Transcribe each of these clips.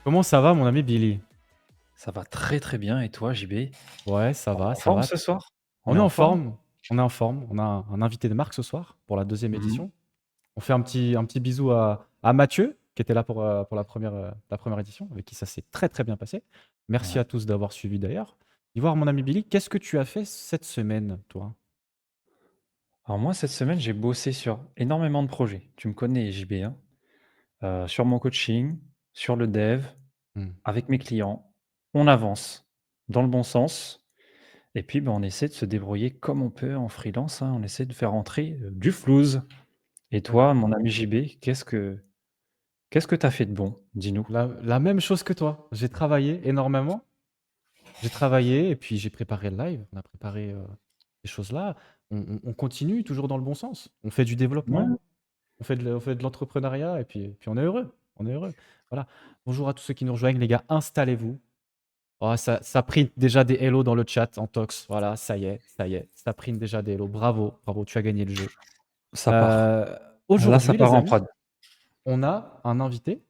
Comment ça va, mon ami Billy? Ça va très, très bien et toi JB? Ouais, ça va, En ça forme va. ce soir? On On est est en en forme? forme, on est en forme. On a un invité de marque ce soir pour la deuxième Mmh. édition. On fait un petit bisou à Mathieu, qui était là pour la première édition, avec qui ça s'est très très bien passé. Merci Ouais. à tous d'avoir suivi d'ailleurs. Voir mon ami Billy, qu'est-ce que tu as fait cette semaine, toi? Alors moi cette semaine, j'ai bossé sur énormément de projets. Tu me connais JB, hein? Sur mon coaching, sur le dev, Hmm. avec mes clients. On avance dans le bon sens et puis, on essaie de se débrouiller comme on peut en freelance, hein. On essaie de faire entrer, du flouze. Et toi, Ok. mon ami JB, qu'est-ce que tu as fait de bon? Dis-nous. La même chose que toi. J'ai travaillé énormément. J'ai travaillé et puis j'ai préparé le live. On a préparé ces choses-là. On continue toujours dans le bon sens. On fait du Ouais. développement, on fait de l'entrepreneuriat et puis on est heureux. On est heureux. Voilà. Bonjour à tous ceux qui nous rejoignent, les gars. Installez-vous. Oh, ça print déjà des hello dans le chat en tox. Voilà, ça y est, ça y est. Ça print déjà des hello. Bravo, bravo, tu as gagné le jeu. Ça part. Euh, Là, ça Aujourd'hui, part les en amis, prod. on a un invité.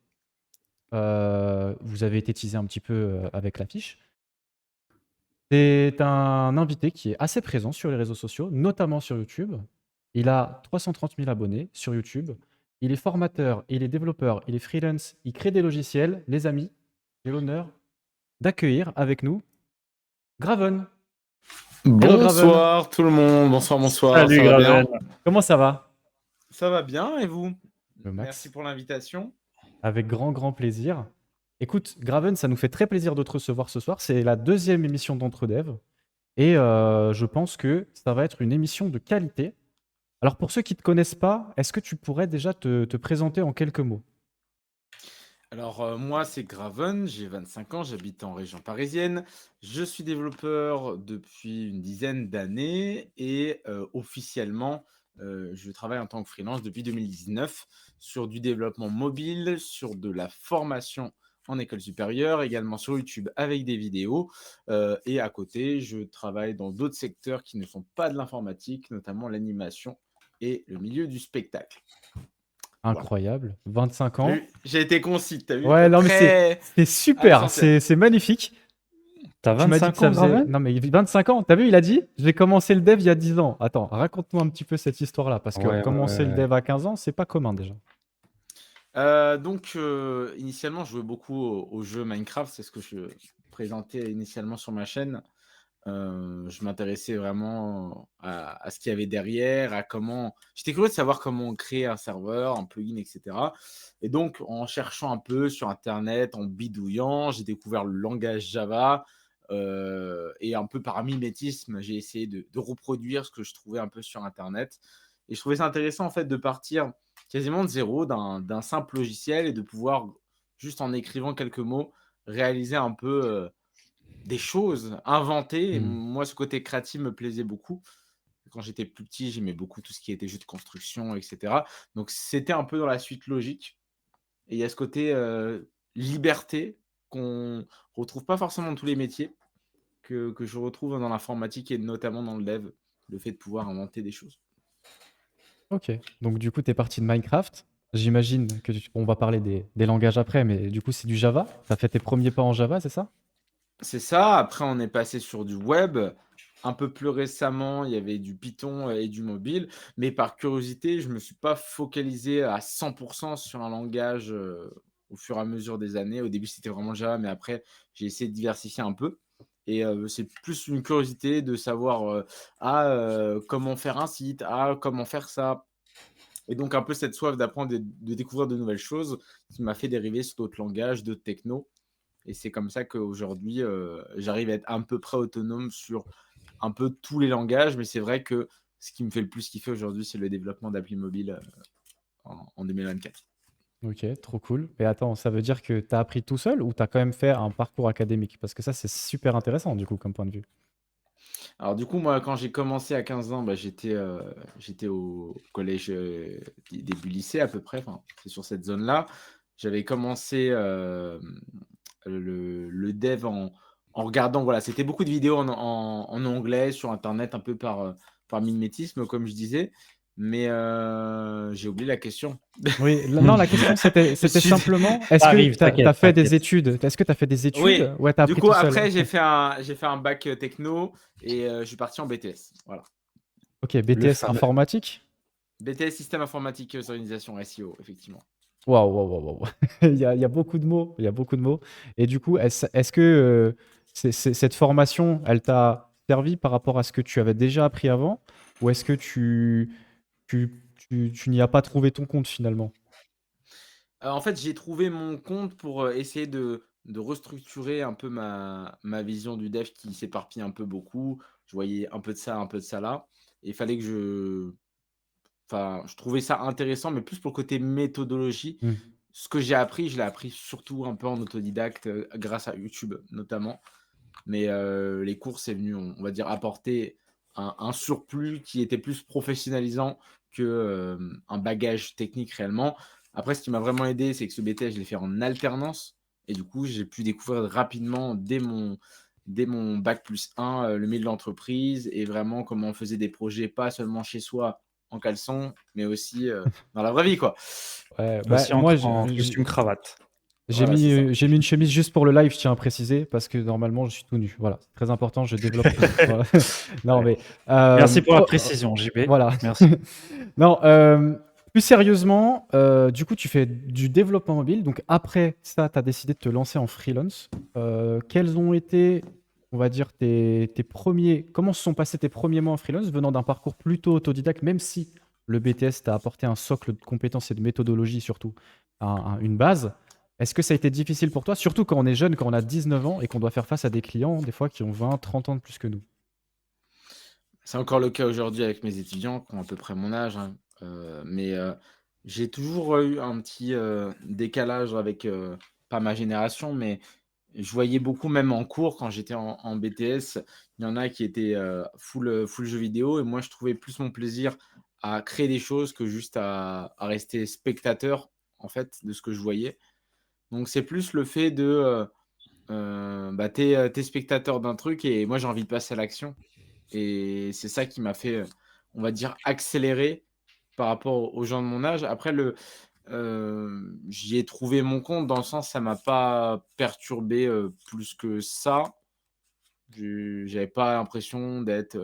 Vous avez été teasé un petit peu avec l'affiche. C'est un invité qui est assez présent sur les réseaux sociaux, notamment sur YouTube. Il a 330 000 abonnés sur YouTube. Il est formateur, il est développeur, il est freelance, il crée des logiciels. Les amis, j'ai l'honneur d'accueillir avec nous Graven. Hello Graven. Bonsoir tout le monde, bonsoir, bonsoir, Salut ça va Graven. bien? Comment ça va? Ça va bien et vous? Le Merci Max. pour l'invitation. Avec grand, grand plaisir. Écoute, Graven, ça nous fait très plaisir de te recevoir ce soir. C'est la deuxième émission d'Entredev. Et je pense que ça va être une émission de qualité. Alors pour ceux qui ne te connaissent pas, est-ce que tu pourrais déjà te présenter en quelques mots? Alors moi c'est Graven, j'ai 25 ans, j'habite en région parisienne. Je suis développeur depuis une dizaine d'années et officiellement je travaille en tant que freelance depuis 2019 sur du développement mobile, sur de la formation en école supérieure, également sur YouTube avec des vidéos. Et à côté, je travaille dans d'autres secteurs qui ne sont pas de l'informatique, notamment l'animation et le milieu du spectacle. Voilà. Incroyable, 25 ans. J'ai été concis, t'as vu? Ouais, non mais Très c'est à super, l'essentiel. c'est magnifique. T'as Tu m'as dit que 25 ça ans, faisait... Gravel? Non mais 25 ans, t'as vu, il a dit, j'ai commencé le dev il y a 10 ans. Attends, raconte-moi un petit peu cette histoire-là, parce que Ouais, ouais, ouais, commencer le ouais. dev à 15 ans, c'est pas commun déjà. Initialement, je jouais beaucoup aux jeux Minecraft, c'est ce que je présentais initialement sur ma chaîne. Je m'intéressais vraiment à ce qu'il y avait derrière, à comment j'étais curieux de savoir comment on crée un serveur, un plugin et cetera et donc en cherchant un peu sur internet, en bidouillant, j'ai découvert le langage Java, et un peu par mimétisme, j'ai essayé de reproduire ce que je trouvais un peu sur internet et je trouvais ça intéressant en fait de partir quasiment de zéro, d'un simple logiciel et de pouvoir, juste en écrivant quelques mots, réaliser un peu, des choses, inventer et Hmm. moi ce côté créatif me plaisait beaucoup. Quand j'étais plus petit, j'aimais beaucoup tout ce qui était jeux de construction et cetera. Donc c'était un peu dans la suite logique et il y a ce côté, liberté qu'on retrouve pas forcément dans tous les métiers, que je retrouve dans l'informatique et notamment dans le dev, le fait de pouvoir inventer des choses. Ok, donc du coup, t'es parti de Minecraft. J'imagine que on va parler des langages après, mais du coup, c'est du Java. T'as fait tes premiers pas en Java, c'est ça? C'est ça, après on est passé sur du web. Un peu plus récemment, il y avait du Python et du mobile, mais par curiosité, je me suis pas focalisé à 100 sur un langage, au fur et à mesure des années. Au début, c'était vraiment Java, mais après, j'ai essayé de diversifier un peu et c'est plus une curiosité de savoir, comment faire un site, comment faire ça et donc un peu cette soif d'apprendre et de découvrir de nouvelles choses qui m'a fait dériver sur d'autres langages, d'autres technos et c'est comme ça qu'aujourd'hui, j'arrive à être à peu près autonome sur un peu tous les langages, mais c'est vrai que ce qui me fait le plus kiffer aujourd'hui, c'est le développement d'applis mobiles, en 2024. Ok, trop cool. Et attends, ça veut dire que t'as appris tout seul ou t'as quand même fait un parcours académique? Parce que ça, c'est super intéressant, du coup, comme point de vue. Alors du coup, moi, quand j'ai commencé à 15 ans, bah, j'étais au collège, début lycée à peu près, enfin, c'est sur cette zone-là. J'avais commencé, le dev en regardant, voilà, c'était beaucoup de vidéos en anglais sur internet, un peu par mimétisme, comme je disais Mais j'ai oublié la question. Oui, non, la question c'était Je me suis dit simplement, est-ce Ça que arrive, tu as t'inquiète, fait des t'inquiète. études? Est-ce que tu as fait des oui, études? Ouais, tu as du appris coup tout seul? après OK. j'ai fait un bac, techno et je suis parti en BTS, voilà. OK, Le BTS fameux. informatique? BTS système informatique, organisation, SEO, effectivement. Waouh, waouh, waouh, waouh. Il y a beaucoup de mots, il y a beaucoup de mots. Et du coup, est-ce que cette formation, elle t'a servi par rapport à ce que tu avais déjà appris avant? Ou est-ce que tu n'y as pas trouvé ton compte finalement? En fait, j'ai trouvé mon compte pour, essayer de restructurer un peu ma vision du dev qui s'éparpille un peu beaucoup. Je voyais un peu de ça là et il fallait que je trouvais ça intéressant, mais plus pour le côté méthodologie. Mmh. Ce que j'ai appris, je l'ai appris surtout un peu en autodidacte, grâce à YouTube notamment. Mais, les cours, c'est venu, on va dire, apporter un surplus qui était plus professionnalisant que, un bagage technique réellement. Après, ce qui m'a vraiment aidé, c'est que ce BTS, je l'ai fait en alternance et du coup, j'ai pu découvrir rapidement dès mon bac+1, le milieu de l'entreprise et vraiment comment on faisait des projets, pas seulement chez soi en caleçon, mais aussi, dans la vraie vie, quoi. Ouais, bah, Aussi moi, en costume cravate. Voilà, c'est ça. j'ai mis une chemise juste pour le live, je tiens à préciser, parce que normalement, je suis tout nu. Voilà, c'est très important, je développe tout nu. Voilà. Non, Ouais. mais Merci pour la oh, précision, JB. voilà. Merci. Non, plus sérieusement, du coup, tu fais du développement mobile. Donc après ça, tu as décidé de te lancer en freelance. Quels ont été, on va dire, tes premiers... Comment se sont passés tes premiers mois en freelance venant d'un parcours plutôt autodidacte, même si le BTS t'a apporté un socle de compétences et de méthodologie surtout, une base. Est-ce que ça a été difficile pour toi, surtout quand on est jeune, quand on a 19 ans et qu'on doit faire face à des clients, des fois, qui ont 20, 30 ans de plus que nous? C'est encore le cas aujourd'hui avec mes étudiants qui ont à peu près mon âge, hein, mais j'ai toujours eu un petit, décalage avec, pas ma génération, mais je voyais beaucoup même en cours quand j'étais en BTS, il y en a qui étaient, full jeux vidéo et moi je trouvais plus mon plaisir à créer des choses que juste à rester spectateur, en fait, de ce que je voyais. Donc c'est plus le fait de, bah, tu es spectateur d'un truc et moi j'ai envie de passer à l'action. Et c'est ça qui m'a fait, on va dire accélérer par rapport aux gens de mon âge. Après j'y ai trouvé mon compte dans le sens, ça m'a pas perturbé, plus que ça. J'avais pas l'impression d'être,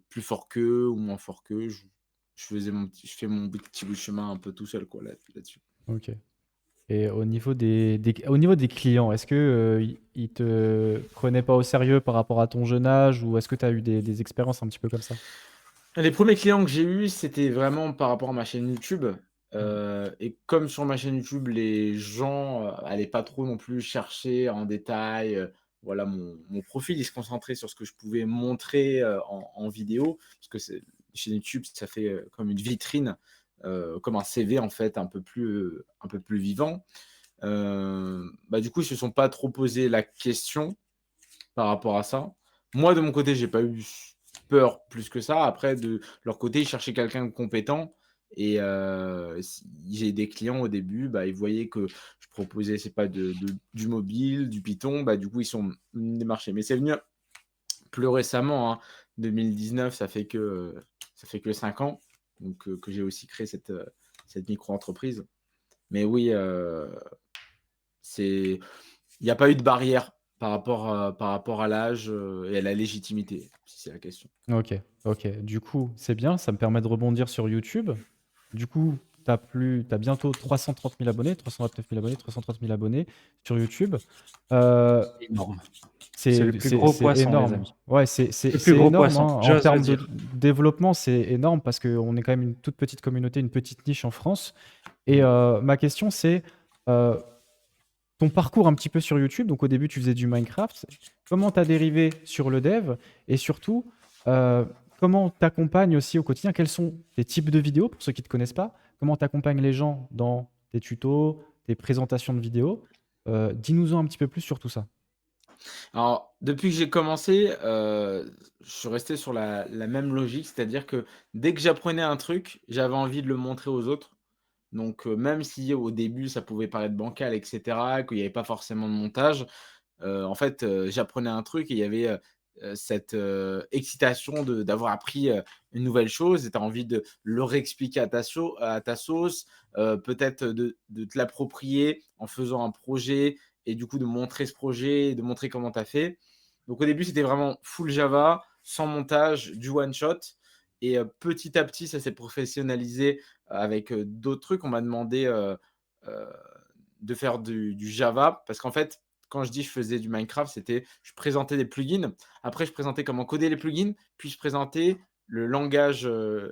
plus fort qu'eux ou moins fort qu'eux. Je fais mon petit bout de chemin un peu tout seul quoi là-dessus. Ok. Et au niveau des clients, est-ce que, ils te prenaient pas au sérieux par rapport à ton jeune âge ou est-ce que tu as eu des expériences un petit peu comme ça? Les premiers clients que j'ai eus, c'était vraiment par rapport à ma chaîne YouTube, Mmh. et comme sur ma chaîne YouTube, les gens, allaient pas trop non plus chercher en détail, voilà mon profil. Ils se concentraient sur ce que je pouvais montrer, en vidéo. Parce que c'est chaîne YouTube, ça fait, comme une vitrine, comme un CV en fait, un peu plus vivant. Bah, du coup, ils se sont pas trop posé la question par rapport à ça. Moi, de mon côté, j'ai pas eu peur plus que ça. Après, de leur côté, ils cherchaient quelqu'un de compétent et si j'ai des clients au début, bah, ils voyaient que je proposais, c'est pas du mobile, du Python, bah, du coup, ils sont venus me démarcher. Mais c'est venu plus récemment, hein. 2019, ça fait que 5 ans, donc que j'ai aussi créé cette micro-entreprise. Mais oui, c'est il y a pas eu de barrière par rapport à l'âge, et à la légitimité, si c'est la question. OK, OK. Du coup, c'est bien, ça me permet de rebondir sur YouTube. Du coup, tu as bientôt 330 000 abonnés, 329 000 abonnés, 330 000 abonnés sur YouTube. Heu, Énorme. C'est le plus gros c'est poisson, les énorme. amis. Ouais, Le plus c'est gros énorme, poisson, hein. En j'ose le termes de dire. développement, c'est énorme parce qu'on est quand même une toute petite communauté, une petite niche en France. Et Mmh. ma question, c'est euh, ton parcours un petit peu sur YouTube. Donc au début, tu faisais du Minecraft. Comment tu as dérivé sur le dev? Et surtout, euh, comment tu accompagnes aussi au quotidien? Quels sont tes types de vidéos, pour ceux qui ne te connaissent pas? Comment tu accompagnes les gens dans tes tutos, tes présentations de vidéos? Dis-nous-en un petit peu plus sur tout ça. Alors, depuis que j'ai commencé, je suis resté sur la même logique, c'est-à-dire que dès que j'apprenais un truc, j'avais envie de le montrer aux autres. Donc, même si au début ça pouvait paraître bancal et cetera, qu'il y avait pas forcément de montage, en fait, j'apprenais un truc et il y avait, cette excitation d'avoir appris une nouvelle chose et tu as envie de le réexpliquer à ta sauce, peut-être de te l'approprier en faisant un projet et du coup de montrer ce projet et de montrer comment tu as fait. Donc au début, c'était vraiment full Java, sans montage, du one shot et petit à petit, ça s'est professionnalisé avec, d'autres trucs. On m'a demandé, heu, de faire du Java parce qu'en fait, quand je dis je faisais du Minecraft, c'était je présentais des plugins. Après, je présentais comment coder les plugins, puis je présentais le langage,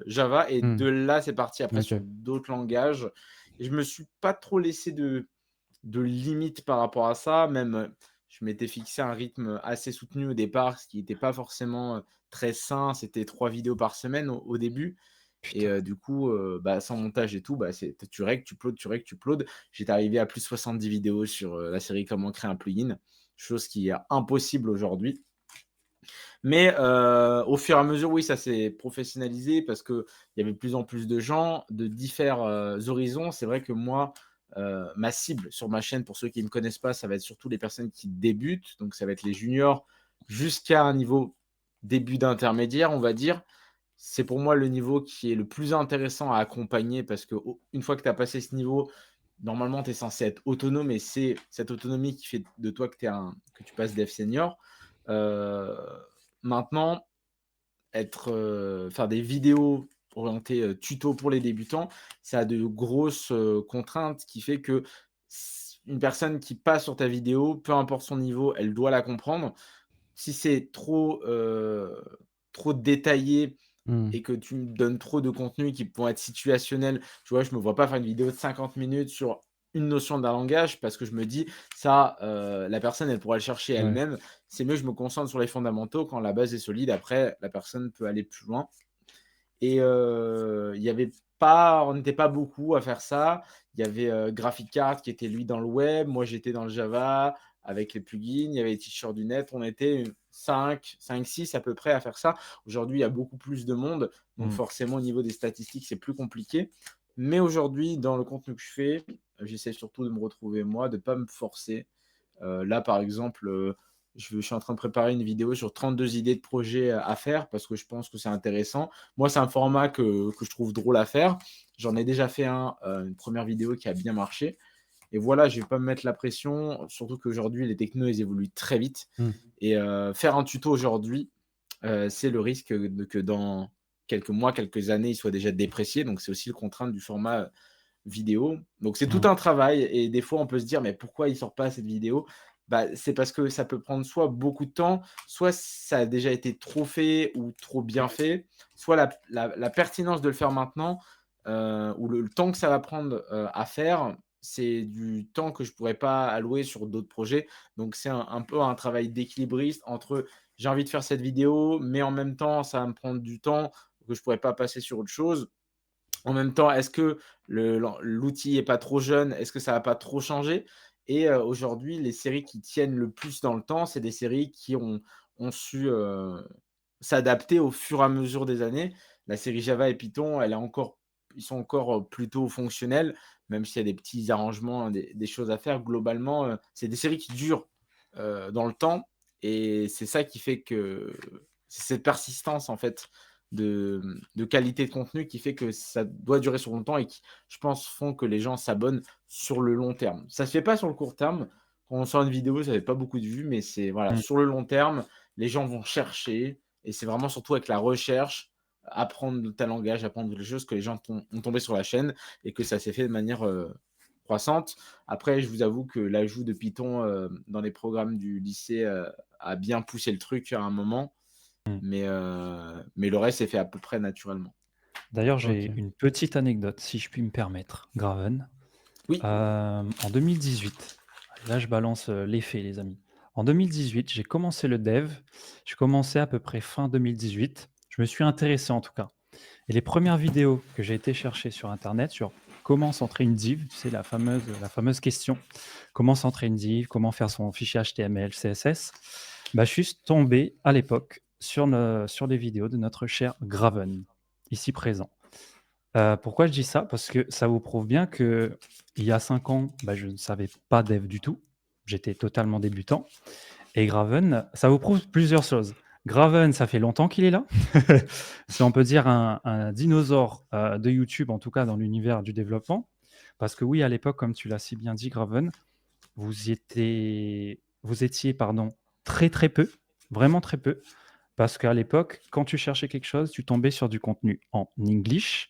Java et Mmh. de là, c'est parti après sur OK. d'autres langages et je me suis pas trop laissé de limites par rapport à ça. Même, je m'étais fixé un rythme assez soutenu au départ, ce qui était pas forcément, très sain. C'était 3 vidéos par semaine au début et Putain. du coup, bah, sans montage et tout, bah, c'est tu règles, tu uploads, tu règles, tu uploads. J'étais arrivé à plus de 70 vidéos sur, la série Comment créer un plugin, chose qui est impossible aujourd'hui. Mais, au fur et à mesure, oui, ça s'est professionnalisé parce qu'il y avait de plus en plus de gens de différents, horizons. C'est vrai que moi, ma cible sur ma chaîne, pour ceux qui ne me connaissent pas, ça va être surtout les personnes qui débutent, donc ça va être les juniors jusqu'à un niveau début d'intermédiaire, on va dire. C'est pour moi le niveau qui est le plus intéressant à accompagner parce qu'une fois que tu as passé ce niveau, normalement, tu es censé être autonome et c'est cette autonomie qui fait de toi que tu passes dev senior. Heu, Maintenant, faire des vidéos orientées, tuto pour les débutants, ça a de grosses, contraintes qui fait que une personne qui passe sur ta vidéo, peu importe son niveau, elle doit la comprendre. Si c'est trop détaillé Mmh. et que tu me donnes trop de contenus qui vont être situationnels. Tu vois, je me vois pas faire une vidéo de 50 minutes sur une notion d'un langage parce que je me dis ça, la personne, elle pourra le chercher Ouais. elle-même. C'est mieux, je me concentre sur les fondamentaux. Quand la base est solide, après, la personne peut aller plus loin. Et il y avait pas on n'était pas beaucoup à faire ça. Il y avait, Graphic qui était lui dans le web, moi j'étais dans le Java avec les plugins, il y avait les teachers du net, on était 5-6 à peu près à faire ça. Aujourd'hui, il y a beaucoup plus de monde, donc Mmh. forcément au niveau des statistiques, c'est plus compliqué. Mais aujourd'hui, dans le contenu que je fais, j'essaie surtout de me retrouver moi, de pas me forcer. Là, par exemple, je suis en train de préparer une vidéo sur 32 idées de projets à faire parce que je pense que c'est intéressant. Moi, c'est un format que je trouve drôle à faire. J'en ai déjà fait une première vidéo qui a bien marché et voilà, je vais pas me mettre la pression, surtout qu'aujourd'hui les technos, ils évoluent très vite Mmh. et faire un tuto aujourd'hui, c'est le risque que dans quelques mois, quelques années, il soit déjà déprécié. Donc c'est aussi le contrainte du format, vidéo. Donc c'est tout Mmh. un travail et des fois on peut se dire: «Mais pourquoi il sort pas cette vidéo?» Bah, c'est parce que ça peut prendre soit beaucoup de temps, soit ça a déjà été trop fait ou trop bien fait, soit la pertinence de le faire maintenant, ou le temps que ça va prendre, à faire, c'est du temps que je pourrais pas allouer sur d'autres projets. Donc c'est un peu un travail d'équilibriste entre: «J'ai envie de faire cette vidéo, mais en même temps ça va me prendre du temps que je pourrais pas passer sur autre chose». En même temps, est-ce que l'outil est pas trop jeune? Est-ce que ça va pas trop changer? Et aujourd'hui, les séries qui tiennent le plus dans le temps, c'est des séries qui ont su, s'adapter au fur et à mesure des années. La série Java et Python, elle est encore ils sont encore, plutôt fonctionnels, même s'il y a des petits arrangements, des choses à faire. Globalement, c'est des séries qui durent, dans le temps et c'est ça qui fait que c'est cette persistance, en fait, de qualité de contenu qui fait que ça doit durer sur longtemps et qui, je pense, font que les gens s'abonnent sur le long terme. Ça se fait pas sur le court terme. Quand on sort une vidéo, ça fait pas beaucoup de vues, mais c'est voilà, Mmh. sur le long terme, les gens vont chercher et c'est vraiment surtout avec la recherche, apprendre tel langage, apprendre les choses que les gens ont tombé sur la chaîne et que ça s'est fait de manière, croissante. Après, je vous avoue que l'ajout de Python, dans les programmes du lycée, a bien poussé le truc à un moment. Mmh. Mais le reste s'est fait à peu près naturellement. D'ailleurs, j'ai OK. une petite anecdote, si je puis me permettre, Graven. Oui, En 2018, là je balance, les faits les amis. En 2018, j'ai commencé le dev, j'ai commencé à peu près fin 2018. Je me suis intéressé en tout cas et les premières vidéos que j'ai été chercher sur internet sur comment centrer une div, tu sais la fameuse question, comment centrer une div, comment faire son fichier HTML, CSS, bah, je suis tombé à l'époque sur les vidéos de notre cher Graven, ici présent. Pourquoi je dis ça? Parce que ça vous prouve bien qu'il y a 5 ans, bah, je ne savais pas dev du tout. J'étais totalement débutant et Graven, ça vous prouve plusieurs choses. Graven, ça fait longtemps qu'il est là. C'est, on peut dire, un dinosaure de YouTube, en tout cas dans l'univers du développement. Parce que oui, à l'époque, comme tu l'as si bien dit, Graven, vous étiez très très peu, vraiment très peu. Parce qu'à l'époque, quand tu cherchais quelque chose, tu tombais sur du contenu en English.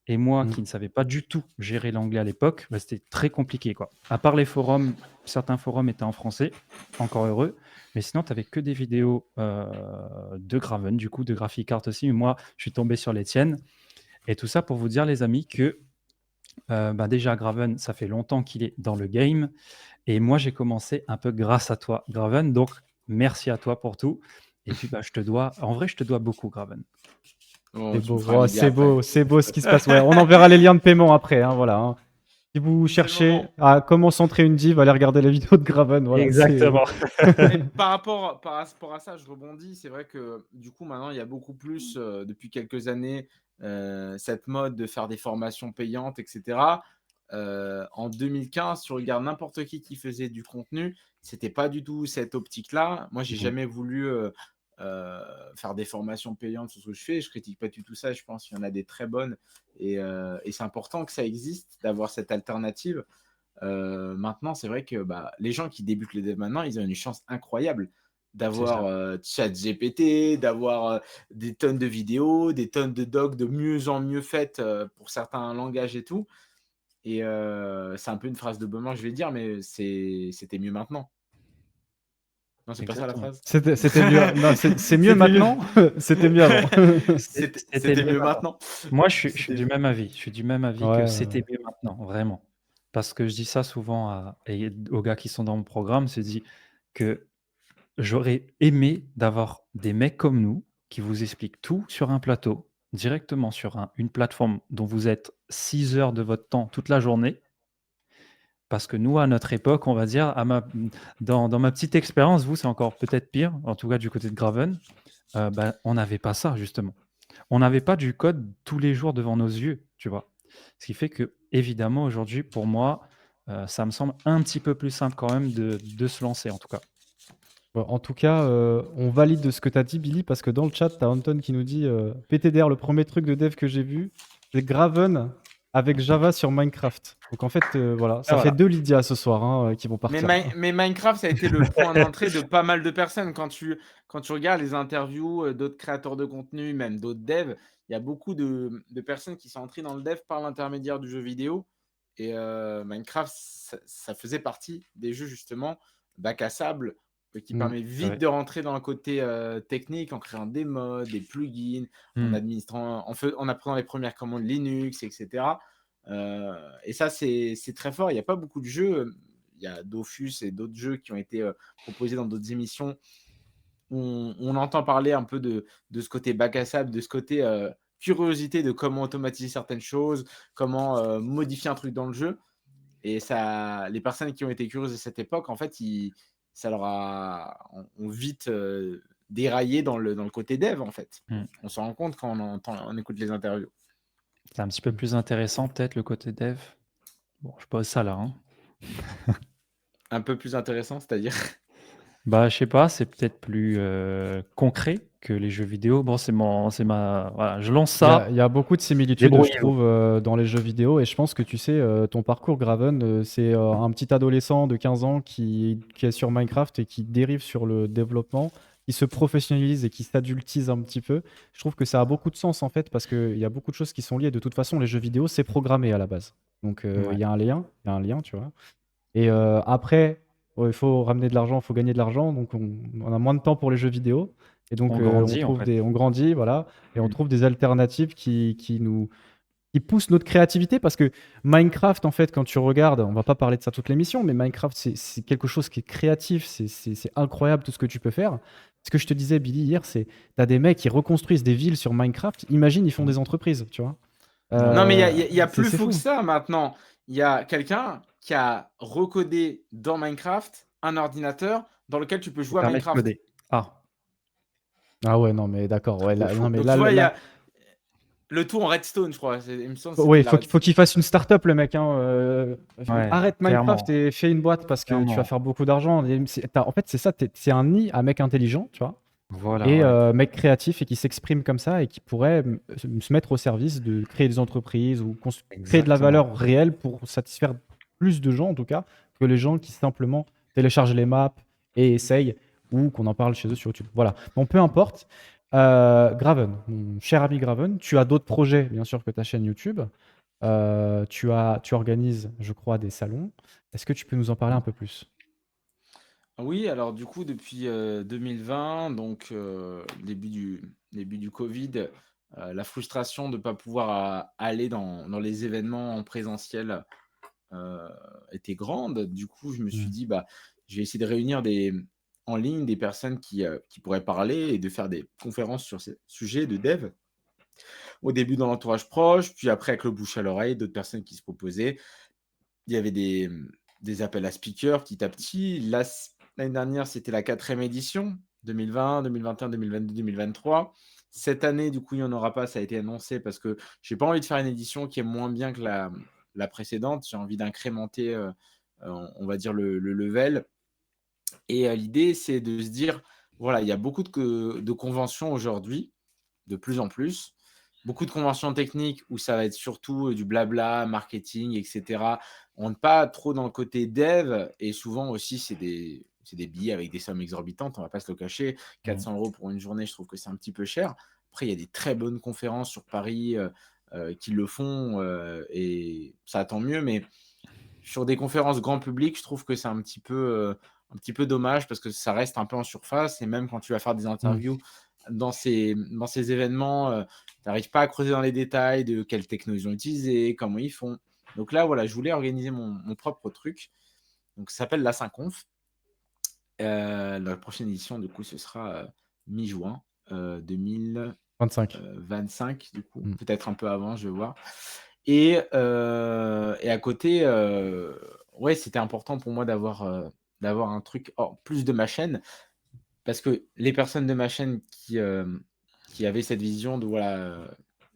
Et moi, Mm. qui ne savais pas du tout gérer l'anglais à l'époque, bah, c'était très compliqué, quoi. À part les forums, certains forums étaient en français, encore heureux. Mais sinon, tu n'avais que des vidéos de Graven, du coup, de Graphic Art aussi. Mais moi, je suis tombé sur les tiennes. Et tout ça pour vous dire, les amis, que bah, déjà, Graven, ça fait longtemps qu'il est dans le game. Et moi, j'ai commencé un peu grâce à toi, Graven. Donc, merci à toi pour tout. Et puis, bah, en vrai, je te dois beaucoup, Graven. Bon, C'est tu me beau, feras oh, les biais après. c'est beau ce qui se passe. Ouais, on enverra les liens de paiement après, hein, voilà. Hein. Si vous C'est le cherchez moment. à comment centrer une div, allez regarder la vidéo de Graven. Voilà, c'est. Exactement. Mais par rapport à ça, je rebondis. C'est vrai que du coup, maintenant, il y a beaucoup plus, depuis quelques années, cette mode de faire des formations payantes, etc. En 2015, tu regardes n'importe qui faisait du contenu, c'était pas du tout cette optique-là. Moi, j'ai Mhm. jamais voulu faire des formations payantes sur ce que je fais. Je critique pas du tout ça. Je pense qu'il y en a des très bonnes et c'est important que ça existe, d'avoir cette alternative. Maintenant, c'est vrai que les gens qui débutent le dev maintenant, ils ont une chance incroyable C'est ça. d'avoir ChatGPT, d'avoir des tonnes de vidéos, des tonnes de docs de mieux en mieux faites pour certains langages et tout. Et c'est un peu une phrase de bonheur que je vais dire, mais c'était mieux maintenant. Non, c'est pas ça la Exactement. phrase. C'était mieux. Non, c'est mieux C'était mieux. maintenant. C'était mieux avant. C'était C'était mieux mieux avant. maintenant. Moi, je suis C'était du même avis. Je suis du même avis que Ouais, c'était mieux maintenant, vraiment. Parce que je dis ça souvent aux gars qui sont dans mon programme, c'est dit que j'aurais aimé d'avoir des mecs comme nous qui vous expliquent tout sur un plateau, directement sur une plateforme dont vous êtes 6 heures de votre temps toute la journée. Parce que nous, à notre époque, on va dire, dans ma petite expérience, vous, c'est encore peut-être pire, en tout cas du côté de Graven, on n'avait pas ça, justement. On n'avait pas du code tous les jours devant nos yeux, tu vois. Ce qui fait que, évidemment, aujourd'hui, pour moi, ça me semble un petit peu plus simple quand même de se lancer, en tout cas. Bon, en tout cas, on valide de ce que tu as dit, Billy, parce que dans le chat, tu as Anton qui nous dit PTDR, le premier truc de dev que j'ai vu, c'est Graven avec Java sur Minecraft. Donc en fait, voilà, Ah, ça fait voilà. 2 Lydia ce soir hein, qui vont partir. Mais Minecraft, ça a été le point d'entrée de pas mal de personnes. Quand tu regardes les interviews d'autres créateurs de contenu, même d'autres devs, il y a beaucoup de personnes qui sont entrées dans le dev par l'intermédiaire du jeu vidéo. Et Minecraft, ça faisait partie des jeux justement bac à sable qui Mm. permet C'est vite vrai. de rentrer dans le côté technique en créant des mods, des plugins, en Hmm. administrant, en apprenant les premières commandes Linux, etc. Et ça, c'est très fort. Il n'y a pas beaucoup de jeux. Il y a Dofus et d'autres jeux qui ont été proposés dans d'autres émissions. On entend parler un peu de ce côté bac à sable, de ce côté curiosité de comment automatiser certaines choses, comment modifier un truc dans le jeu. Et ça, les personnes qui ont été curieuses à cette époque, en fait, ça leur ont vite déraillé dans le côté dev, en fait. Hmm. On s'en rend compte quand on écoute les interviews. C'est un petit peu plus intéressant, peut-être, le côté dev. Bon, je pose ça là. Hein. Un peu plus intéressant, c'est-à-dire. Bah, je sais pas, c'est peut-être plus concret que les jeux vidéo. Bon, voilà, je lance ça. Il y a beaucoup de similitudes, je Débrouillez-vous. trouve, dans les jeux vidéo. Et je pense que tu sais, ton parcours, Graven, c'est un petit adolescent de 15 ans qui est sur Minecraft et qui dérive sur le développement, qui se professionnalise et qui s'adultise un petit peu. Je trouve que ça a beaucoup de sens, en fait, parce qu'il y a beaucoup de choses qui sont liées. De toute façon, les jeux vidéo, c'est programmé à la base. Donc, il Ouais. y a un lien, tu vois. Et après, il faut ramener de l'argent, il faut gagner de l'argent. Donc, on a moins de temps pour les jeux vidéo. Et donc, On grandit, en fait. on grandit, voilà, et on Mm. trouve des alternatives qui poussent notre créativité. Parce que Minecraft, en fait, quand tu regardes, on va pas parler de ça toute l'émission, mais Minecraft, c'est quelque chose qui est créatif. C'est incroyable tout ce que tu peux faire. Ce que je te disais, Billy, hier, c'est tu as des mecs qui reconstruisent des villes sur Minecraft. Imagine, ils font des entreprises, tu vois. Non, mais il y a plus C'est fou que fou. ça maintenant. Il y a quelqu'un qui a recodé dans Minecraft un ordinateur dans lequel tu peux Ça jouer à permet de Minecraft. coder. Ah, Ah ouais, non, mais d'accord. Ouais, c'est non, fou. mais Donc là, tu vois, il y là, a le tout en redstone, je crois. Il me semble que ouais, c'était la faut redstone. qu'il fasse une start-up, le mec. Hein, Ouais, arrête Minecraft clairement. et fais une boîte parce que tu vas Clairement. faire beaucoup d'argent. En fait, c'est ça, c'est un nid à mec intelligent, tu vois. Voilà, et ouais. mec créatif et qui s'exprime comme ça et qui pourrait se mettre au service de créer des entreprises ou créer de la Exactement. valeur réelle pour satisfaire plus de gens en tout cas que les gens qui simplement téléchargent les maps et essayent ou qu'on en parle chez eux sur YouTube. Voilà. Bon, peu importe. Graven, mon cher ami Graven, tu as d'autres projets bien sûr que ta chaîne YouTube. Tu organises, je crois, des salons. Est-ce que tu peux nous en parler un peu plus? Oui, alors du coup, depuis 2020, donc début du Covid, la frustration de ne pas pouvoir aller dans les événements en présentiel euh, était grande. Du coup, je me suis Mmh. dit, bah, je vais essayer de réunir en ligne des personnes qui pourraient parler et de faire des conférences sur ces sujets de dev. Au début dans l'entourage proche, puis après avec le bouche à l'oreille, d'autres personnes qui se proposaient. Il y avait des appels à speakers petit à petit. Là, l'année dernière, c'était la 4e édition, 2020, 2021, 2022, 2023. Cette année, du coup, il n'y en aura pas, ça a été annoncé parce que j'ai pas envie de faire une édition qui est moins bien que la précédente. J'ai envie d'incrémenter, on va dire, le level. Et l'idée, c'est de se dire, voilà, il y a beaucoup de conventions aujourd'hui, de plus en plus. Beaucoup de conventions techniques où ça va être surtout du blabla, marketing, etc. On n'est pas trop dans le côté dev et souvent aussi, c'est des billets avec des sommes exorbitantes, on ne va pas se le cacher. Mmh. 400 € pour une journée, je trouve que c'est un petit peu cher. Après, il y a des très bonnes conférences sur Paris qui le font et ça tant mieux. Mais sur des conférences grand public, je trouve que c'est un petit peu dommage parce que ça reste un peu en surface et même quand tu vas faire des Mmh. interviews dans ces événements, tu n'arrives pas à creuser dans les détails de quelles techno ils ont utilisé, comment ils font. Donc là, voilà, je voulais organiser mon propre truc. Donc ça s'appelle la Synconf. La prochaine édition, du coup, ce sera, mi-juin, 25. 2025 du coup, Mmh. peut-être un peu avant, je vais voir. Et à côté, ouais, c'était important pour moi d'avoir un truc en plus de ma chaîne, parce que les personnes de ma chaîne qui avaient cette vision de voilà,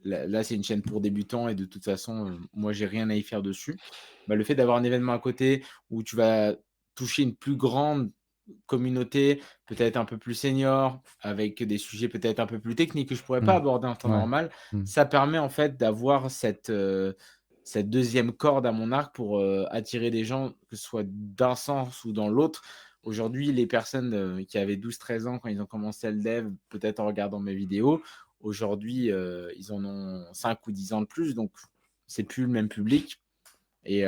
là, c'est une chaîne pour débutants et de toute façon, moi, j'ai rien à y faire dessus. Bah, le fait d'avoir un événement à côté où tu vas toucher une plus grande communauté, peut-être un peu plus senior, avec des sujets peut-être un peu plus techniques que je pourrais pas Mmh. aborder en temps Ouais. normal, Mmh. ça permet en fait d'avoir cette 2e corde à mon arc pour, attirer des gens, que ce soit d'un sens ou dans l'autre. Aujourd'hui, les personnes, qui avaient 12-13 ans quand ils ont commencé le dev, peut-être en regardant mes vidéos, aujourd'hui, ils en ont 5 ou 10 ans de plus, donc c'est plus le même public et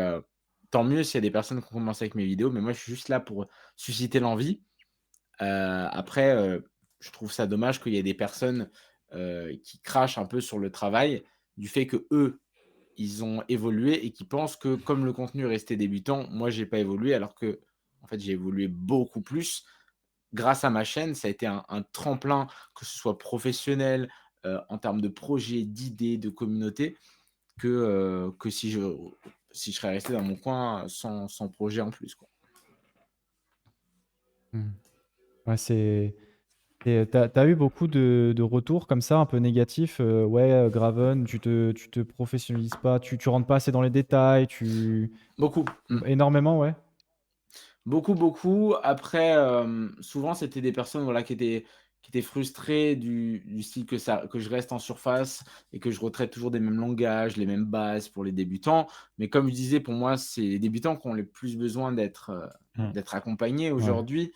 tant mieux s'il y a des personnes qui ont commencé avec mes vidéos, mais moi, je suis juste là pour susciter l'envie. Après, je trouve ça dommage qu'il y ait des personnes, qui crachent un peu sur le travail, du fait que eux ils ont évolué et qui pensent que comme le contenu est resté débutant, moi j'ai pas évolué alors que en fait j'ai évolué beaucoup plus. Grâce à ma chaîne, ça a été un tremplin, que ce soit professionnel, en termes de projets, d'idées, de communauté, que si je serais resté dans mon coin sans projet en plus, quoi. Mmh. Ouais, tu as eu beaucoup de retours comme ça, un peu négatifs, ouais, Graven, tu te professionnalises pas, tu rentres pas assez dans les détails, Beaucoup. énormément, ouais? Beaucoup, beaucoup. Après, souvent, c'était des personnes, voilà, qui étaient frustrées du style que je reste en surface et que je retraite toujours des mêmes langages, les mêmes bases pour les débutants. Mais comme je disais, pour moi, c'est les débutants qui ont le plus besoin Mmh. d'être accompagnés Ouais. aujourd'hui.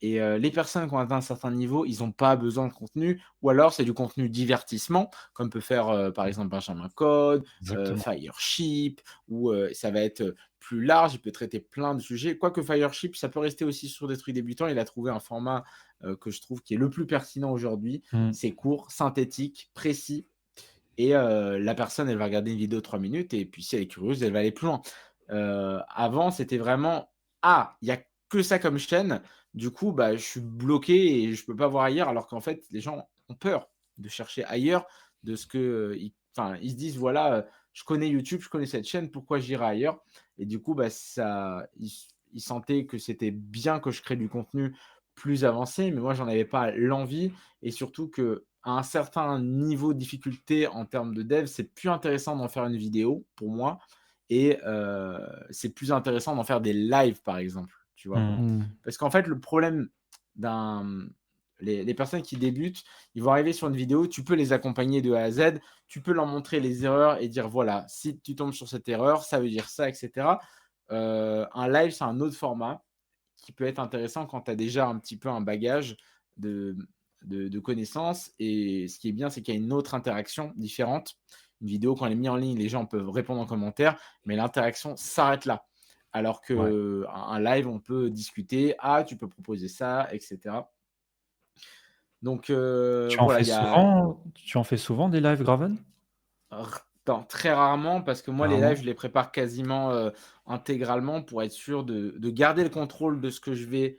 Et les personnes qui ont atteint un certain niveau, ils ont pas besoin de contenu ou alors c'est du contenu divertissement, comme peut faire, par exemple Benjamin Code, Exactement. Fireship ou ça va être, plus large, il peut traiter plein de sujets. Quoique Fireship, ça peut rester aussi sur des trucs débutants. Il a trouvé un format, que je trouve qui est le plus pertinent aujourd'hui. Mmh. C'est court, synthétique, précis et la personne, elle va regarder une vidéo de 3 minutes et puis si elle est curieuse, elle va aller plus loin. Avant, c'était vraiment: «Ah, il y a que ça comme chaîne, du coup, bah, je suis bloqué et je peux pas voir ailleurs», alors qu'en fait, les gens ont peur de chercher ailleurs de ce que, ils se disent: «Voilà, je connais YouTube, je connais cette chaîne, pourquoi j'irai ailleurs?» Et du coup, bah, ils sentaient que c'était bien que je crée du contenu plus avancé, mais moi, j'en avais pas l'envie et surtout qu'à un certain niveau de difficulté en termes de dev, c'est plus intéressant d'en faire une vidéo pour moi et c'est plus intéressant d'en faire des lives, par exemple, tu vois? Mmh. Mmh. Parce qu'en fait, le problème d'un, Les personnes qui débutent, ils vont arriver sur une vidéo, tu peux les accompagner de A à Z, tu peux leur montrer les erreurs et dire: «Voilà, si tu tombes sur cette erreur, ça veut dire ça» et cetera. Un live, c'est un autre format qui peut être intéressant quand tu as déjà un petit peu un bagage de de connaissances et ce qui est bien, c'est qu'il y a une autre interaction différente. Une vidéo, quand elle est mise en ligne, les gens peuvent répondre en commentaire, mais l'interaction s'arrête là. Alors Ouais. qu'un live, on peut discuter: «Ah, tu peux proposer ça» et cetera. Donc voilà, il y a Tu en fais souvent des lives Graven? très rarement parce que moi, les lives, Rarement? je les prépare quasiment, intégralement pour être sûr de garder le contrôle de ce que je vais,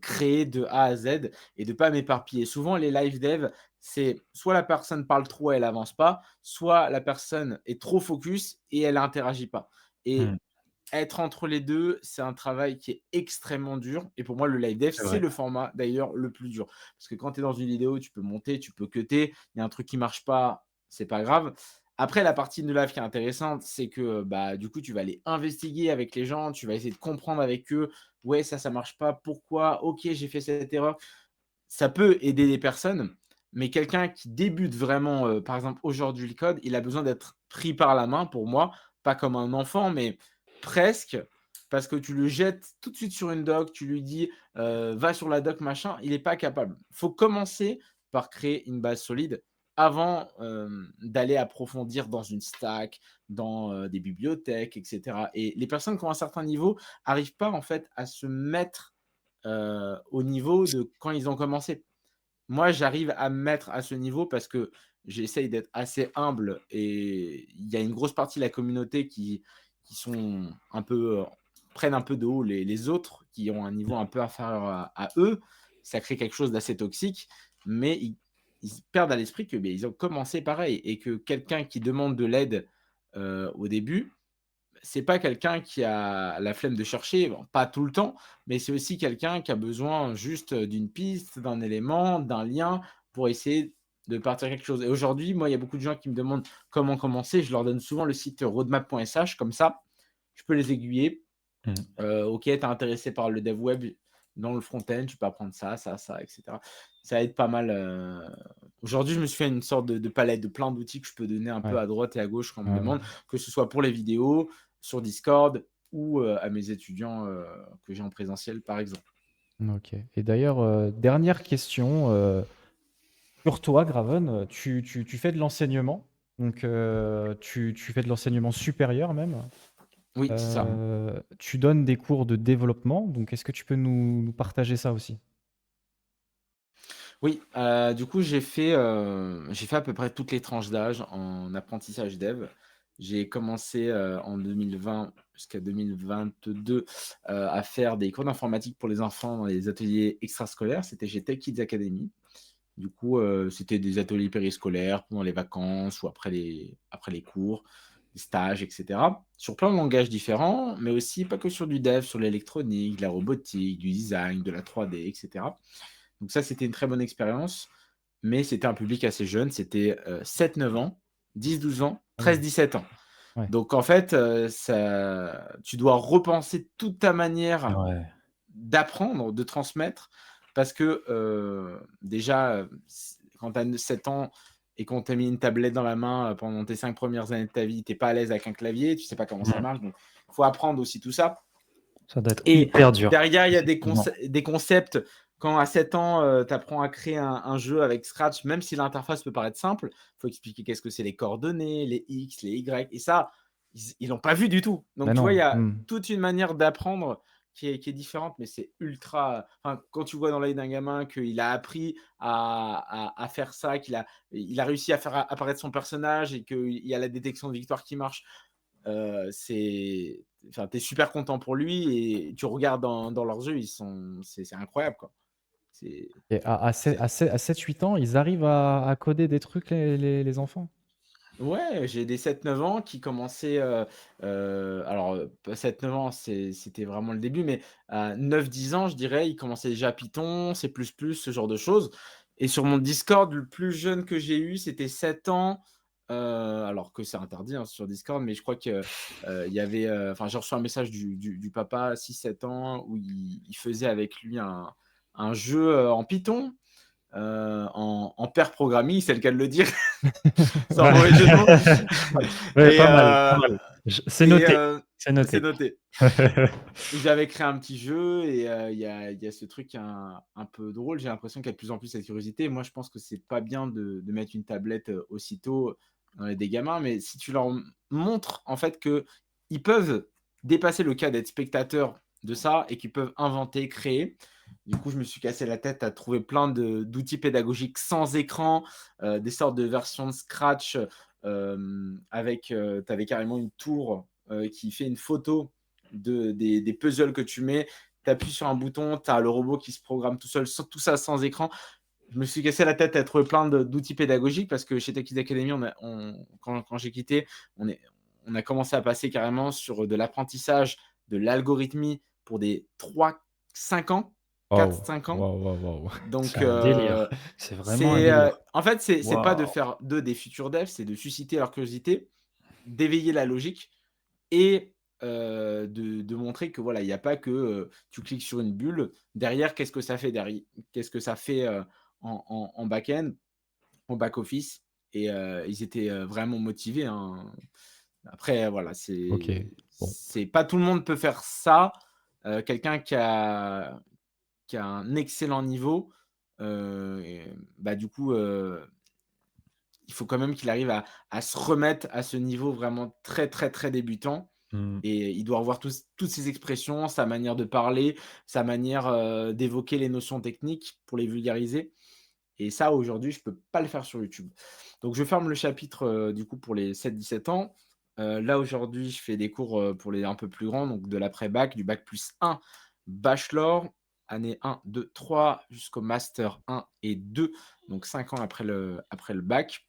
créer de A à Z et de pas m'éparpiller. Souvent, les live dev, c'est soit la personne parle trop, elle avance pas, soit la personne est trop focus et elle interagit pas Mmh, et être entre les 2, c'est un travail qui est extrêmement dur et pour moi, le live dev, c'est c'est vrai. le format d'ailleurs le plus dur. Parce que quand tu es dans une vidéo, tu peux monter, tu peux cutter, il y a un truc qui marche pas, c'est pas grave. Après, la partie de live qui est intéressante, c'est que, bah, du coup, tu vas aller investiguer avec les gens, tu vas essayer de comprendre avec eux: «Ouais, ça marche pas, pourquoi? OK, j'ai fait cette erreur». Ça peut aider des personnes, mais quelqu'un qui débute vraiment, par exemple, aujourd'hui le code, il a besoin d'être pris par la main pour moi, pas comme un enfant, mais presque, parce que tu le jettes tout de suite sur une doc, tu lui dis, «Va sur la doc machin», il est pas capable. Faut commencer par créer une base solide avant, d'aller approfondir dans une stack, dans, des bibliothèques et cetera et les personnes qui ont un certain niveau arrivent pas en fait à se mettre au niveau de quand ils ont commencé. Moi, j'arrive à me mettre à ce niveau parce que j'essaye d'être assez humble et il y a une grosse partie de la communauté qui sont un peu, prennent un peu de haut les autres qui ont un niveau un peu inférieur à eux. Ça crée quelque chose d'assez toxique, mais ils perdent à l'esprit que, beh, ils ont commencé pareil et que quelqu'un qui demande de l'aide, au début, c'est pas quelqu'un qui a la flemme de chercher, bon, pas tout le temps, mais c'est aussi quelqu'un qui a besoin juste, d'une piste, d'un élément, d'un lien pour essayer de partir quelque chose et aujourd'hui, moi, il y a beaucoup de gens qui me demandent comment commencer. Je leur donne souvent le site roadmap.sh comme ça, je peux les aiguiller. Mmh. OK, tu es intéressé par le dev web dans le front-end, tu peux apprendre ça, ça, ça et cetera. Ça aide pas mal, aujourd'hui, je me suis fait une sorte de palette de plein d'outils que je peux donner un peu Ouais, à droite et à gauche quand on me ouais, ouais. demande, que ce soit pour les vidéos, sur Discord ou, à mes étudiants, que j'ai en présentiel, par exemple. OK et d'ailleurs, dernière question, pour toi, Graven, tu fais de l'enseignement, donc tu fais de l'enseignement supérieur même. Oui, c'est ça. Tu donnes des cours de développement, donc est-ce que tu peux nous partager ça aussi? Oui, du coup, j'ai fait à peu près toutes les tranches d'âge en apprentissage dev. J'ai commencé, en 2020 jusqu'à 2022, à faire des cours d'informatique pour les enfants dans les ateliers extrascolaires. C'était chez Tech Kids Academy. Du coup, c'était des ateliers périscolaires pendant les vacances ou après les cours, des stages et cetera. Sur plein de langages différents, mais aussi pas que sur du dev, sur l'électronique, de la robotique, du design, de la 3D et cetera. Donc ça, c'était une très bonne expérience, mais c'était un public assez jeune, c'était, 7-9 ans, 10-12 ans, Ah oui, 13-17 ans. ouais. Donc en fait, ça tu dois repenser toute ta manière Ouais. d'apprendre, de transmettre parce que, déjà, quand tu as 7 ans et qu'on t'a mis une tablette dans la main, pendant tes 5 premières années de ta vie, tu es pas à l'aise avec un clavier, tu sais pas comment ça Mmh. marche, donc il faut apprendre aussi tout ça. Ça doit être Et hyper dur, derrière, il y a effectivement. des concepts quand à 7 ans, tu apprends à créer un jeu avec Scratch, même si l'interface peut paraître simple, il faut expliquer qu'est-ce que c'est les coordonnées, les X, les Y et ça, ils l'ont pas vu du tout. Bah Donc tu vois, il y non, a mmh. toute une manière d'apprendre qui est différente, mais c'est ultra enfin, quand tu vois dans l'œil d'un gamin qu'il a appris à faire ça, il a réussi à faire apparaître son personnage et qu'il y a la détection de victoire qui marche, c'est enfin, tu es super content pour lui et tu regardes dans leurs yeux, ils sont c'est incroyable, quoi. C'est Et c'est à 7-8 ans, ils arrivent à coder des trucs les enfants? ouais, j'ai des 7-9 ans qui commençaient, alors, pas 7-9 ans, c'était vraiment le début, mais à 9-10 ans, je dirais, ils commençaient déjà Python, C++, ce genre de choses et sur mon Discord, le plus jeune que j'ai eu, c'était 7 ans, alors que c'est interdit, hein, sur Discord, mais je crois que, il y avait, enfin, j'ai reçu un message du papa 6-7 ans où il faisait avec lui un jeu, en Python en pair programming, c'est le cas de le dire, sans Ouais. mauvais jeu de mots. Ouais, Et, pas mal, pas mal. C'est et noté, c'est c'est noté. noté. J'avais créé un petit jeu et il y a ce truc un peu drôle. J'ai l'impression qu'il y a de plus en plus cette curiosité. Moi, je pense que c'est pas bien de mettre une tablette aussitôt dans les des gamins, mais si tu leur montres en fait qu'ils peuvent dépasser le cas d'être spectateurs de ça et qu'ils peuvent inventer, créer. Du coup, je me suis cassé la tête à trouver plein d'outils pédagogiques sans écran, des sortes de versions de Scratch avec, tu avais carrément une tour qui fait une photo des puzzles que tu mets. Tu appuies sur un bouton, tu as le robot qui se programme tout seul, tout ça sans écran. Je me suis cassé la tête à trouver plein d'outils pédagogiques parce que chez Tech Kids Academy, quand j'ai quitté, on a commencé à passer carrément sur de l'apprentissage, de l'algorithmie pour des 3-5 ans, Waouh, 4-5 ans. waouh, waouh, waouh. C'est Donc, un délire. C'est vraiment un délire. en fait, c'est pas de Waouh! faire d'eux des futurs devs, c'est de susciter leur curiosité, d'éveiller la logique et de montrer que voilà, il y a pas que, tu cliques sur une bulle. Derrière, qu'est-ce que ça fait qu'est-ce que ça fait, en back-end, en back office et ils étaient, vraiment motivés, hein. Après voilà, OK, bon. c'est pas tout le monde peut faire ça. Quelqu'un qui a un excellent niveau, et bah, du coup, il faut quand même qu'il arrive à se remettre à ce niveau vraiment très, très, très débutant Mmh. et il doit revoir toutes ses expressions, sa manière de parler, sa manière, d'évoquer les notions techniques pour les vulgariser et ça, aujourd'hui, je peux pas le faire sur YouTube. Donc je ferme le chapitre, du coup, pour les 7-17 ans. Là, aujourd'hui, je fais des cours, pour les un peu plus grands, donc de l'après-bac, du bac+1 bachelor, année 1, 2, 3 jusqu'au master 1 et 2, donc 5 ans après le bac.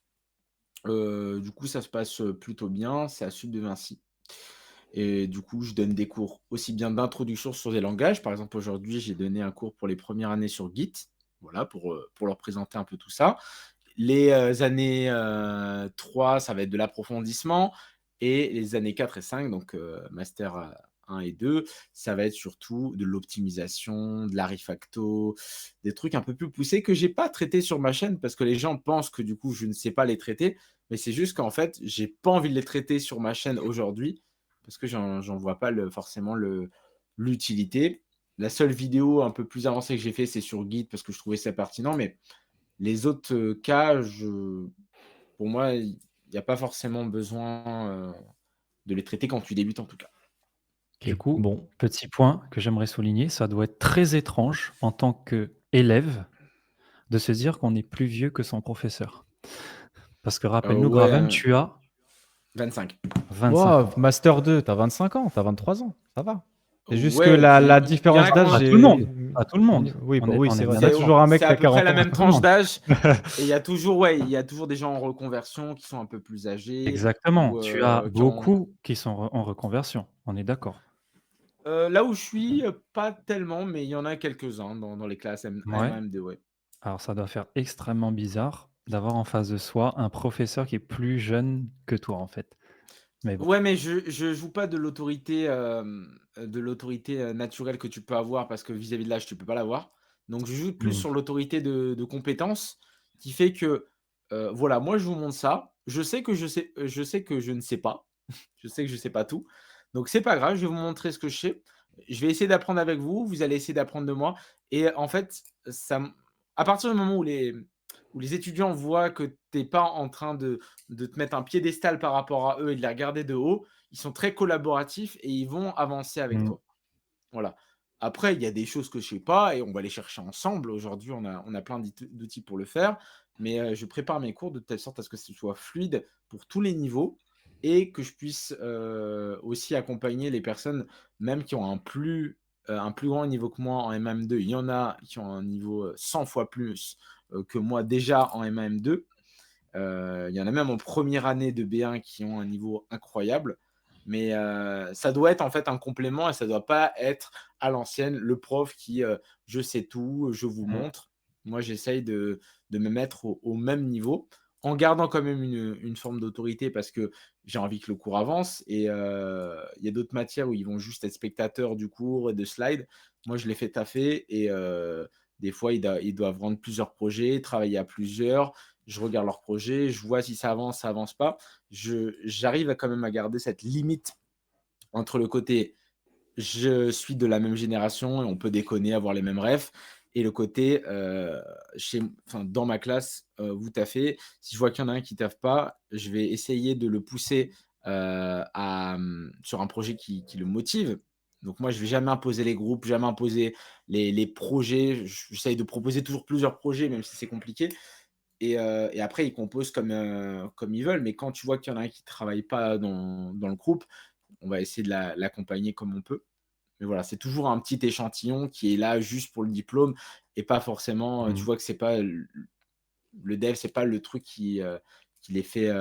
Du coup, ça se passe, plutôt bien, c'est à Sud de Vinci et du coup, je donne des cours aussi bien d'introduction sur des langages. Par exemple, aujourd'hui, j'ai donné un cours pour les premières années sur Git, voilà, pour leur présenter un peu tout ça. Les, années, 3, ça va être de l'approfondissement et les années 4 et 5, donc master, 1 et 2, ça va être surtout de l'optimisation, de la refacto, des trucs un peu plus poussés que j'ai pas traités sur ma chaîne parce que les gens pensent que du coup, je ne sais pas les traiter, mais c'est juste qu'en fait, j'ai pas envie de les traiter sur ma chaîne aujourd'hui parce que j'en vois pas forcément l'utilité. La seule vidéo un peu plus avancée que j'ai fait, c'est sur Git parce que je trouvais ça pertinent, mais les autres, cas, pour moi, il y a pas forcément besoin, de les traiter quand tu débutes en tout cas. Du OK, coup, bon. petit point que j'aimerais souligner, ça doit être très étrange en tant qu'élève de se dire qu'on est plus vieux que son professeur. Parce que rappelle-nous, Ouais, Graven, tu as 25. 25 Waouh, ans. master 2, tu as 25 ans, tu as 23 ans, ça va. C'est juste que Ouais, et la puis il y en différence a qui d'âge ont Pas tout le est monde, pas tout le monde. oui, bah, oui, On c'est est vrai. bien Tu as d'accord. toujours un mec c'est qui à a peu près 40 la ans. même Pas tout le tranche monde. d'âge et il y a toujours des gens en reconversion qui sont un peu plus âgés Exactement. ou, Tu as qui ont beaucoup qui sont en reconversion. On est d'accord. là où je suis, pas tellement, mais il y en a quelques-uns dans les classes Ouais. M1, M2, ouais. Alors ça doit faire extrêmement bizarre d'avoir en face de soi un professeur qui est plus jeune que toi, en fait. Mais bon. Ouais, mais je joue pas de l'autorité, naturelle que tu peux avoir parce que vis-à-vis de l'âge, tu peux pas l'avoir. Donc je joue plus Mmh. sur l'autorité de compétence qui fait que, voilà, moi je vous montre ça. Je sais que je ne sais pas. Je sais que je sais pas tout. Donc c'est pas grave, je vais vous montrer ce que je sais. Je vais essayer d'apprendre avec vous, vous allez essayer d'apprendre de moi et en fait, à partir du moment où les étudiants voient que tu es pas en train de te mettre un piédestal par rapport à eux et de les regarder de haut, ils sont très collaboratifs et ils vont avancer avec Mmh. toi. Voilà. Après, il y a des choses que je sais pas et on va les chercher ensemble. Aujourd'hui, on a plein d'outils pour le faire, mais je prépare mes cours de telle sorte à ce que ce soit fluide pour tous les niveaux et que je puisse, aussi accompagner les personnes même qui ont un plus grand niveau que moi en MM2. Il y en a qui ont un niveau, 100 fois plus, que moi déjà en MM2. Il y en a même en première année de B1 qui ont un niveau incroyable. Mais ça doit être en fait un complément et ça doit pas être à l'ancienne, le prof qui, je sais tout, je vous Mmh. montre. Moi, j'essaye de me mettre au même niveau, en gardant quand même une forme d'autorité parce que j'ai envie que le cours avance et il y a d'autres matières où ils vont juste être spectateurs du cours et de slides. Moi, je les fais taffer et Des fois, ils doivent rendre plusieurs projets, travailler à plusieurs. Je regarde leurs projets, je vois si ça avance pas. J'arrive à quand même à garder cette limite entre le côté je suis de la même génération et on peut déconner, avoir les mêmes rêves. Et le côté, dans ma classe, vous taffez. Si je vois qu'il y en a un qui taffe pas, je vais essayer de le pousser sur un projet qui le motive. Donc moi, je vais jamais imposer les groupes, jamais imposer les projets. J'essaye de proposer toujours plusieurs projets, même si c'est compliqué. Et après, ils composent comme ils veulent. Mais quand tu vois qu'il y en a un qui travaille pas dans le groupe, on va essayer de l'accompagner comme on peut. Mais voilà, c'est toujours un petit échantillon qui est là juste pour le diplôme et pas forcément, tu Mmh. vois que c'est pas le dev, c'est pas le truc qui les fait,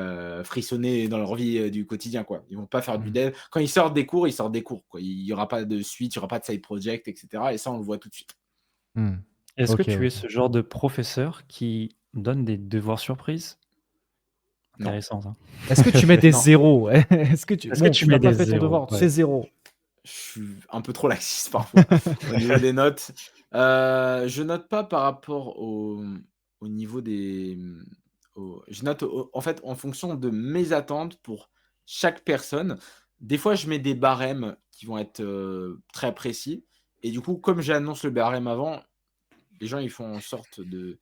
frissonner dans leur vie, du quotidien, quoi. Ils vont pas faire du Mmh. dev. Quand ils sortent des cours, ils sortent des cours, quoi. Il y aura pas de suite, il y aura pas de side project et cetera et ça, on le voit tout de suite. Mmh. Est-ce que OK, tu es OK. ce genre de professeur qui donne des devoirs surprises? Non, Intéressant ça. Est-ce que tu mets des non, zéros? Est-ce que tu Est-ce que bon, tu tu n'as mets pas des fait ton 0? devoir, Ouais. c'est 0. je suis un peu trop laxiste parfois au niveau des notes. Je note pas par rapport au niveau des, je note en fait, en fonction de mes attentes pour chaque personne. Des fois, je mets des barèmes qui vont être, très précis et du coup, comme j'annonce le barème avant, les gens, ils font en sorte de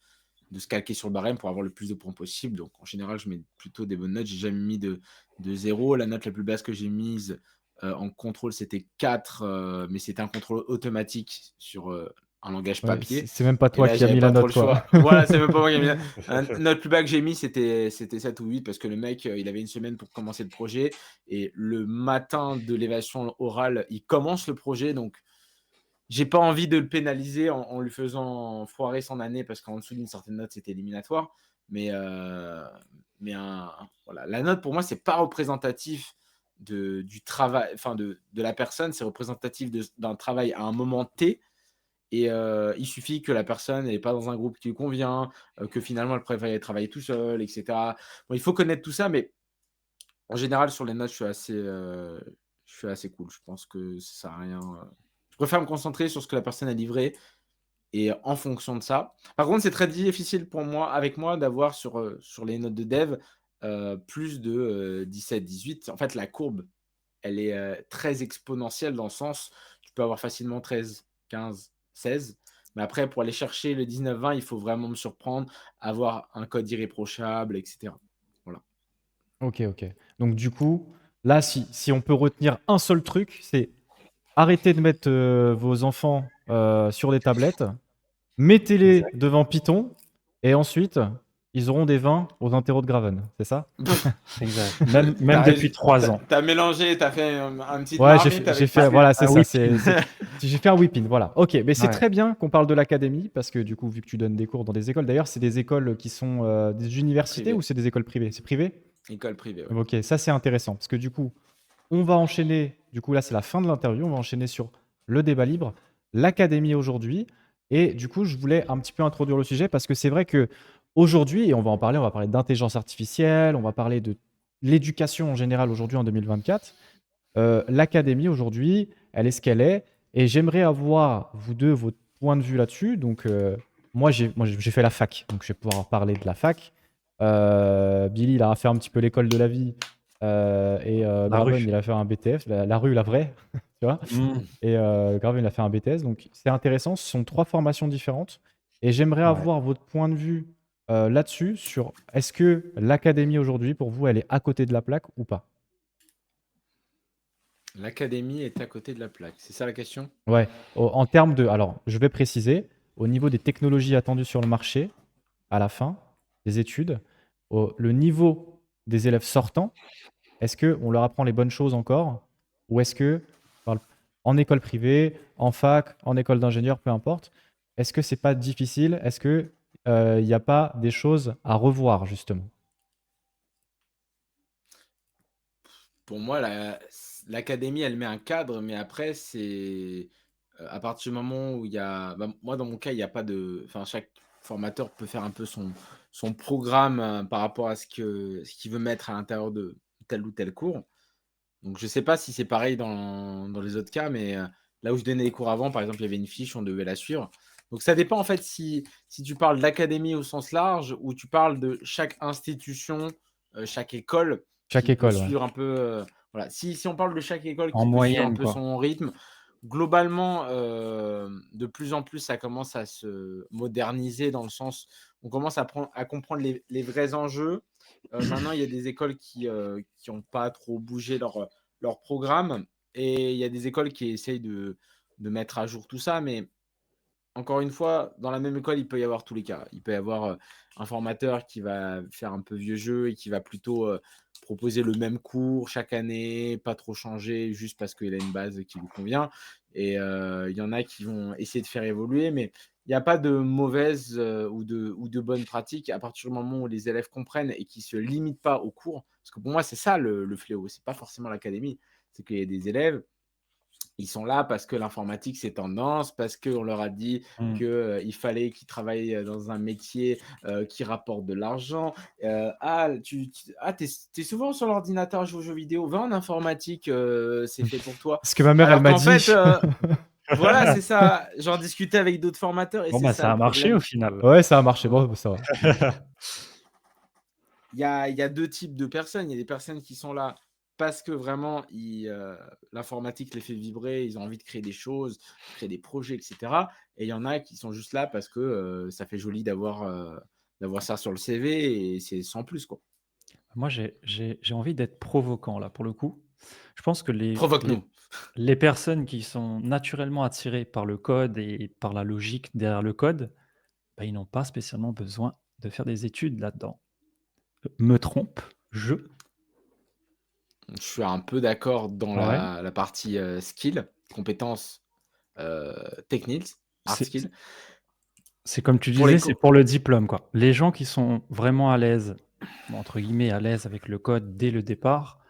se calquer sur le barème pour avoir le plus de points possible. Donc en général, je mets plutôt des bonnes notes. J'ai jamais mis de 0. La note la plus basse que j'ai mise, en contrôle, c'était 4, mais c'était un contrôle automatique sur, un langage Ouais, c'est papier c'est même pas et toi là, qui as j'avais mis la pas trop note, le quoi. choix. Voilà, c'est même pas moi qui ai mis la note plus bas que j'ai mis, c'était 7 ou 8 parce que le mec, il avait une semaine pour commencer le projet et le matin de l'évaluation orale, il commence le projet donc j'ai pas envie de le pénaliser en lui faisant foirer son année parce qu'en dessous d'une certaine note, c'était éliminatoire. Mais, voilà, la note pour moi, c'est pas représentatif du travail, enfin de la personne, c'est représentatif d'un travail à un moment T. Et il suffit que la personne n'est pas dans un groupe qui lui convient, que finalement elle préfère travailler tout seul, et cetera. Bon, il faut connaître tout ça, mais en général, sur les notes, je suis assez cool. Je pense que ça sert à rien, je préfère me concentrer sur ce que la personne a livré et en fonction de ça. Par contre, c'est très difficile pour moi avec moi d'avoir sur les notes de dev, plus de, 17-18. En fait, la courbe, elle est, très exponentielle dans le sens, tu peux avoir facilement 13-15-16. Mais après pour aller chercher le 19-20, il faut vraiment me surprendre, avoir un code irréprochable et cetera. Voilà. OK, OK. Donc du coup, là, si on peut retenir un seul truc, c'est arrêtez de mettre, vos enfants, sur des tablettes, mettez-les Exact, devant Python et ensuite, ils auront des 20 aux interros de Graven, c'est ça? exact. Tu Même as depuis 3 ans. mélangé, tu as fait une petite Ouais, marmite j'ai avec fait Python. voilà, c'est Un ça, whipping. j'ai fait un whipping, voilà. OK, mais c'est Ouais, très bien qu'on parle de l'académie parce que du coup, vu que tu donnes des cours dans des écoles d'ailleurs, c'est des écoles qui sont, des universités ou Privé, c'est des écoles privées? C'est privé? école privée, ouais. OK, ça, c'est intéressant parce que du coup, on va enchaîner, du coup, là, c'est la fin de l'interview, on va enchaîner sur le débat libre, l'académie aujourd'hui et du coup, je voulais un petit peu introduire le sujet parce que c'est vrai qu'aujourd'hui et on va parler d'intelligence artificielle, on va parler de l'éducation en général aujourd'hui en 2024. L'académie aujourd'hui, elle est ce qu'elle est et j'aimerais avoir, vous 2 votre point de vue là-dessus. Donc, moi j'ai fait la fac, donc je vais pouvoir parler de la fac. Billy, il a fait un petit peu l'école de la vie, et la Graven, rue. il a fait un BTS, la rue, la vraie, tu vois? Mmh, Et Graven, il a fait un BTS, donc c'est intéressant. Ce sont 3 formations différentes et j'aimerais ouais. avoir votre point de vue, là-dessus, sur est-ce que l'académie aujourd'hui, pour vous, elle est à côté de la plaque ou pas? L'académie est à côté de la plaque, c'est ça la question? Ouais, en termes de. Alors, je vais préciser, au niveau des technologies attendues sur le marché, à la fin des études, le niveau des élèves sortants, est-ce qu'on leur apprend les bonnes choses encore? Ou est-ce que, par en école privée, en fac, en école d'ingénieur, peu importe, est-ce que c'est pas difficile? Est-ce que il n'y a pas des choses à revoir, justement? Pour moi, l'académie, elle met un cadre, mais après, c'est à partir du moment où il y a. Bah, moi, dans mon cas, il n'y a pas de. Enfin, chaque formateur peut faire un peu son programme par rapport à ce qu'il veut mettre à l'intérieur de tel ou tel cours. Donc, je ne sais pas si c'est pareil dans les autres cas, mais là où je donnais les cours avant, par exemple, il y avait une fiche, on devait la suivre. Donc ça dépend en fait si tu parles d'académie au sens large ou tu parles de chaque institution, chaque école Chaque qui peut école, ouais. suivre un peu, voilà. Si on parle de chaque école En qui peut suivre un moyenne, peu quoi. son rythme, globalement, de plus en plus, ça commence à se moderniser dans le sens on commence à comprendre les vrais enjeux. Maintenant, il y a des écoles qui ont pas trop bougé leur programme et il y a des écoles qui essayent de mettre à jour tout ça, mais encore une fois, dans la même école, il peut y avoir tous les cas. Il peut y avoir, un formateur qui va faire un peu vieux jeu et qui va plutôt, proposer le même cours chaque année, pas trop changer juste parce qu'il a une base qui lui convient et il y en a qui vont essayer de faire évoluer, mais il n'y a pas de mauvaise, ou de bonnes pratiques à partir du moment où les élèves comprennent et qui se limitent pas au cours. Parce que pour moi, c'est ça le fléau, c'est pas forcément l'académie. C'est qu'il y a des élèves ils sont là parce que l'informatique, c'est tendance, parce qu'on leur a dit Mmh. que, il fallait qu'ils travaillent, dans un métier, qui rapporte de l'argent. Tu es souvent sur l'ordinateur à jouer aux jeux vidéo, va en informatique, c'est fait pour toi. Ce que ma mère, elle Alors m'a qu'en fait, dit. voilà, c'est ça. J'en discutais avec d'autres formateurs et Bon, c'est bah, ça ça le a marché problème. au final. Ouais, ça a marché. Bon, ça va. Il y a 2 types de personnes. Il y a des personnes qui sont là parce que vraiment l'informatique les fait vibrer, ils ont envie de créer des choses, créer des projets et cetera et il y en a qui sont juste là parce que, ça fait joli d'avoir ça sur le CV et c'est sans plus, quoi. Moi, j'ai envie d'être provoquant là, pour le coup. Je pense que Provoque-nous. les personnes qui sont naturellement attirées par le code et par la logique derrière le code, bah, ils n'ont pas spécialement besoin de faire des études là-dedans. Me trompe je? Je suis un peu d'accord dans Ouais, la partie, skill, compétences, techniques, hard c'est skill. c'est comme tu Pour disais, les c'est co pour le diplôme, quoi. Les gens qui sont vraiment à l'aise, entre guillemets «à l'aise» avec le code dès le départ,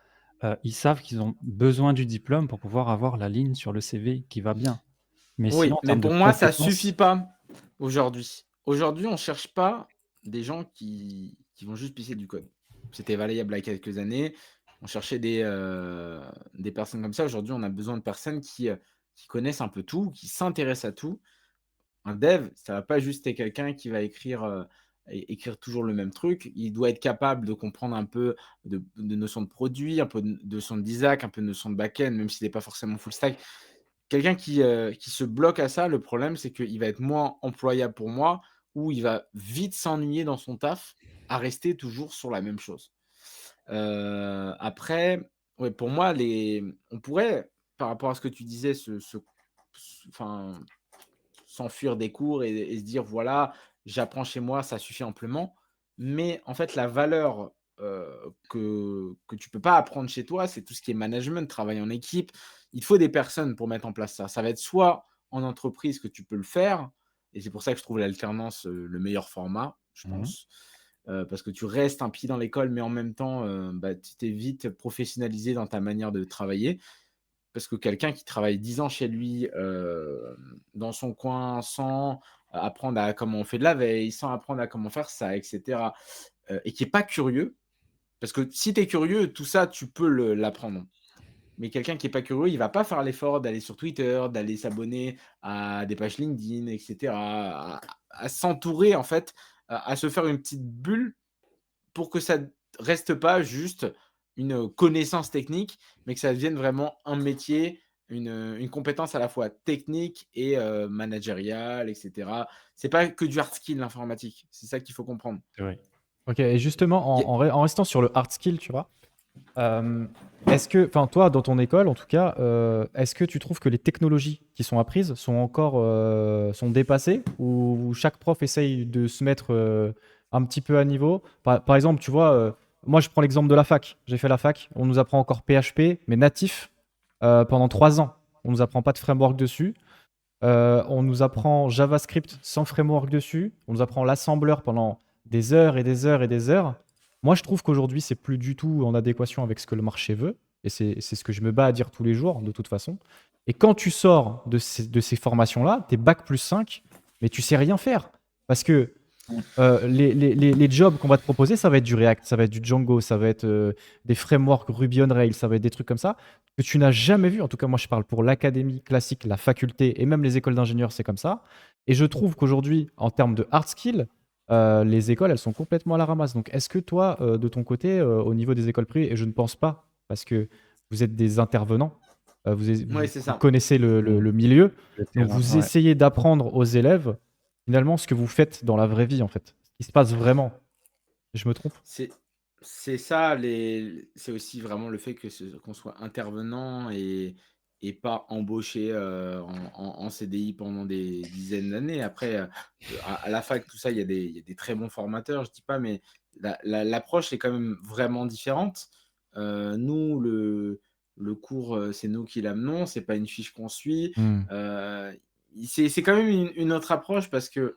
ils savent qu'ils ont besoin du diplôme pour pouvoir avoir la ligne sur le CV qui va bien. Mais sinon, Oui, en mais termes de pour moi, ça suffit compétences, pas aujourd'hui. Aujourd'hui, on cherche pas des gens qui vont juste pisser du code. C'était valable il y a quelques années. On cherchait des personnes comme ça. Aujourd'hui, on a besoin de personnes qui connaissent un peu tout, qui s'intéressent à tout. Un dev, ça va pas juste être quelqu'un qui va écrire toujours le même truc. Il doit être capable de comprendre un peu de notions de produit, un peu de notions d'Isaac, un peu de notions de back-end, même s'il n'est pas forcément full stack. Quelqu'un qui se bloque à ça, le problème, c'est qu'il va être moins employable pour moi ou il va vite s'ennuyer dans son taf à rester toujours sur la même chose. Après, ouais, pour moi, on pourrait, par rapport à ce que tu disais, enfin, s'enfuir des cours et se dire: «Voilà, j'apprends chez moi, ça suffit amplement». Mais en fait, la valeur, que tu peux pas apprendre chez toi, c'est tout ce qui est management, travail en équipe. Il faut des personnes pour mettre en place ça. Ça va être soit en entreprise que tu peux le faire et c'est pour ça que je trouve l'alternance, le meilleur format, je mmh pense. Parce que tu restes un pied dans l'école, mais en même temps, bah, tu t'es vite professionnalisé dans ta manière de travailler. Parce que quelqu'un qui travaille 10 ans chez lui, dans son coin, sans apprendre à comment on fait de la veille, sans apprendre à comment faire ça et cetera, et qui est pas curieux, parce que si tu es curieux, tout ça, tu peux l'apprendre. Mais quelqu'un qui est pas curieux, il va pas faire l'effort d'aller sur Twitter, d'aller s'abonner à des pages LinkedIn et cetera, à s'entourer en fait, à se faire une petite bulle pour que ça reste pas juste une connaissance technique, mais que ça devienne vraiment un métier, une compétence à la fois technique et managériale et cetera. C'est pas que du hard skill l'informatique, c'est ça qu'il faut comprendre. C'est vrai. Ok, et justement, Il y a en restant sur le hard skill, tu vois, est-ce que, enfin, toi, dans ton école, en tout cas, est-ce que tu trouves que les technologies qui sont apprises sont encore sont dépassées ou chaque prof essaye de se mettre un petit peu à niveau? Par exemple, tu vois, moi, je prends l'exemple de la fac. J'ai fait la fac. On nous apprend encore PHP, mais natif, pendant 3 ans. On nous apprend pas de framework dessus. On nous apprend JavaScript sans framework dessus. On nous apprend l'assembleur pendant des heures et des heures et des heures. Moi, je trouve qu'aujourd'hui, c'est plus du tout en adéquation avec ce que le marché veut. Et c'est ce que je me bats à dire tous les jours, de toute façon. Et quand tu sors de ces formations-là, t'es bac plus 5, mais tu sais rien faire. Parce que Mmh. Les jobs qu'on va te proposer, ça va être du React, ça va être du Django, ça va être des frameworks Ruby on Rails, ça va être des trucs comme ça que tu n'as jamais vu. En tout cas, moi, je parle pour l'académie classique, la faculté et même les écoles d'ingénieurs, c'est comme ça. Et je trouve qu'aujourd'hui, en termes de hard skill, les écoles, elles sont complètement à la ramasse. Donc, est-ce que toi, de ton côté, au niveau des écoles privées, et je ne pense pas, parce que vous êtes des intervenants, Ouais, c'est vous ça. connaissez Mmh. le milieu, Le donc terrain, vous ouais. essayez d'apprendre aux élèves finalement ce que vous faites dans la vraie vie, en fait. Ce qui se passe vraiment. Je me trompe? C'est c'est ça, c'est aussi vraiment le fait qu'on soit intervenant et pas embauché, en CDI pendant des dizaines d'années. Après, à la fac, tout ça, il y a des très bons formateurs, je dis pas, mais l'approche est quand même vraiment différente. Nous, le cours, c'est nous qui l'amenons, c'est pas une fiche qu'on suit. Mmh. C'est quand même une autre approche parce que,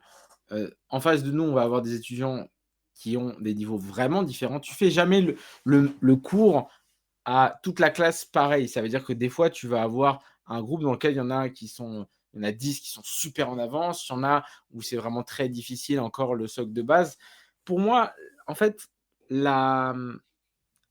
en face de nous, on va avoir des étudiants qui ont des niveaux vraiment différents. Tu fais jamais le cours à toute la classe pareil. Ça veut dire que des fois, tu vas avoir un groupe dans lequel il y en a 10 qui sont super en avance, il y en a où c'est vraiment très difficile encore le socle de base. Pour moi, en fait, la,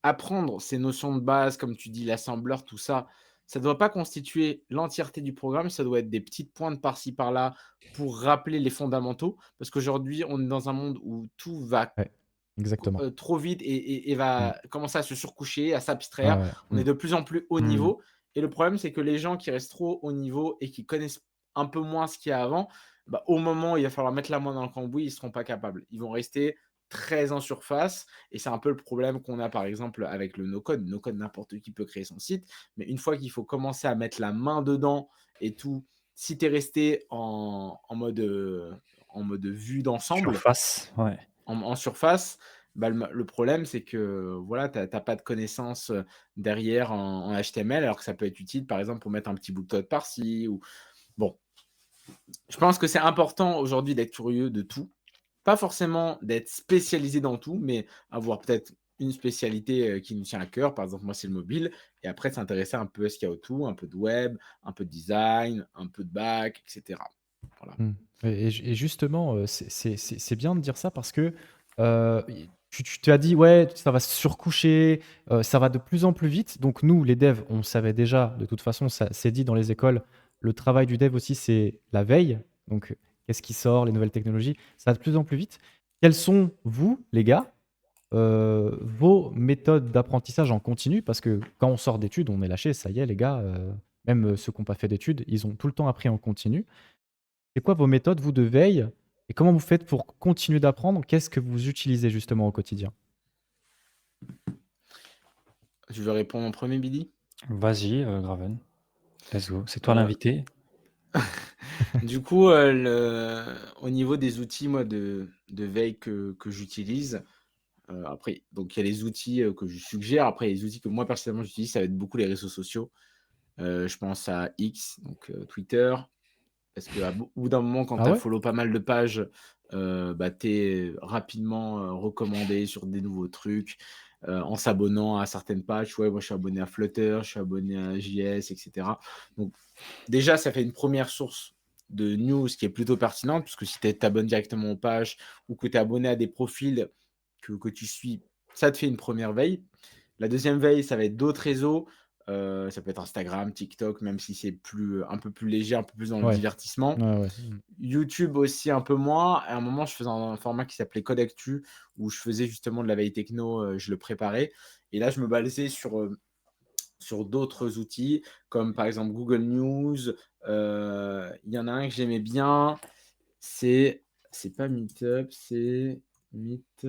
apprendre ces notions de base, comme tu dis, l'assembleur, tout ça, ça ne doit pas constituer l'entièreté du programme, ça doit être des petites pointes par-ci par-là pour rappeler les fondamentaux. Parce qu'aujourd'hui, on est dans un monde où tout va Ouais, exactement. trop vite et Mmh. va commencer à se surcoucher, à Ouais, s'abstraire. ouais. On Mmh. est de plus en plus haut Mmh. niveau et le problème, c'est que les gens qui restent trop haut niveau et qui connaissent un peu moins ce qu'il y a avant, bah, au moment où il va falloir mettre la main dans le cambouis, ils ne seront pas capables. Ils vont rester très en surface et c'est un peu le problème qu'on a, par exemple, avec le no-code. No-code, n'importe qui peut créer son site, mais une fois qu'il faut commencer à mettre la main dedans et tout, si tu es resté en mode vue d'ensemble, Surface, ouais. en surface, bah, le problème, c'est que, voilà, tu as pas de connaissances, derrière en HTML, alors que ça peut être utile, par exemple, pour mettre un petit bout de code par-ci ou bon. Je pense que c'est important aujourd'hui d'être curieux de tout. Pas forcément d'être spécialisé dans tout, mais avoir peut-être une spécialité, qui nous tient à cœur. Par exemple, moi, c'est le mobile et après s'intéresser un peu à ce qu'il y a autour, un peu de web, un peu de design, un peu de back et cetera. Voilà. Mmh. Et justement, c'est bien de dire ça parce que, i tu t'as dit: «Ouais, ça va se surcoucher, ça va de plus en plus vite». Donc nous, les devs, on savait déjà, de toute façon, ça c'est dit dans les écoles. Le travail du dev aussi, c'est la veille. Donc, qu'est-ce qui sort, les nouvelles technologies, ça va de plus en plus vite. Quelles sont, vous, les gars, vos méthodes d'apprentissage en continu? Parce que quand on sort d'études, on est lâché, ça y est les gars, même, ceux qui ont pas fait d'études, ils ont tout le temps appris en continu. C'est quoi vos méthodes, vous, de veille? Et comment vous faites pour continuer d'apprendre? Qu'est-ce que vous utilisez justement au quotidien? Tu veux répondre en premier, Billy? Vas-y, Graven, let's go. C'est toi Heu l'invité. Du coup, au niveau des outils, moi, de veille que j'utilise, après donc il y a les outils, que je suggère. Après, les outils que moi, personnellement, j'utilise, ça va être beaucoup les réseaux sociaux. Je pense à X, donc Twitter, parce qu'à au bout d'un moment, quand Ah tu as ouais? follow pas mal de pages, bah, tu es rapidement, recommandé sur des nouveaux trucs, en s'abonnant à certaines pages. Ouais, moi, je suis abonné à Flutter, je suis abonné à JS et cetera. Donc déjà, ça fait une première source de news qui est plutôt pertinente, puisque si tu t'abonnes directement aux pages ou que tu es abonné à des profils que tu suis, ça te fait une première veille. La deuxième veille, ça va être d'autres réseaux, ça peut être Instagram, TikTok, même si c'est un peu plus léger, un peu plus dans le Ouais. divertissement. Ouais, ouais. Mmh. YouTube aussi un peu moins. À un moment, je faisais un format qui s'appelait Code Actu, où je faisais justement de la veille techno, je le préparais et là, je me basais sur d'autres outils, comme par exemple Google News. Il y en a un que j'aimais bien, c'est pas Meetup, c'est Meet,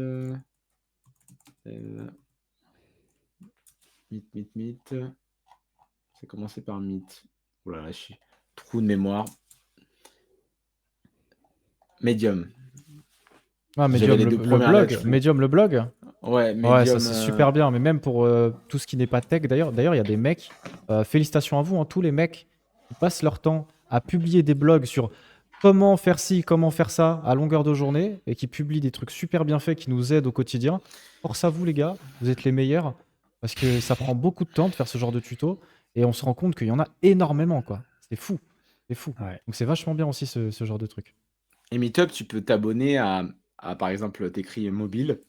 Meet. Ça commençait par Meet. Oh là là, je suis trou de mémoire. Medium. Ah J'avais Medium, les le 2 le premières lettres, blog? je crois. Medium, le blog? Ouais, Ouais, ça Medium, c'est super bien, mais même pour, tout ce qui n'est pas tech d'ailleurs, il y a des mecs, félicitations à vous, hein, tous les mecs qui passent leur temps à publier des blogs sur comment faire ci, comment faire ça à longueur de journée et qui publient des trucs super bien faits qui nous aident au quotidien. Force à vous les gars, vous êtes les meilleurs parce que ça prend beaucoup de temps de faire ce genre de tuto et on se rend compte qu'il y en a énormément quoi. C'est fou, c'est fou. Ouais. Donc c'est vachement bien aussi ce genre de truc. et Meetup, tu peux t'abonner à par exemple, tu écris mobile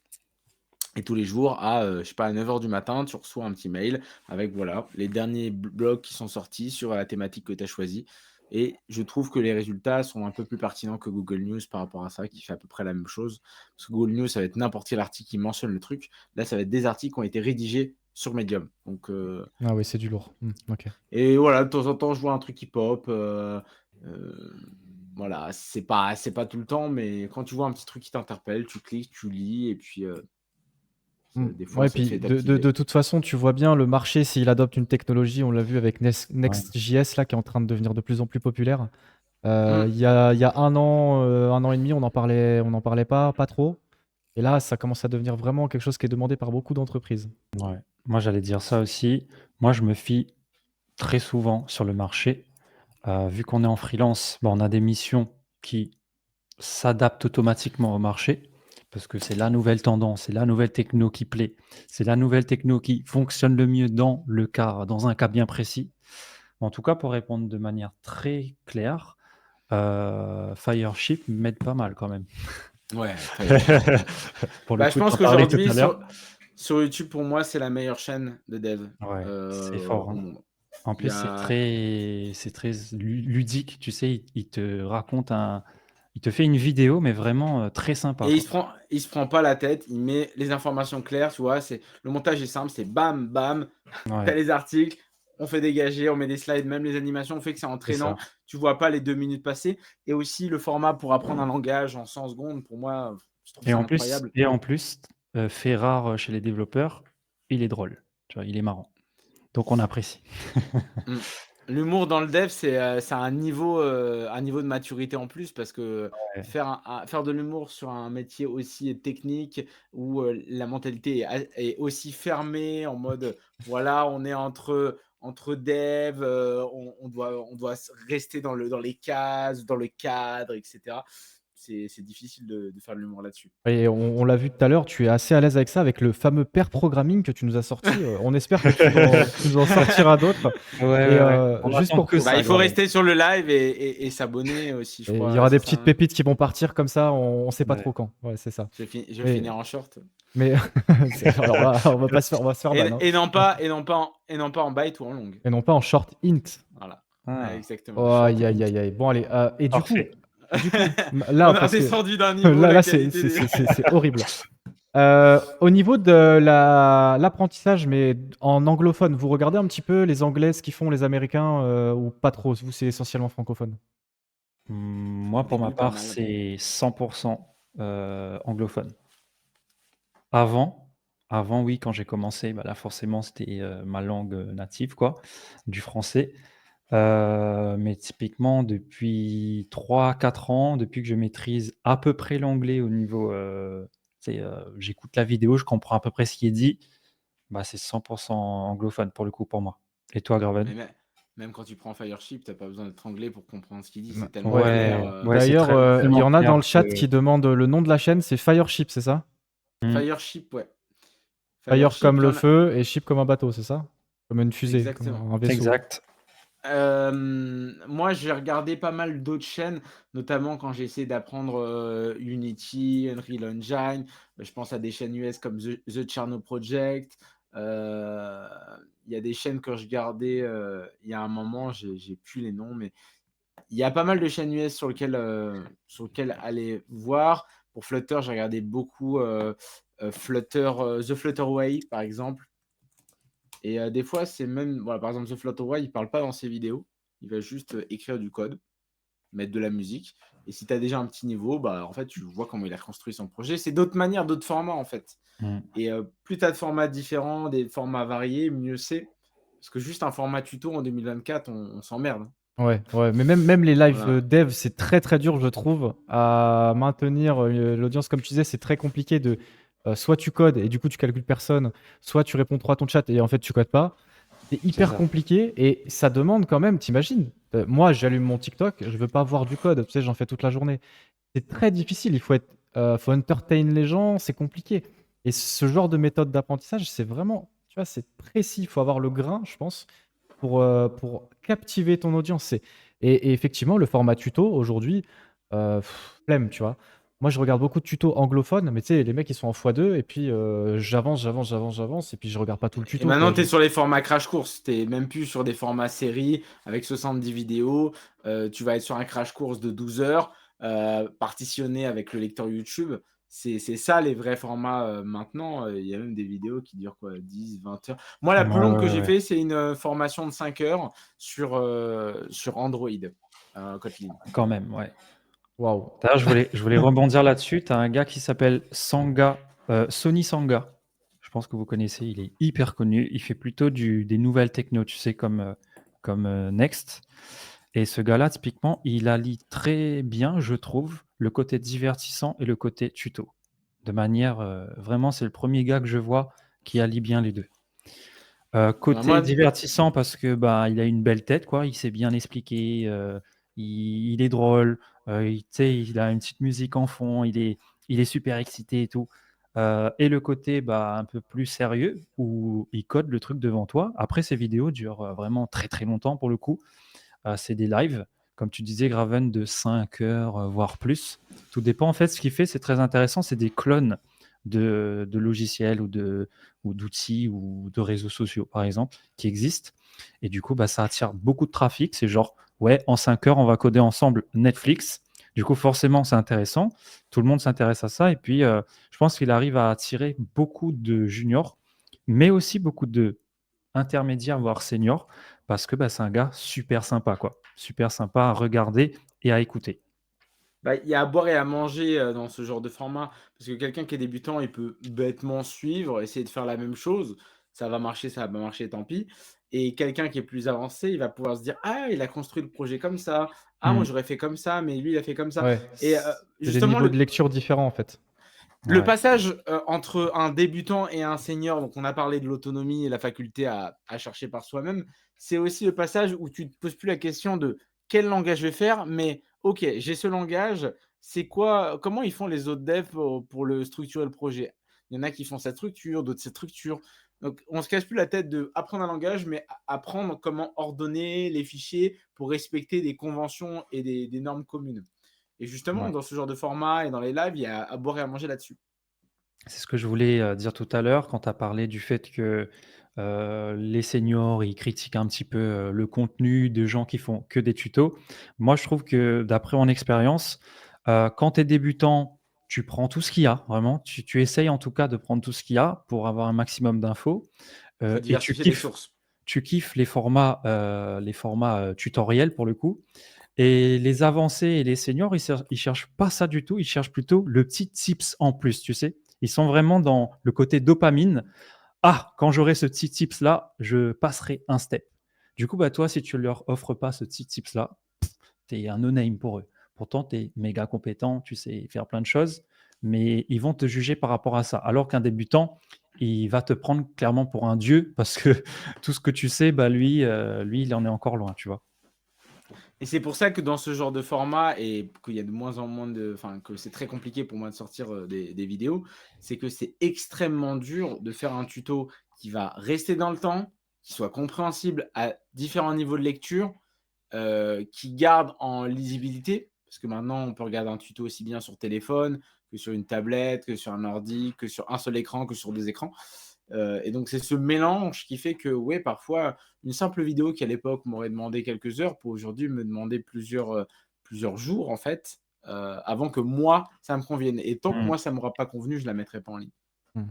et tous les jours je sais pas, à 9 heures du matin, tu reçois un petit mail avec voilà, les derniers blogs qui sont sortis sur la thématique que tu as choisie et je trouve que les résultats sont un peu plus pertinents que Google News par rapport à ça, qui fait à peu près la même chose. Parce que Google News, ça va être n'importe quel article qui mentionne le truc. Là, ça va être des articles qui ont été rédigés sur Medium. Donc, Ah oui, c'est du lourd. Ok. et voilà, de temps en temps, je vois un truc qui pop. Voilà, c'est pas tout le temps, mais quand tu vois un petit truc qui t'interpelle, tu cliques, tu lis, et puis des fois, Ouais, ça te puis fait de t'activer. toute façon, tu vois bien le marché s'il adopte une technologie. On l'a vu avec Ouais. Next.js là, qui est en train de devenir de plus en plus populaire. Mm. Il y a un an et demi, on en parlait pas trop. Et là, ça commence à devenir vraiment quelque chose qui est demandé par beaucoup d'entreprises. Ouais. Moi, j'allais dire ça aussi. Moi, je me fie très souvent sur le marché. Vu qu'on est en freelance, on a des missions qui s'adaptent automatiquement au marché parce que c'est la nouvelle tendance, c'est la nouvelle techno qui plaît, c'est la nouvelle techno qui fonctionne le mieux dans un cas bien précis. En tout cas, pour répondre de manière très claire, Fireship m'aide pas mal quand même. Ouais, Fireship. Pour le Bah, je coup, tu pense en parlais tout qu'aujourd'hui, à l'heure. sur YouTube, pour moi, c'est la meilleure chaîne de dev Ouais, c'est fort, au hein. monde. En Il y plus, a... c'est très ludique, tu sais, il te fait une vidéo, mais vraiment très sympa, Et quoi. il se prend pas la tête, il met les informations claires, tu vois. Le montage est simple, c'est bam, bam. Tu as Ouais, les articles, on fait dégager, on met des slides, même les animations, on fait que c'est c'est entraînant. ça. Tu vois pas les 2 minutes passer. Et aussi le format pour apprendre un langage en 100 secondes, pour moi, je trouve ça incroyable. Et en plus, fait rare chez les développeurs, il est drôle, tu vois? Il est marrant. Donc on apprécie. Mmh. L'humour dans le dev, c'est un niveau de maturité en plus parce que Ouais, faire de l'humour sur un métier aussi technique où, la mentalité est aussi fermée en mode, voilà, on est entre devs, on doit rester dans les cases, dans le cadre et cetera. C'est difficile de faire de l'humour là-dessus. Et on l'a vu tout à l'heure, tu es assez à l'aise avec ça, avec le fameux pair programming que tu nous as sorti. On espère que tu nous en sortiras d'autres. ouais, Et ouais. On juste attend pour que que Bah, ça, il faut Gravel. rester sur le live et s'abonner aussi, je et il y crois, aura des c'est ça, petites hein? pépites qui vont partir comme ça, on sait pas Ouais. trop quand. Ouais, c'est ça. Je vais Mais finir en short. mais alors là, on va se faire ban, hein. Et non pas en byte ou en longue. Et non pas en short int. Voilà. Ouais, Ah, exactement, Oh, short aïe, et aïe, int. aïe, aïe. Bon, allez, et parfait. là, On a parce que redescendu d'un niveau là, la là, qualité des c'est horrible. Au niveau de l'apprentissage, mais en anglophone, vous regardez un petit peu les Anglais, ce qu'ils font les Américains, ou pas trop? Vous, c'est essentiellement francophone? Moi, au pour ma début pas part, mal. c'est 100% anglophone. Avant avant, oui, quand j'ai commencé, là, forcément, c'était, ma langue, native, quoi, du français. Mais typiquement depuis 3 4 ans, depuis que je maîtrise à peu près l'anglais au niveau, j'écoute la vidéo, je comprends à peu près ce qui est dit, c'est 100% anglophone pour le coup pour moi. Et toi, Graven? Mais même quand tu prends Fireship, tu as pas besoin d'être anglais pour comprendre ce qu'il dit, N c'est tellement Ouais. clair, Ouais, ouais, c'est D'ailleurs, il y tellement en a clair dans le que chat qui demandent le nom de la chaîne, c'est Fireship, c'est ça? mmh, Fireship, ouais. Fire Fireship, comme il y le en a feu et ship comme un bateau, c'est ça? Comme une fusée, comme exactement. un vaisseau. exact. Moi, j'ai regardé pas mal d'autres chaînes, notamment quand j'ai essayé d'apprendre, Unity, Unreal Engine. Je pense à des chaînes US comme The Cherno Project. Heu, il y a des chaînes que je regardais, il y a un moment, j'ai plus les noms, mais il y a pas mal de chaînes US sur lesquelles aller voir. Pour Flutter, j'ai regardé beaucoup, Flutter, The Flutter Way, par exemple. Et des fois, c'est même voilà, par exemple, The Flutterway, il parle pas dans ses vidéos. Il va juste, écrire du code, mettre de la musique et si tu as déjà un petit niveau, en fait, tu vois comment il a construit son projet. C'est d'autres manières, d'autres formats, en fait Mmh. et plus tu as de formats différents, des formats variés, mieux c'est. Parce que juste un format tuto en 2024, on s'emmerde, hein. Ouais, ouais, mais même les live, Voilà. dev, c'est très, très dur, je trouve, à maintenir, l'audience. Comme tu disais, c'est très compliqué de, soit tu codes et du coup tu calcules personne, soit tu réponds trop à ton chat et en fait tu codes pas. C'est C'est hyper ça. compliqué et ça demande quand même, t'imagines, moi j'allume mon TikTok, je veux pas voir du code, tu sais, j'en fais toute la journée. C'est très difficile, faut entertain les gens, c'est compliqué et ce genre de méthode d'apprentissage, c'est vraiment, tu vois, c'est précis, il faut avoir le grain, je pense, pour captiver ton audience. Et effectivement, le format tuto aujourd'hui, flemme, tu vois. moi, je regarde beaucoup de tutos anglophones, mais tu sais, les mecs, ils sont en x2 et puis j'avance et puis je regarde pas tout le Et tuto, maintenant, quoi. tu es sur les formats crash course. Tu n'es même plus sur des formats séries avec 70 vidéos. Tu vas être sur un crash course de 12 heures, partitionné avec le lecteur YouTube. C'est ça les vrais formats maintenant. Il y a même des vidéos qui durent quoi, 10, 20 heures. Moi, la Ouais, plus longue que ouais, j'ai ouais. fait, c'est une formation de 5 heures sur Android, Kotlin. Quand même, ouais. Waouh. D'ailleurs, je voulais rebondir là-dessus. Tu as un gars qui s'appelle Sony Sanga. Je pense que vous connaissez. Il est hyper connu. Il fait plutôt des nouvelles techno, tu sais, comme Next. Et ce gars-là, typiquement, il allie très bien, je trouve, le côté divertissant et le côté tuto. De manière, vraiment, c'est le premier gars que je vois qui allie bien les deux. Côté Moi, divertissant parce que bah, il a une belle tête, quoi. Il sait bien expliquer. Il est drôle. Tu sais, il a une petite musique en fond. Il est super excité et tout. Et le côté bah, un peu plus sérieux où il code le truc devant toi. Après, ces vidéos durent vraiment très très longtemps pour le coup. C'est des lives, comme tu disais, Graven, de 5 heures, voire plus. Tout dépend. En fait, ce qu'il fait, c'est très intéressant. C'est des clones de logiciels ou d'outils ou de réseaux sociaux, par exemple, qui existent. Et du coup, bah, ça attire beaucoup de trafic. C'est genre, ouais, en 5 heures, on va coder ensemble Netflix. Du coup, forcément, c'est intéressant. Tout le monde s'intéresse à ça. Et puis, je pense qu'il arrive à attirer beaucoup de juniors, mais aussi beaucoup de intermédiaire, voire senior, parce que bah, c'est un gars super sympa, quoi. Super sympa à regarder et à écouter. bah, il y a à boire et à manger dans ce genre de format. Parce que quelqu'un qui est débutant, il peut bêtement suivre, essayer de faire la même chose. Ça va marcher, ça va pas marcher, tant pis. Et quelqu'un qui est plus avancé, il va pouvoir se dire: «Ah, il a construit le projet comme ça. Ah, moi, Hmm. j'aurais fait comme ça, mais lui, il a fait comme ça». Ouais, Et c'est des justement, niveaux de lecture différents, en fait. le Ouais. passage entre un débutant et un senior, donc on a parlé de l'autonomie et la faculté à chercher par soi-même, c'est aussi le passage où tu ne te poses plus la question de quel langage je vais faire, mais ok, j'ai ce langage, c'est quoi, comment ils font les autres devs pour le structurer le projet? Il y en a qui font cette structure, d'autres cette structure. Donc on se casse plus la tête de apprendre un langage, mais apprendre comment ordonner les fichiers pour respecter des conventions et des normes communes. Et justement, Ouais. dans ce genre de format et dans les lives, il y a à boire et à manger là-dessus. C'est ce que je voulais dire tout à l'heure quand tu as parlé du fait que les seniors, ils critiquent un petit peu le contenu de gens qui font que des tutos. Moi, je trouve que d'après mon expérience, quand tu es débutant, tu prends tout ce qu'il y a, vraiment. Tu essayes en tout cas de prendre tout ce qu'il y a pour avoir un maximum d'infos. Il faut Et diversifier les sources. tu kiffes les formats tutoriels pour le coup. Et les avancés et les seniors, ils cherchent pas ça du tout. Ils cherchent plutôt le petit tips en plus, tu sais. Ils sont vraiment dans le côté dopamine. Ah, quand j'aurai ce petit tips là, je passerai un step. Du coup, bah toi, si tu leur offres pas ce petit tips là, tu es un no-name pour eux. Pourtant, tu es méga compétent, tu sais faire plein de choses, mais ils vont te juger par rapport à ça. Alors qu'un débutant, il va te prendre clairement pour un dieu parce que tout ce que tu sais, bah lui, il en est encore loin, tu vois. Et c'est pour ça que dans ce genre de format et qu'il y a de moins en moins de, enfin, que c'est très compliqué pour moi de sortir, des vidéos, c'est que c'est extrêmement dur de faire un tuto qui va rester dans le temps, qui soit compréhensible à différents niveaux de lecture, qui garde en lisibilité. Parce que maintenant, on peut regarder un tuto aussi bien sur téléphone que sur une tablette, que sur un ordi, que sur un seul écran, que sur 2 écrans. Et donc c'est ce mélange qui fait que, ouais, parfois, une simple vidéo qui à l'époque m'aurait demandé quelques heures, peut aujourd'hui me demander plusieurs jours en fait, avant que moi, ça me convienne. Et tant que Mmh. moi, ça ne m'aura pas convenu, je ne la mettrai pas en ligne. Mmh.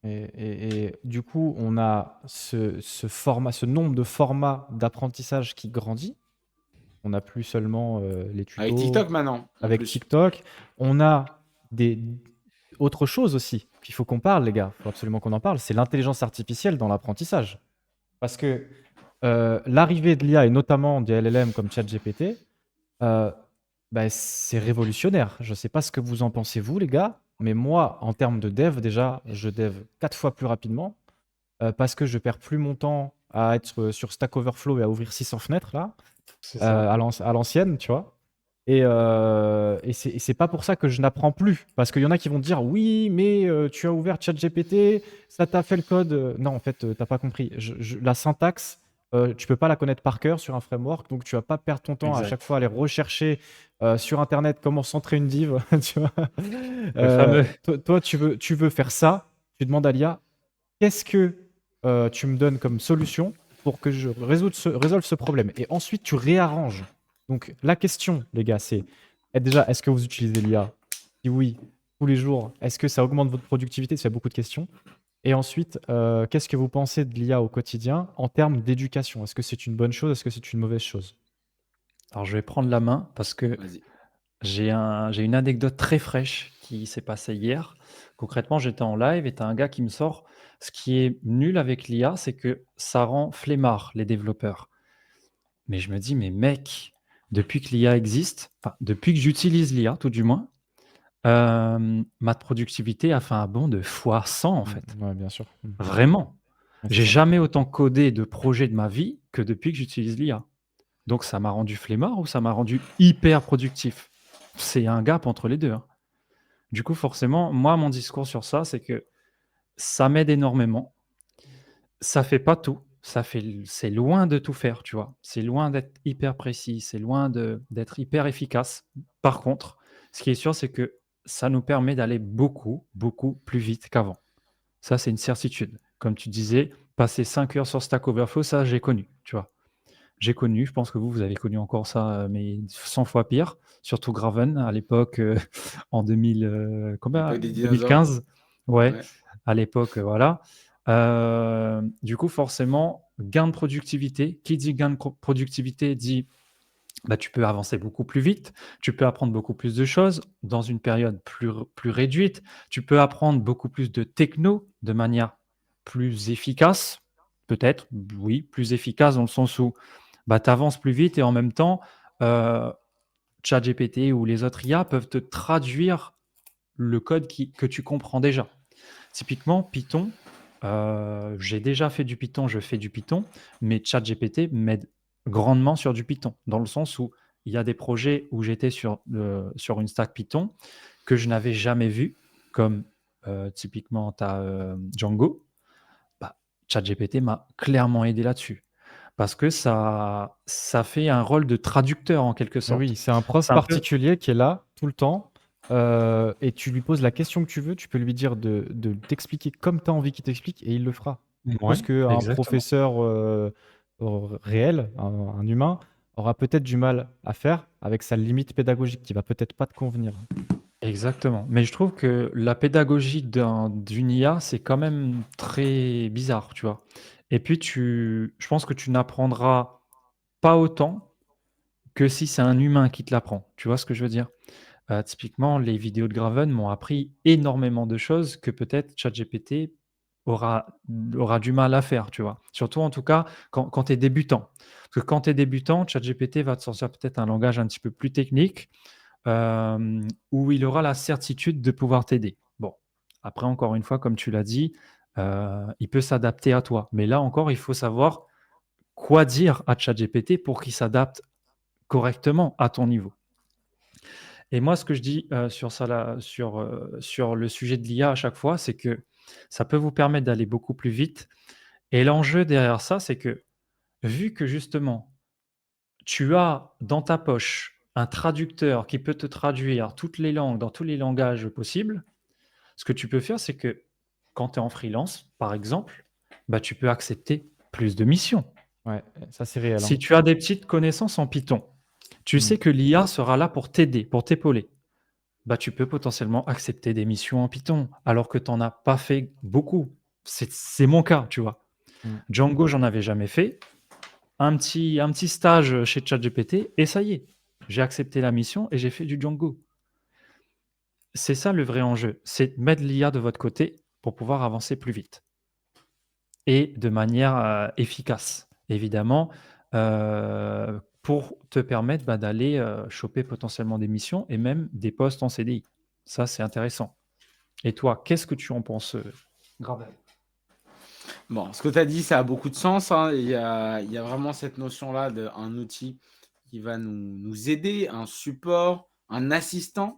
Et du coup, on a ce nombre de formats d'apprentissage qui grandit. On n'a plus seulement les Avec tutos TikTok maintenant, en avec plus. TikTok. On a des autre chose aussi qu'il faut qu'on parle, les gars. Il faut absolument qu'on en parle. C'est l'intelligence artificielle dans l'apprentissage. Parce que l'arrivée de l'IA et notamment des LLM comme ChatGPT, euh, bah, c'est révolutionnaire. Je ne sais pas ce que vous en pensez, vous, les gars, mais moi, en termes de dev, déjà, je dev 4 fois plus rapidement parce que je perds plus mon temps à être sur Stack Overflow et à ouvrir 600 fenêtres là, C'est ça. à l'ancienne, tu vois. Et c'est pas pour ça que je n'apprends plus. Parce qu'il y en a qui vont te dire oui, mais tu as ouvert ChatGPT, ça t'a fait le code. Non, en fait, t'as pas compris. La syntaxe, tu peux pas la connaître par cœur sur un framework, donc tu vas pas perdre ton temps à chaque Exact. fois à aller rechercher sur internet comment centrer une div, tu vois. Le fameux. Toi, tu veux faire ça, tu demandes à l'IA, qu'est-ce que tu me donnes comme solution pour que je résolve ce problème? Et ensuite, tu réarranges. Donc, la question, les gars, c'est déjà, est-ce que vous utilisez l'IA? Si oui, tous les jours, est-ce que ça augmente votre productivité? Ça fait beaucoup de questions. Et ensuite, qu'est-ce que vous pensez de l'IA au quotidien en termes d'éducation? Est-ce que c'est une bonne chose? Est-ce que c'est une mauvaise chose? Alors, je vais prendre la main parce que Vas-y. j'ai une anecdote très fraîche qui s'est passée hier. Concrètement, j'étais en live et tu as un gars qui me sort: «Ce qui est nul avec l'IA, c'est que ça rend flemmard les développeurs». Mais je me dis: «Mais mec, depuis que l'IA existe, enfin, depuis que j'utilise l'IA tout du moins, ma productivité a fait un bond de fois 100 en fait». Ouais, bien sûr. Vraiment. Ouais, c'est J'ai ça. jamais autant codé de projets de ma vie que depuis que j'utilise l'IA. Donc ça m'a rendu flemmard ou ça m'a rendu hyper productif? C'est un gap entre les 2, hein. Du coup, forcément, moi, mon discours sur ça, c'est que ça m'aide énormément. Ça fait pas tout. C'est loin de tout faire, tu vois? C'est loin d'être hyper précis, c'est loin d'être hyper efficace. Par contre, ce qui est sûr, c'est que ça nous permet d'aller beaucoup, beaucoup plus vite qu'avant. Ça, c'est une certitude. Comme tu disais, passer 5 heures sur Stack Overflow, ça, j'ai connu, tu vois? J'ai connu, je pense que vous avez connu encore ça, mais 100 fois pire, surtout Graven à l'époque, en 2000, combien? L'époque des dinosaures. 2015? Ouais, Ouais. à l'époque, voilà. Du coup, forcément, gain de productivité. Qui dit gain de productivité dit, bah, tu peux avancer beaucoup plus vite, tu peux apprendre beaucoup plus de choses dans une période plus réduite, tu peux apprendre beaucoup plus de techno de manière plus efficace, peut-être, oui, plus efficace dans le sens où, bah, tu avances plus vite et en même temps, heu, ChatGPT ou les autres IA peuvent te traduire le code que tu comprends déjà. Typiquement, Python, j'ai déjà fait du Python, je fais du Python, mais ChatGPT m'aide grandement sur du Python, dans le sens où il y a des projets où j'étais sur une stack Python que je n'avais jamais vu, comme typiquement tu as Django. Bah, ChatGPT m'a clairement aidé là-dessus, parce que ça fait un rôle de traducteur en quelque Oui, sorte. c'est un prof C'est un peu particulier qui est là tout le temps, et tu lui poses la question que tu veux, tu peux lui dire de t'expliquer comme tu as envie qu'il t'explique et il le fera. ouais, Chose qu'un exactement. professeur, réel, un humain, aura peut-être du mal à faire avec sa limite pédagogique qui va peut-être pas te convenir. Exactement, mais je trouve que la pédagogie d'une IA, c'est quand même très bizarre, tu vois? Et puis je pense que tu n'apprendras pas autant que si c'est un humain qui te l'apprend. Tu vois ce que je veux dire? Typiquement, les vidéos de Graven m'ont appris énormément de choses que peut-être ChatGPT aura aura du mal à faire, tu vois? Surtout en tout cas quand tu es débutant. Parce que quand tu es débutant, ChatGPT va te sortir peut-être un langage un petit peu plus technique, où il aura la certitude de pouvoir t'aider. Bon, après encore une fois, comme tu l'as dit, il peut s'adapter à toi. Mais là encore, il faut savoir quoi dire à ChatGPT pour qu'il s'adapte correctement à ton niveau. Et moi, ce que je dis, sur ça là, sur le sujet de l'IA à chaque fois, c'est que ça peut vous permettre d'aller beaucoup plus vite et l'enjeu derrière ça, c'est que, vu que justement, tu as dans ta poche un traducteur qui peut te traduire toutes les langues dans tous les langages possibles. Ce que tu peux faire, c'est que quand tu es en freelance, par exemple, bah, tu peux accepter plus de missions. Ouais, ça c'est réel, hein. Si tu as des petites connaissances en Python, tu Mmh. sais que l'IA sera là pour t'aider, pour t'épauler. Bah, tu peux potentiellement accepter des missions en Python alors que tu en as pas fait beaucoup. C'est mon cas, tu vois? Mmh. Django, j'en avais jamais fait. Un petit stage chez ChatGPT et ça y est, j'ai accepté la mission et j'ai fait du Django. C'est ça le vrai enjeu, c'est de mettre l'IA de votre côté pour pouvoir avancer plus vite et de manière, efficace. Évidemment, pour te permettre, bah, d'aller, choper potentiellement des missions et même des postes en CDI. Ça, c'est intéressant. Et toi, qu'est-ce que tu en penses, Gravel? Bon, ce que tu as dit, ça a beaucoup de sens, hein. Il y a vraiment cette notion-là d'un outil qui va nous aider, un support, un assistant.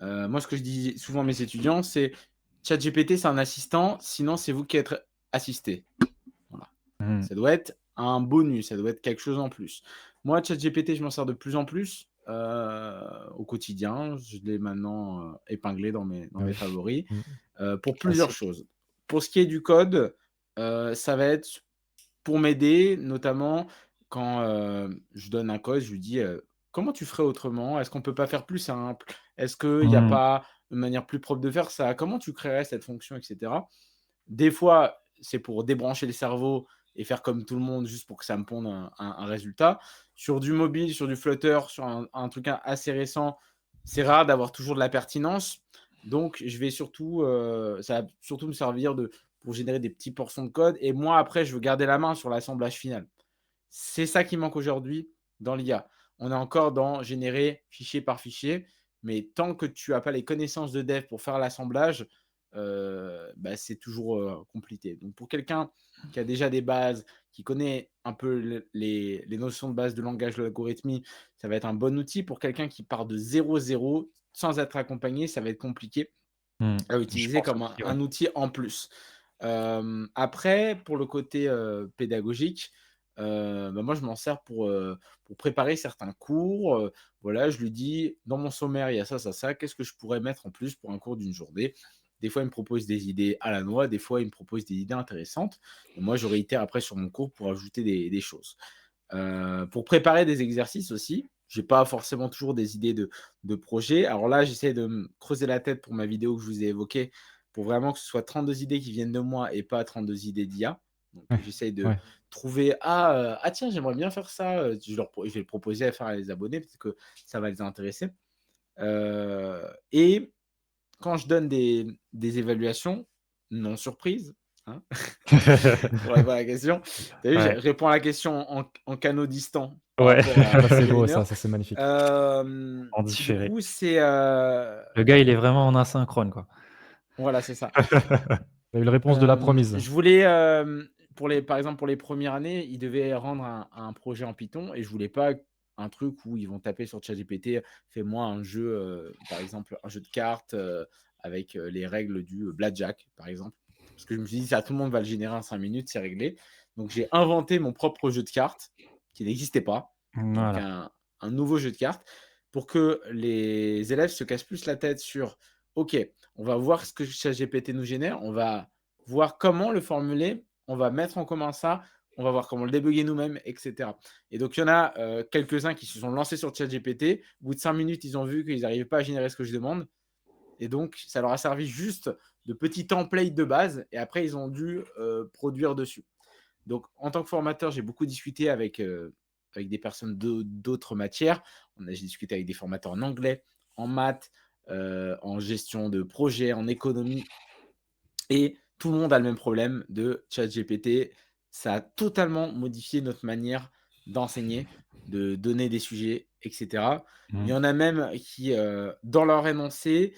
Moi, ce que je dis souvent à mes étudiants, c'est: ChatGPT, c'est un assistant, sinon c'est vous qui êtes assisté. Voilà. Mmh. Ça doit être un bonus, ça doit être quelque chose en plus. Moi, ChatGPT, je m'en sers de plus en plus au quotidien. Je l'ai maintenant épinglé dans Ah mes oui. favoris Mmh. pour plusieurs Classique. choses. Pour ce qui est du code, ça va être pour m'aider, notamment quand je donne un code, je lui dis comment tu ferais autrement? Est-ce qu'on peut pas faire plus simple? Est-ce qu'il n'y a Mmh. pas une manière plus propre de faire ça? Comment tu créerais cette fonction, etc. Des fois, c'est pour débrancher le cerveau et faire comme tout le monde juste pour que ça me ponde un résultat. Sur du mobile, sur du Flutter, sur un truc assez récent, c'est rare d'avoir toujours de la pertinence. Donc, je vais surtout, ça va surtout me servir pour générer des petits portions de code. Et moi, après, je veux garder la main sur l'assemblage final. C'est ça qui manque aujourd'hui dans l'IA. On est encore dans générer fichier par fichier, mais tant que tu as pas les connaissances de dev pour faire l'assemblage, bah, c'est toujours, compliqué. Donc pour quelqu'un qui a déjà des bases, qui connaît un peu les notions de base de langage de l'algorithmie, ça va être un bon outil. Pour quelqu'un qui part de 0 sans être accompagné, ça va être compliqué Mmh. à Je utiliser pense comme aussi, ouais. un outil en plus. Après, pour le côté, pédagogique, bah, moi je m'en sers pour préparer certains cours, voilà, je lui dis: «Dans mon sommaire, il y a ça, ça, ça, qu'est-ce que je pourrais mettre en plus pour un cours d'une journée?» Des fois, il me propose des idées à la noix, des fois, il me propose des idées intéressantes et moi je réitère après sur mon cours pour ajouter des choses. Pour préparer des exercices aussi, j'ai pas forcément toujours des idées de projets. Alors là, j'essaie de me creuser la tête pour ma vidéo que je vous ai évoquée, pour vraiment que ce soit 32 idées qui viennent de moi et pas 32 idées d'IA. Donc Ouais, j'essaie de ouais. trouver: «Ah tiens, j'aimerais bien faire ça», je vais le proposer à faire à les abonnés, peut-être que ça va les intéresser. Et quand je donne des évaluations, non surprise, hein, pour répondre à la question. Tu as vu, je Ouais. réponds à la question en canaux distants par Ouais. rapport à Ça, c'est il y a beau 1 heure. ça c'est magnifique. En Du différé. coup, c'est, Le gars, il est vraiment en asynchrone, quoi. voilà, c'est ça. Tu as eu la réponse de la promise. Je voulais, par exemple, pour les premières années, ils devaient rendre un projet en Python et je voulais pas un truc où ils vont taper sur ChatGPT: «Fais-moi un jeu», par exemple, un jeu de cartes, avec, les règles du, blackjack, par exemple. Parce que je me suis dit: «Ça, tout le monde va le générer en 5 minutes, c'est réglé». Donc j'ai inventé mon propre jeu de cartes qui n'existait pas, donc Voilà. un nouveau jeu de cartes pour que les élèves se cassent plus la tête sur: «OK, on va voir ce que ChatGPT nous génère, on va voir comment le formuler, on va mettre en commun ça, on va voir comment le débugger nous-mêmes, et cetera». Et donc il y en a, quelques-uns qui se sont lancés sur ChatGPT. Au bout de 5 minutes, ils ont vu qu'ils n'arrivaient pas à générer ce que je demande et donc ça leur a servi juste de petit template de base et après ils ont dû, produire dessus. Donc en tant que formateur, j'ai beaucoup discuté avec des personnes d'autres matières. J'ai discuté avec des formateurs en anglais, en maths, en gestion de projet, en économie et tout le monde a le même problème de ChatGPT. Ça a totalement modifié notre manière d'enseigner, de donner des sujets, et cetera. Il y Mmh. en a même qui, dans leur énoncé,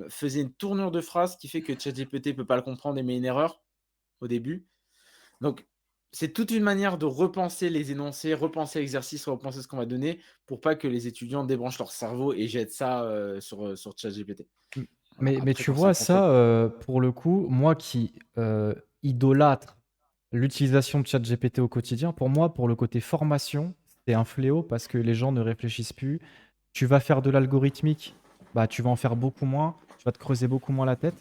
faisaient une tournure de phrase qui fait que ChatGPT ne peut pas le comprendre et met une erreur au début. Donc, c'est toute une manière de repenser les énoncés, repenser l'exercice, repenser ce qu'on va donner pour pas que les étudiants débranchent leur cerveau et jettent ça, sur ChatGPT. Mmh, Voilà. mais Après tu quand c'est un vois contrôle ça, pour le coup, moi qui, idolâtre l'utilisation de ChatGPT au quotidien, pour moi, pour le côté formation, c'est un fléau parce que les gens ne réfléchissent plus. Tu vas faire de l'algorithmique, bah, tu vas en faire beaucoup moins, tu vas te creuser beaucoup moins la tête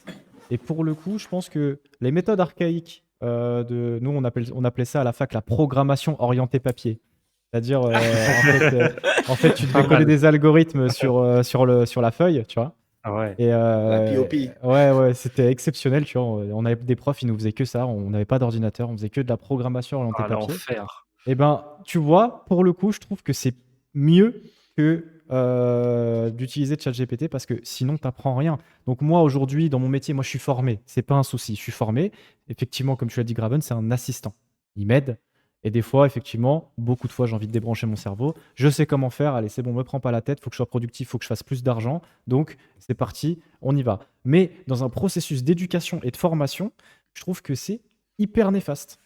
et pour le coup, je pense que les méthodes archaïques, de nous on appelait ça à la fac la programmation orientée papier. C'est-à-dire, en fait, tu devais Pas coder mal. des algorithmes sur la feuille, tu vois? Ah ouais. Et la POP. ouais, ouais, c'était exceptionnel, tu vois? On avait des profs, ils nous faisaient que ça, on n'avait pas d'ordinateur, on faisait que de la programmation orientée Ah papier. l'enfer. Et ben, tu vois, pour le coup, je trouve que c'est mieux que, d'utiliser ChatGPT parce que sinon tu apprends rien. Donc moi, aujourd'hui, dans mon métier, moi, je suis formé, c'est pas un souci, je suis formé. Effectivement, comme tu l'as dit, Graven, c'est un assistant. Il m'aide et des fois, effectivement, beaucoup de fois, j'ai envie de débrancher mon cerveau. Je sais comment faire, allez, c'est bon, me prends pas la tête, faut que je sois productif, faut que je fasse plus d'argent, donc c'est parti, on y va. Mais dans un processus d'éducation et de formation, je trouve que c'est hyper néfaste.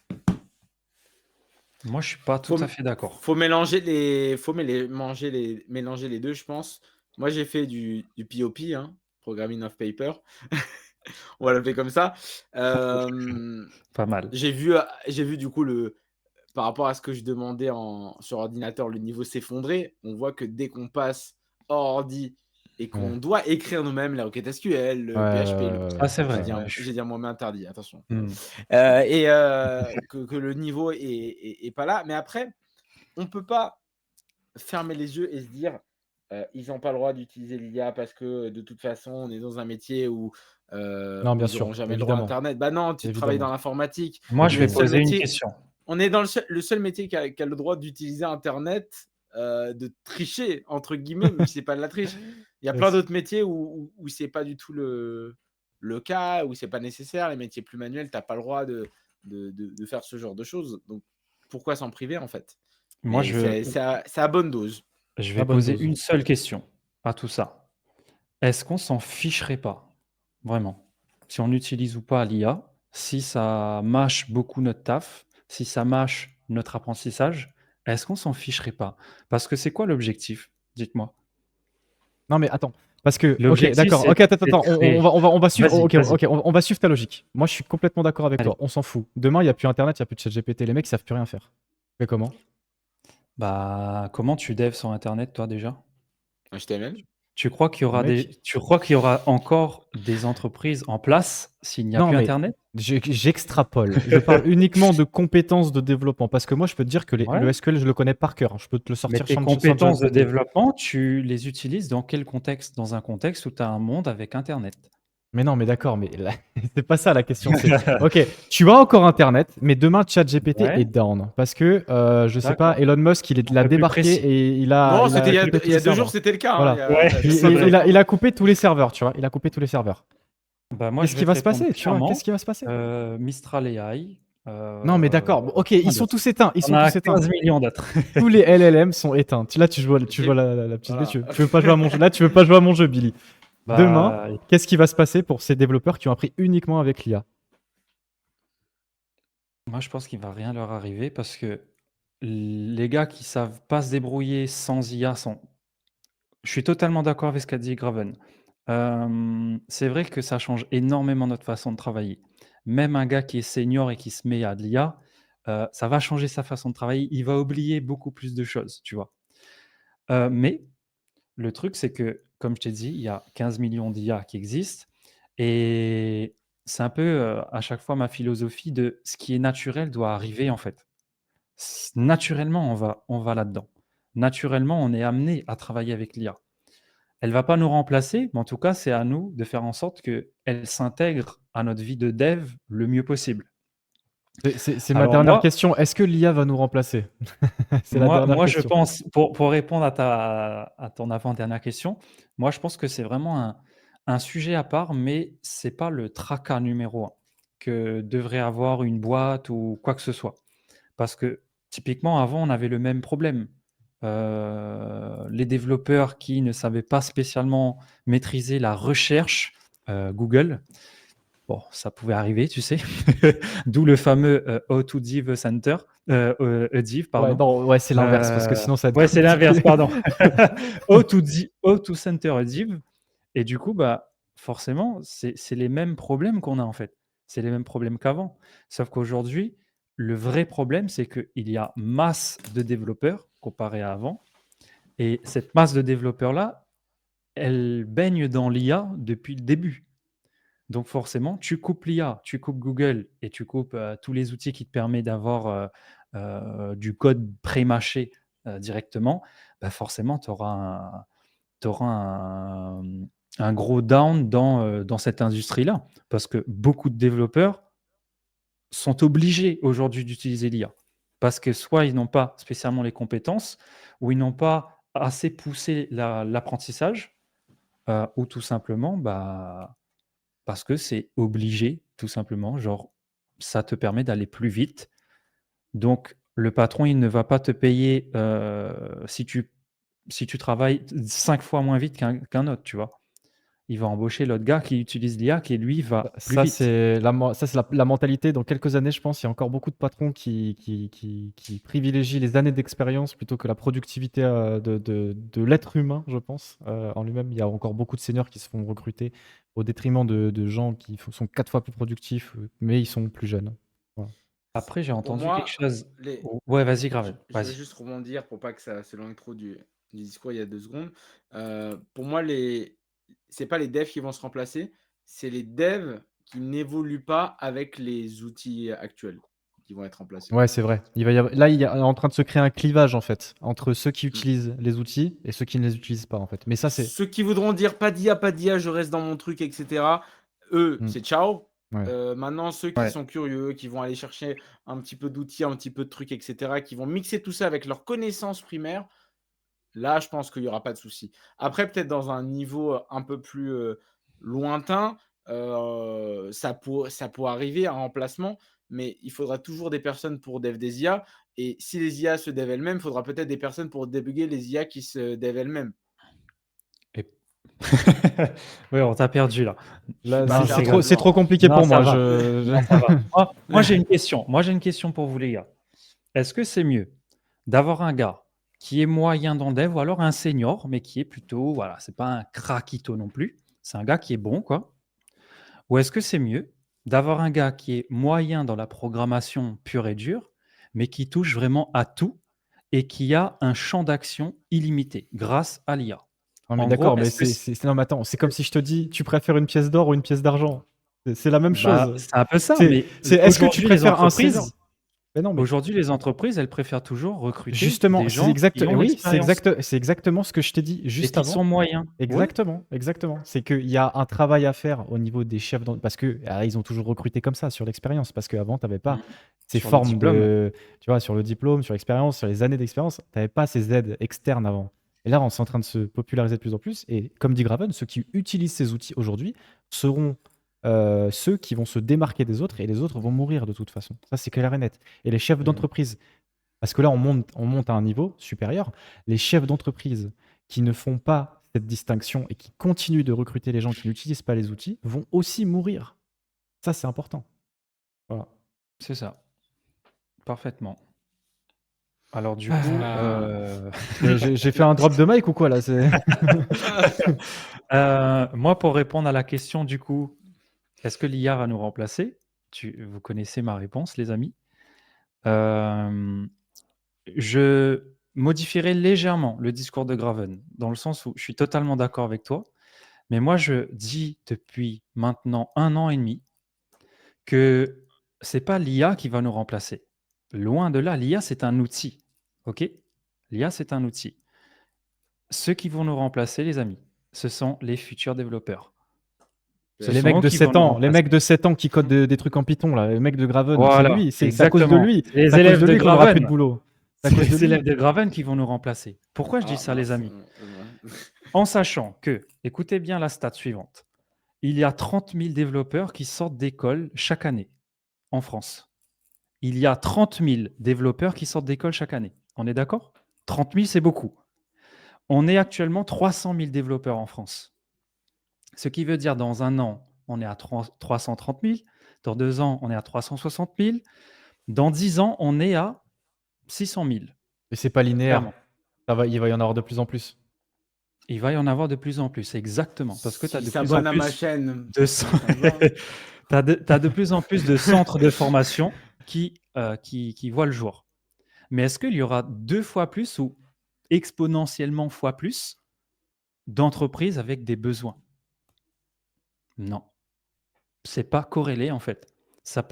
Moi, je suis pas tout Faut à m fait d'accord. faut mélanger les faut mêler manger mélanger les 2, je pense. Moi, j'ai fait du POP, hein, Programming of Paper. On va l'appeler comme ça. Pas mal. J'ai vu du coup par rapport à ce que je demandais sur ordinateur, le niveau s'effondrer. On voit que dès qu'on passe hors ordi et qu'on Ouais. doit écrire nous-mêmes les requêtes SQL, Ouais, le ouais, PHP, ouais, Ça, c'est ouais, j'ai vrai. dit ouais. un, Ouais, j'ai dit un mot mais interdit, attention. Hmm. Que le niveau est pas là. Mais après, on peut pas fermer les yeux et se dire ils n'ont pas le droit d'utiliser l'IA parce que de toute façon, on est dans un métier où Non, bien ils n'auront sûr, jamais le droit à évidemment, Internet. Bah non, tu travailles dans évidemment, l'informatique. Moi, On je est vais le seul évidemment. poser une métier, question. on est dans le seul métier qui a le droit d'utiliser Internet, de tricher, entre guillemets, même si c'est pas de la triche. Il y a plein Yes. d'autres métiers où c'est pas du tout le cas, où c'est pas nécessaire. Les métiers plus manuels, tu n'as pas le droit de faire ce genre de choses. Donc, pourquoi s'en priver, en fait? Moi, Mais c'est à bonne dose. je À vais bonne poser dose. une seule question à tout ça. Est-ce qu'on s'en ficherait pas, vraiment, si on utilise ou pas l'IA, si ça mâche beaucoup notre taf, si ça mâche notre apprentissage, est-ce qu'on s'en ficherait pas? Parce que c'est quoi l'objectif? Dites-moi. Non, mais attends, parce que, ok, L'objectif, d'accord, c'est ok, attends, c'est attends, très... on va suivre, Vas-y, ok, vas-y. ok, on va suivre ta logique. Moi, je suis complètement d'accord avec Allez. toi, on s'en fout. Demain, il n'y a plus Internet, il n'y a plus de ChatGPT, les mecs, ils savent plus rien faire. Mais comment? Bah, comment tu devs sur Internet, toi, déjà? HTML? Tu crois qu'il y aura Mec, tu crois qu'il y aura encore des entreprises en place s'il n'y a non, plus mais Internet? j'extrapole. Je parle uniquement de compétences de développement. Parce que moi, je peux te dire que Ouais. le SQL, je le connais par cœur, hein. Je peux te le Mais sortir tes sans compétences de ChatGPT. développement, tu les utilises dans quel contexte? Dans un contexte où tu as un monde avec Internet. Mais non, mais d'accord, mais c'est pas ça la question. C'est, ok, tu as encore Internet, mais demain, ChatGPT Ouais, est down. Parce que, je sais pas, d'accord. Elon Musk, Un l'a peu plus débarqué précis. et Non, il c'était a coupé il tous y les a 2 jours, serveurs. c'était le cas, hein. Voilà. Ouais, c'est vrai. Il a coupé tous les serveurs, tu vois. Il a coupé tous les serveurs. Bah, moi, Qu'est-ce je qui vais te va se répondre passer, tu vois? Qu'est-ce clairement, qui va se passer? Mistral AI, Non, mais d'accord. Bon, ok, ils rien sont d'autre. tous éteints. Ils On sont a tous éteints. 15 millions d'autres. Tous les LLM sont éteints. Là, tu vois J'ai la petite idée. voilà. Tu veux pas jouer à mon jeu. Là, tu veux pas jouer à mon jeu, Billy. Demain, Bah, qu'est-ce qui va se passer pour ces développeurs qui ont appris uniquement avec l'IA? moi, je pense qu'il va rien leur arriver parce que les gars qui savent pas se débrouiller sans IA sont... Je suis totalement d'accord avec ce qu'a dit Graven. C'est vrai que ça change énormément notre façon de travailler. Même un gars qui est senior et qui se met à de l'IA, ça va changer sa façon de travailler. Il va oublier beaucoup plus de choses, tu vois? Mais le truc, c'est que, comme je t'ai dit, il y a 15 millions d'IA qui existent et c'est un peu, à chaque fois ma philosophie de ce qui est naturel doit arriver, en fait. Naturellement, on va là-dedans. Naturellement, on est amené à travailler avec l'IA. Elle va pas nous remplacer, mais en tout cas, c'est à nous de faire en sorte qu'elle s'intègre à notre vie de dev le mieux possible. C'est ma Alors dernière moi question. Est-ce que l'IA va nous remplacer? C'est la dernière moi je question. pense, pour répondre à ton avant-dernière question, moi je pense que c'est vraiment un sujet à part, mais c'est pas le tracas numéro 1 que devrait avoir une boîte ou quoi que ce soit. Parce que typiquement avant, on avait le même problème. Les développeurs qui ne savaient pas spécialement maîtriser la recherche, Google, bon, ça pouvait arriver, tu sais. D'où le fameux, How to Div Center, Div, Ouais, pardon. non, ouais, c'est l'inverse parce que sinon ça va Ouais, être c'est l'inverse, compliqué. pardon. How to Center Div et du coup, bah, forcément, c'est les mêmes problèmes qu'on a, en fait. C'est les mêmes problèmes qu'avant. Sauf qu'aujourd'hui, le vrai problème, c'est qu'il y a masse de développeurs comparé à avant et cette masse de développeurs-là, elle baigne dans l'IA depuis le début. Donc forcément, tu coupes l'IA, tu coupes Google et tu coupes, tous les outils qui te permettent d'avoir, du code pré-mâché, directement, bah, forcément tu auras un gros down dans cette industrie-là. Parce que beaucoup de développeurs sont obligés aujourd'hui d'utiliser l'IA. Parce que soit ils n'ont pas spécialement les compétences, ou ils n'ont pas assez poussé l'apprentissage, ou tout simplement, bah, parce que c'est obligé, tout simplement. Genre, ça te permet d'aller plus vite. Donc, le patron, il ne va pas te payer si tu travailles 5 fois moins vite qu'un autre, tu vois. Il va embaucher l'autre gars qui utilise l'IA, qui lui va plus Ça, vite. c'est la mentalité. Dans quelques années, je pense, il y a encore beaucoup de patrons qui privilégient les années d'expérience plutôt que la productivité de l'être humain, je pense. En lui-même, il y a encore beaucoup de seniors qui se font recruter au détriment de gens qui sont 4 fois plus productifs, mais ils sont plus jeunes. Voilà. Après, j'ai Pour entendu quelque moi, chose. les Ouais, vas-y, je grave. je veux Vas-y. juste rebondir pour pas que ça s'éloigne trop du discours il y a 2 secondes. Pour moi, les c'est pas les devs qui vont se remplacer, c'est les devs qui n'évoluent pas avec les outils actuels qui vont être remplacés. Ouais, c'est vrai. Là, il y a en train de se créer un clivage, en fait, entre ceux qui Mmh. utilisent les outils et ceux qui ne les utilisent pas, en fait. Mais ça, c'est. Ceux qui voudront dire: pas d'IA, je reste dans mon truc et cetera», eux, Mmh, c'est ciao. ouais. Maintenant ceux qui Ouais. sont curieux, qui vont aller chercher un petit peu d'outils, un petit peu de trucs et cetera, qui vont mixer tout ça avec leurs connaissances primaires, là, je pense qu'il y aura pas de souci. Après peut-être dans un niveau, un peu plus, lointain, ça pourrait arriver un remplacement, mais il faudra toujours des personnes pour dev des IA et si les IA se dev elles-mêmes, il faudra peut-être des personnes pour débugger les IA qui se dev elles-mêmes. Et ouais, on t'a perdu là. Je suis Là, pas Non, je rigole. c'est perdu. trop compliqué Non, pour ça moi. va. Non, ça va. Moi, j'ai une question. Moi, j'ai une question pour vous, les gars. Est-ce que c'est mieux d'avoir un gars qui est moyen dans le dev ou alors un senior, mais qui est plutôt, voilà, c'est pas un craquito non plus. C'est un gars qui est bon, quoi. Ou est-ce que c'est mieux d'avoir un gars qui est moyen dans la programmation pure et dure, mais qui touche vraiment à tout et qui a un champ d'action illimité grâce à l'IA? Non, mais En gros, d'accord, mais est-ce que non, mais attends, c'est comme si je te dis, tu préfères une pièce d'or ou une pièce d'argent. C'est la même bah, chose. c'est un peu ça, C'est, mais est-ce que tu aujourd'hui, les préfères un senior? entreprises, Mais non, mais aujourd'hui, les entreprises, elles préfèrent toujours recruter justement, des gens qui ont oui, l'expérience c'est exactement ce que je t'ai dit et juste qui sont avant. moyens. Ouais, Exactement, exactement. C'est qu'il y a un travail à faire au niveau des chefs parce que ils ont toujours recruté comme ça sur l'expérience, parce qu'avant, tu n'avais pas mmh, ces sur le formes diplôme. de, tu vois, sur le diplôme, sur l'expérience, sur les années d'expérience, tu n'avais pas ces aides externes avant. Et là, on est en train de se populariser de plus en plus. Et comme dit Graven, ceux qui utilisent ces outils aujourd'hui seront ceux qui vont se démarquer des autres et les autres vont mourir de toute façon. Ça, c'est clair et net. Et les chefs Mmh. d'entreprise, parce que là, on monte à un niveau supérieur. Les chefs d'entreprise qui ne font pas cette distinction et qui continuent de recruter les gens qui n'utilisent pas les outils vont aussi mourir. Ça, c'est important. Voilà. C'est ça, parfaitement. Alors du coup, Ah. J'ai fait un drop de mic ou quoi là? moi, pour répondre à la question du coup, est-ce que l'IA va nous remplacer? Vous connaissez ma réponse, les amis. Hem, je modifierai légèrement le discours de Graven, dans le sens où je suis totalement d'accord avec toi, mais moi je dis depuis maintenant 1 an et demi que c'est pas l'IA qui va nous remplacer. Loin de là, l'IA c'est un outil, OK? L'IA c'est un outil. Ceux qui vont nous remplacer, les amis, ce sont les futurs développeurs. Ce Les PSU. sont mecs eux de qui vont 7 nous ans, les remplacer. mecs de 7 ans qui codent des trucs en Python là, les mecs de Graven, c'est Voilà, lui, c'est à cause de exactement. lui. C'est les C'est à cause élèves de de lui qu'on aura plus de Graven. boulot. C'est à C'est cause de les élèves lui. de Graven qui vont nous remplacer. Pourquoi je dis Ah ça, les mince, amis? ouais. En sachant que, écoutez bien la stat suivante, il y a 30 000 développeurs qui sortent d'école chaque année en France. Il y a 30 000 développeurs qui sortent d'école chaque année. On est d'accord? 30 000, c'est beaucoup. On est actuellement 300 000 développeurs en France. Ce qui veut dire dans 1 an, on est à 330 000. Dans 2 ans, on est à 360 000. Dans 10 ans, on est à 600 000, Et c'est pas linéaire. clairement. Il va y en avoir de plus en plus. Il va y en avoir de plus en plus, exactement, parce que tu as S'ils de plus en s'abonnent à ma plus chaîne, de ça me va, hein. t'as de plus en plus de centres de formation qui voient le jour. Mais est-ce qu'il y aura 2 fois plus ou exponentiellement fois plus d'entreprises avec des besoins? Non, c'est pas corrélé en fait. Ça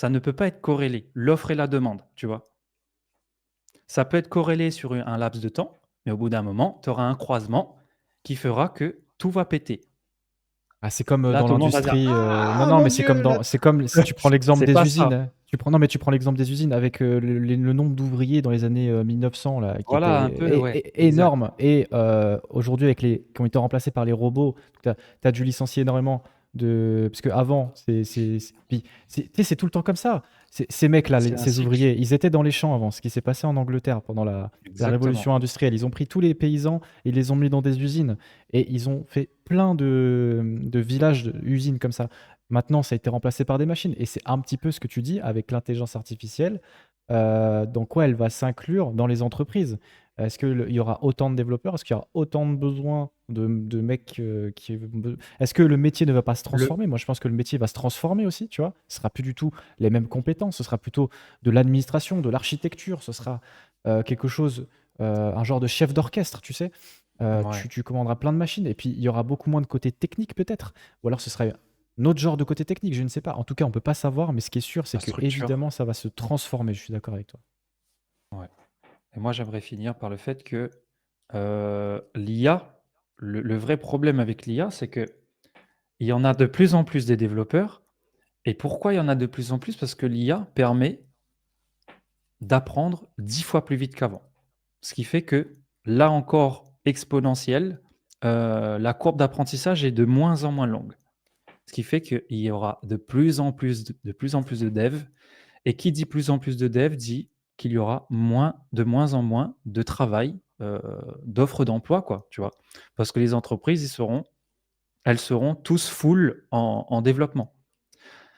ne peut pas être corrélé, l'offre et la demande, tu vois? Ça peut être corrélé sur un laps de temps, mais au bout d'un moment, tu auras un croisement qui fera que tout va péter. Ah, c'est comme Là, dans tout le monde va dire: l'industrie. Non, «Ah non, mon mais Dieu!» c'est comme si tu prends l'exemple C'est des pas usines. ça. Hein. Non, mais tu prends l'exemple des usines avec le nombre d'ouvriers dans les années 1900 là, qui Voilà, un était peu, ouais, exact. énorme. Et aujourd'hui, avec qui ont été remplacés par les robots, tu as dû licencier énormément parce qu'avant, puis tu sais, c'est tout le temps comme ça. Ces mecs-là, C'est un ces cycle. ouvriers, ils étaient dans les champs avant. Ce qui s'est passé en Angleterre pendant la Exactement. révolution industrielle, ils ont pris tous les paysans et ils les ont mis dans des usines. Et ils ont fait plein de villages, usines comme ça. Maintenant, ça a été remplacé par des machines. Et c'est un petit peu ce que tu dis avec l'intelligence artificielle. dans quoi elle va s'inclure dans les entreprises? Est-ce qu'il y aura autant de développeurs? Est-ce qu'il y aura autant de besoins de mecs qui... Est-ce que le métier ne va pas se Le, transformer? Moi, je pense que le métier va se transformer aussi, tu vois. Ce sera plus du tout les mêmes compétences, ce sera plutôt de l'administration, de l'architecture, ce sera quelque chose, un genre de chef d'orchestre, tu sais. ouais, Tu commanderas plein de machines et puis il y aura beaucoup moins de côté technique peut-être. Ou alors ce sera un autre genre de côté technique, je ne sais pas. En tout cas, on peut pas savoir, mais ce qui est sûr, c'est la que structure. évidemment, ça va se transformer. Je suis d'accord avec toi. Ouais. Et moi, j'aimerais finir par le fait que l'IA, le vrai problème avec l'IA, c'est que il y en a de plus en plus des développeurs. Et pourquoi il y en a de plus en plus? Parce que l'IA permet d'apprendre 10 fois plus vite qu'avant. Ce qui fait que, là encore exponentielle, la courbe d'apprentissage est de moins en moins longue. Ce qui fait qu'il y aura de plus en plus de plus en plus de devs, et qui dit plus en plus de devs dit qu'il y aura de moins en moins de travail, d'offres d'emploi, quoi, tu vois? Parce que les entreprises, elles seront tous full en développement.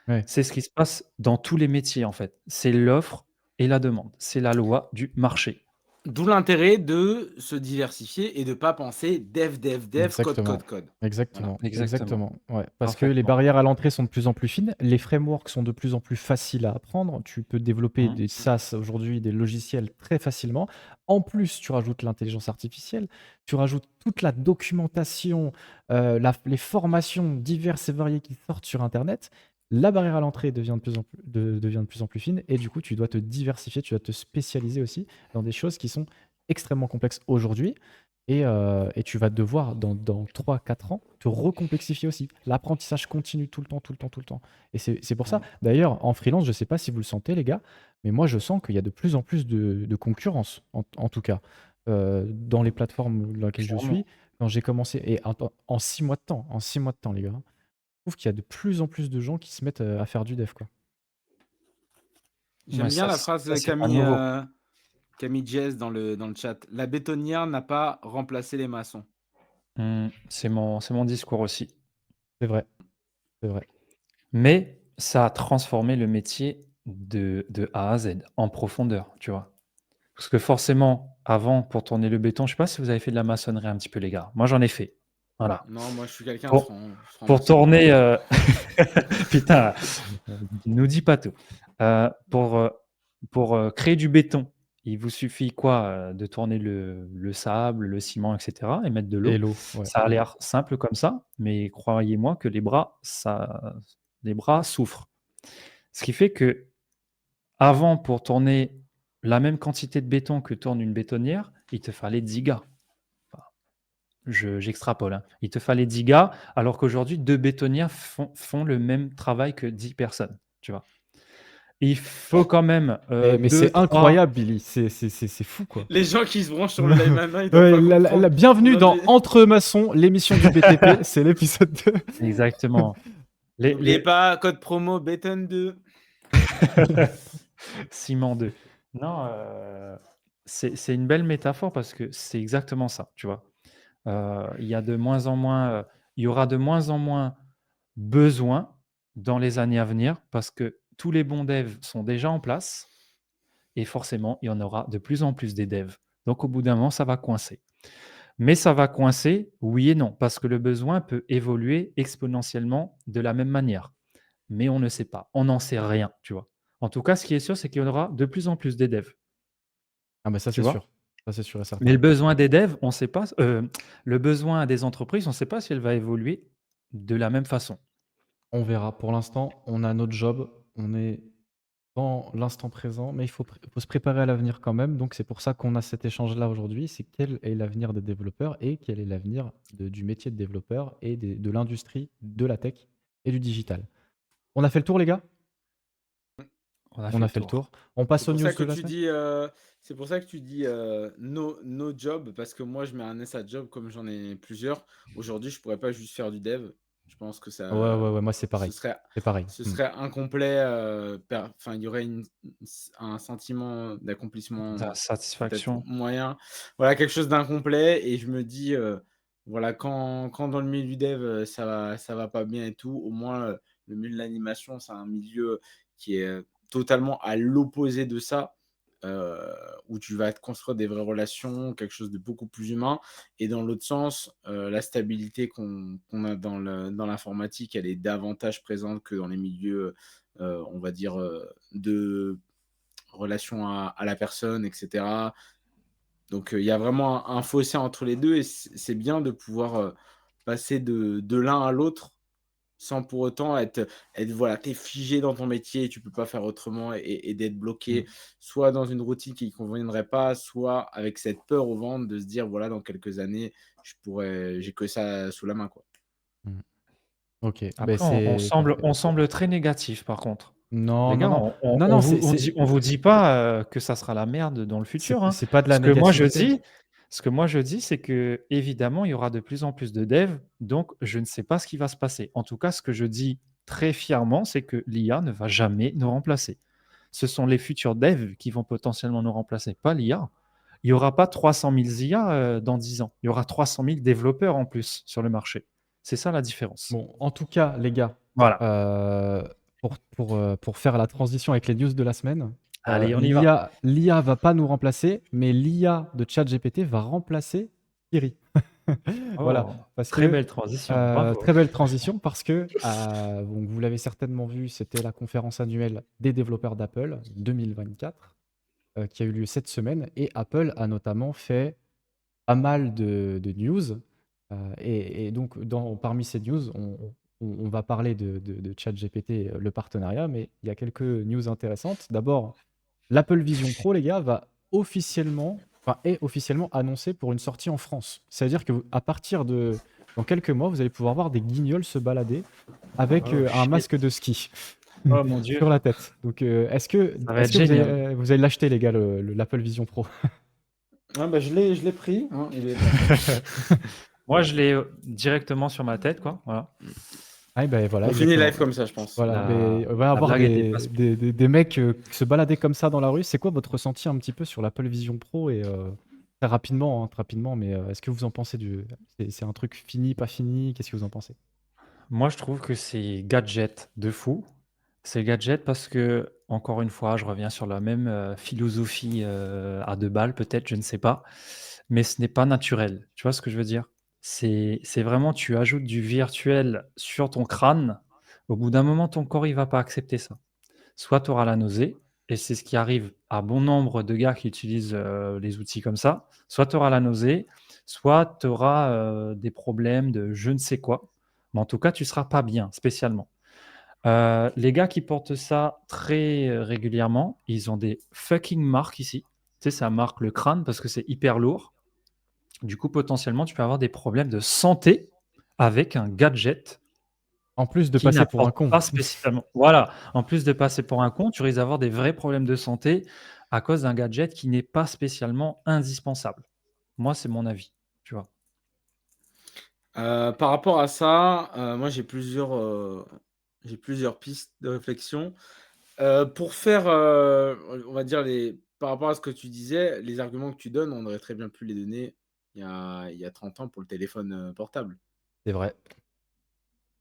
Ouais. C'est ce qui se passe dans tous les métiers, en fait. C'est l'offre et la demande. C'est la loi du marché. D'où l'intérêt de se diversifier et de pas penser dev, dev, dev, code, code, Exactement. code. Voilà. Exactement. Exactement, Exactement. Ouais. Parce que les parfaitement. barrières à l'entrée sont de plus en plus fines, les frameworks sont de plus en plus faciles à apprendre. Tu peux développer Mmh. des SaaS aujourd'hui, des logiciels très facilement. En plus, tu rajoutes l'intelligence artificielle, tu rajoutes toute la documentation, les formations diverses et variées qui sortent sur Internet. La barrière à l'entrée devient devient de plus en plus fine et du coup, tu dois te diversifier, tu dois te spécialiser aussi dans des choses qui sont extrêmement complexes aujourd'hui. Et tu vas devoir, dans 3-4 ans, te recomplexifier aussi. L'apprentissage continue tout le temps, tout le temps, tout le temps. Et c'est pour ça. Mmh. D'ailleurs, en freelance, je ne sais pas si vous le sentez, les gars, mais moi, je sens qu'il y a de plus en plus de concurrence, en tout cas, dans les plateformes dans lesquelles je Clairement. suis. Quand j'ai commencé, et en 6 mois de temps, en 6 mois de temps, les gars, je trouve qu'il y a de plus en plus de gens qui se mettent à faire du dev, quoi. Ouais, J'aime bien la phrase ça, de c'est pas nouveau. Camille Jazz dans le chat. La bétonnière n'a pas remplacé les maçons. C'est mon discours aussi. C'est vrai, c'est vrai. Mais ça a transformé le métier de A à Z, en profondeur, tu vois? Parce que forcément, avant, pour tourner le béton, je sais pas si vous avez fait de la maçonnerie un petit peu, les gars? Moi, j'en ai fait. Voilà. Non, moi je suis quelqu'un de Pour pour franc-maçon. tourner, putain, nous dis pas tout. Pour, créer du béton, il vous suffit quoi? De tourner le sable, le ciment et cetera, et mettre de Et l'eau. l'eau, ouais. Ça a l'air simple comme ça, mais croyez-moi que les bras souffrent. Ce qui fait qu'avant, pour tourner la même quantité de béton que tourne une bétonnière, il te fallait 10 gars. Enfin, j'extrapole, hein. Il te fallait 10 gars, alors qu'aujourd'hui 2 bétonnières font le même travail que 10 personnes, tu vois? Il faut quand même, Mais c'est 2-3. incroyable, Billy. C'est fou, quoi. Les gens qui se branchent sur le live maintenant, ils doivent Ouais, pas comprendre. bienvenue dans Aujourd'hui, Entre maçons, l'émission du BTP. C'est l'épisode 2. Exactement. Les n'oubliez les pas, code promo Béton 2. Ciment 2. Non, c'est une belle métaphore parce que c'est exactement ça, tu vois? Il y a de moins en moins, il y aura de moins en moins besoin dans les années à venir parce que tous les bons devs sont déjà en place, et forcément, il y en aura de plus en plus des devs. Donc au bout d'un moment, ça va coincer. Mais ça va coincer, oui et non, parce que le besoin peut évoluer exponentiellement de la même manière. Mais on ne sait pas, on n'en sait rien, tu vois? En tout cas, ce qui est sûr, c'est qu'il y en aura de plus en plus des devs, Ah, mais ça, tu c'est sûr. vois? Ça, c'est sûr et Mais certain. le besoin des devs, on ne sait pas, le besoin des entreprises, on ne sait pas si elle va évoluer de la même façon. On verra. Pour l'instant, on a notre job. On est dans l'instant présent, mais faut se préparer à l'avenir quand même. Donc, c'est pour ça qu'on a cet échange-là aujourd'hui. C'est quel est l'avenir des développeurs et quel est l'avenir du métier de développeur et de l'industrie de la tech et du digital. On a fait le tour, les gars? On a On fait a le fait le tour. tour. On C'est passe aux pour news ça de que la tu semaine? dis, no job, parce que moi je mets un S à job comme j'en ai plusieurs. Aujourd'hui, je pourrais pas juste faire du dev. Je pense que Ouais, ouais, ouais, moi, c'est ce pareil. serait, C'est pareil. ce serait incomplet. Enfin, il y aurait un sentiment De la d'accomplissement peut-être satisfaction. moyen. Voilà, quelque chose d'incomplet. Et je me dis, voilà, quand dans le milieu du dev, ça va pas bien et tout, au moins le milieu de l'animation, c'est un milieu qui est totalement à l'opposé de ça. heu, où tu vas te construire des vraies relations, quelque chose de beaucoup plus humain et dans l'autre sens, la stabilité qu'on a dans l'informatique, elle est davantage présente que dans les milieux, on va dire, de relation à la personne et cetera. Donc, il y a vraiment un fossé entre les 2 et c'est bien de pouvoir, passer de l'un à l'autre sans pour autant être voilà, tu figé dans ton métier, tu peux pas faire autrement et d'être Mmh. bloqué soit dans une routine qui ne conviendrait pas, soit avec cette peur au ventre de se dire: «Voilà, dans quelques années, j'ai que ça sous la main», quoi. Mmh. OK, beh, Après on c'est semble parfait. on semble très négatif par contre. Les Non, non, gars, non. on Non, on non, vous c'est on c'est dit on vous dit pas, que ça sera la merde dans le futur, hein. c'est pas de la Ce que moi je négativité. dis ce que moi je dis, c'est qu'évidemment, il y aura de plus en plus de devs, donc je ne sais pas ce qui va se passer. En tout cas, ce que je dis très fièrement, c'est que l'IA ne va jamais nous remplacer. Ce sont les futurs devs qui vont potentiellement nous remplacer, pas l'IA. Il y aura pas 300 000 IA, dans 10 ans. Il y aura 300 000 développeurs en plus sur le marché. C'est ça la différence. Bon, en tout cas, les gars, Voilà. heu, pour faire la transition avec les news de la semaine, Allez, on y va. l'IA va pas nous remplacer, mais l'IA de ChatGPT va remplacer Siri. Voilà, Oh, parce très que, belle transition, bravo. très belle transition parce que, donc vous l'avez certainement vu, c'était la conférence annuelle des développeurs d'Apple 2024, qui a eu lieu cette semaine et Apple a notamment fait pas mal de news, et donc parmi ces news, on va parler de ChatGPT, le partenariat, mais il y a quelques news intéressantes. D'abord, l'Apple Vision Pro, les gars, est officiellement annoncé pour une sortie en France. C'est-à-dire que à partir de dans quelques mois, vous allez pouvoir voir des guignols se balader avec, Oh un shit. masque de ski Oh mon Dieu, sur la tête. Donc, ça va est-ce être que génial. vous allez l'acheter, les gars, l'Apple Vision Pro? Ah bah, je l'ai pris, hein, il est parfait. Moi, je l'ai, directement sur ma tête, quoi, voilà. Ah, ben voilà, On finit exactement. live comme ça, je pense. Voilà, La beh, on va la avoir blague était pas des mecs, se balader comme ça dans la rue. C'est quoi votre ressenti un petit peu sur l'Apple Vision Pro et très rapidement, mais est-ce que vous en pensez c'est un truc fini, pas fini? Qu'est-ce que vous en pensez? Moi, je trouve que c'est gadget de fou. C'est gadget parce que encore une fois, je reviens sur la même, philosophie, à 2 balles peut-être, je ne sais pas, mais ce n'est pas naturel. Tu vois ce que je veux dire? C'est vraiment tu ajoutes du virtuel sur ton crâne, au bout d'un moment, ton corps, il va pas accepter ça. Soit tu auras la nausée et c'est ce qui arrive à bon nombre de gars qui utilisent, les outils comme ça. Soit tu auras la nausée, soit tu auras, des problèmes de je ne sais quoi, mais en tout cas, tu seras pas bien spécialement. Les gars qui portent ça très, régulièrement, ils ont des fucking marques ici. Tu sais, ça marque le crâne parce que c'est hyper lourd. Du coup, potentiellement, tu peux avoir des problèmes de santé avec un gadget En plus de qui passer pour un n'apporte con. pas spécialement voilà, en plus de passer pour un con, tu risques d'avoir des vrais problèmes de santé à cause d'un gadget qui n'est pas spécialement indispensable. Moi, c'est mon avis, tu vois? Par rapport à ça, moi j'ai plusieurs pistes de réflexion. Pour faire, on va dire par rapport à ce que tu disais, les arguments que tu donnes, on aurait très bien pu les donner il y a 30 ans pour le téléphone, portable. C'est vrai.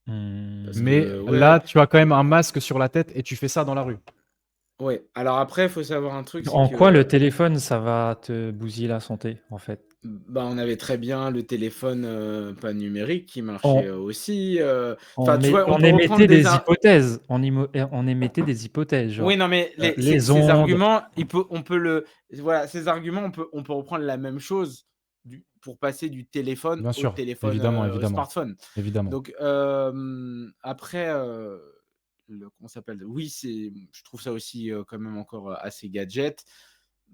Parce Mmh, Mais que ouais, là, tu as quand même un masque sur la tête et tu fais ça dans la rue. ouais. Alors après, il faut savoir un truc, c'est en quoi le que, téléphone, ça va te bousiller la santé, en fait? bah, on avait très bien le téléphone, pas numérique qui marchait, On aussi, enfin, tu vois, on on peut reprendre émettait des des ar hypothèses, on émettait des hypothèses, oui, genre, non, mais les ces ondes. arguments, on peut voilà, ces arguments, on peut reprendre la même chose pour passer du téléphone Bien au sûr, téléphone, évidemment, évidemment, smartphone. évidemment. Donc, après, comment ça s'appelle? Oui, je trouve ça aussi, quand même encore, assez gadget.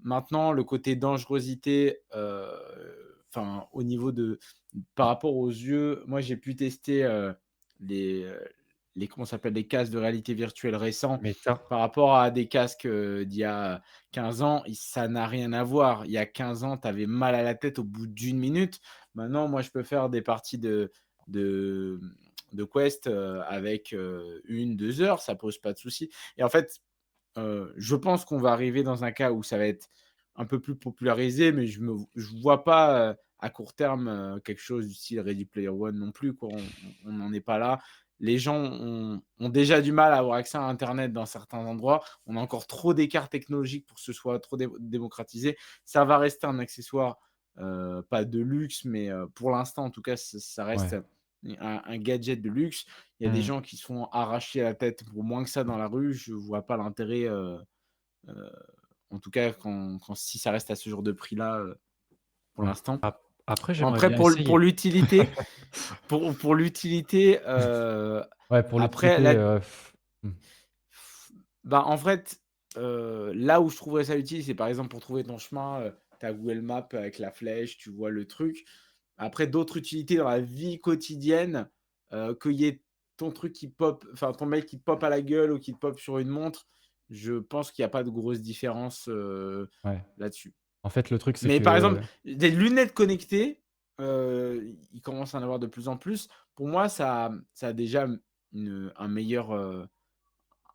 Maintenant, le côté dangerosité, enfin, au niveau par rapport aux yeux, moi, j'ai pu tester, les, comment ça s'appelle? Les casques de réalité virtuelle récents Méta. par rapport à des casques, d'il y a 15 ans, ça n'a rien à voir. Il y a 15 ans, tu avais mal à la tête au bout d'une minute. Maintenant, moi, je peux faire des parties de, de Quest, avec, 1-2 heures, ça pose pas de souci et en fait, je pense qu'on va arriver dans un cas où ça va être un peu plus popularisé, mais je vois pas, à court terme, quelque chose du style Ready Player One non plus, quoi. On n'en est pas là les gens ont déjà du mal à avoir accès à internet dans certains endroits. On a encore trop d'écart technologique pour que ce soit trop démocratisé. Ça va rester un accessoire, pas de luxe, mais pour l'instant, en tout cas, ça reste Ouais. un gadget de luxe. Il y a des Mmh. gens qui se font arracher la tête pour moins que ça dans la rue. Je vois pas l'intérêt, heu, en tout cas si ça reste à ce genre de prix-là, pour Ouais. l'instant. Après, j'aimerais Après bien pour essayer. l'utilité, pour l'utilité, Ouais, pour après l'utilité, là, mmh, bah, en fait, là où je trouverais ça utile, c'est par exemple pour trouver ton chemin, tu as Google Maps avec la flèche, tu vois le truc. Après d'autres utilités dans la vie quotidienne, qu'il y ait ton truc qui pop, enfin ton mail qui te pop à la gueule ou qui te pop sur une montre, je pense qu'il y a pas de grosse différence, ouais. là-dessus. En fait, le truc, c'est Mais par exemple, que des lunettes connectées, il commence à en avoir de plus en plus. Pour moi, ça a déjà un meilleur,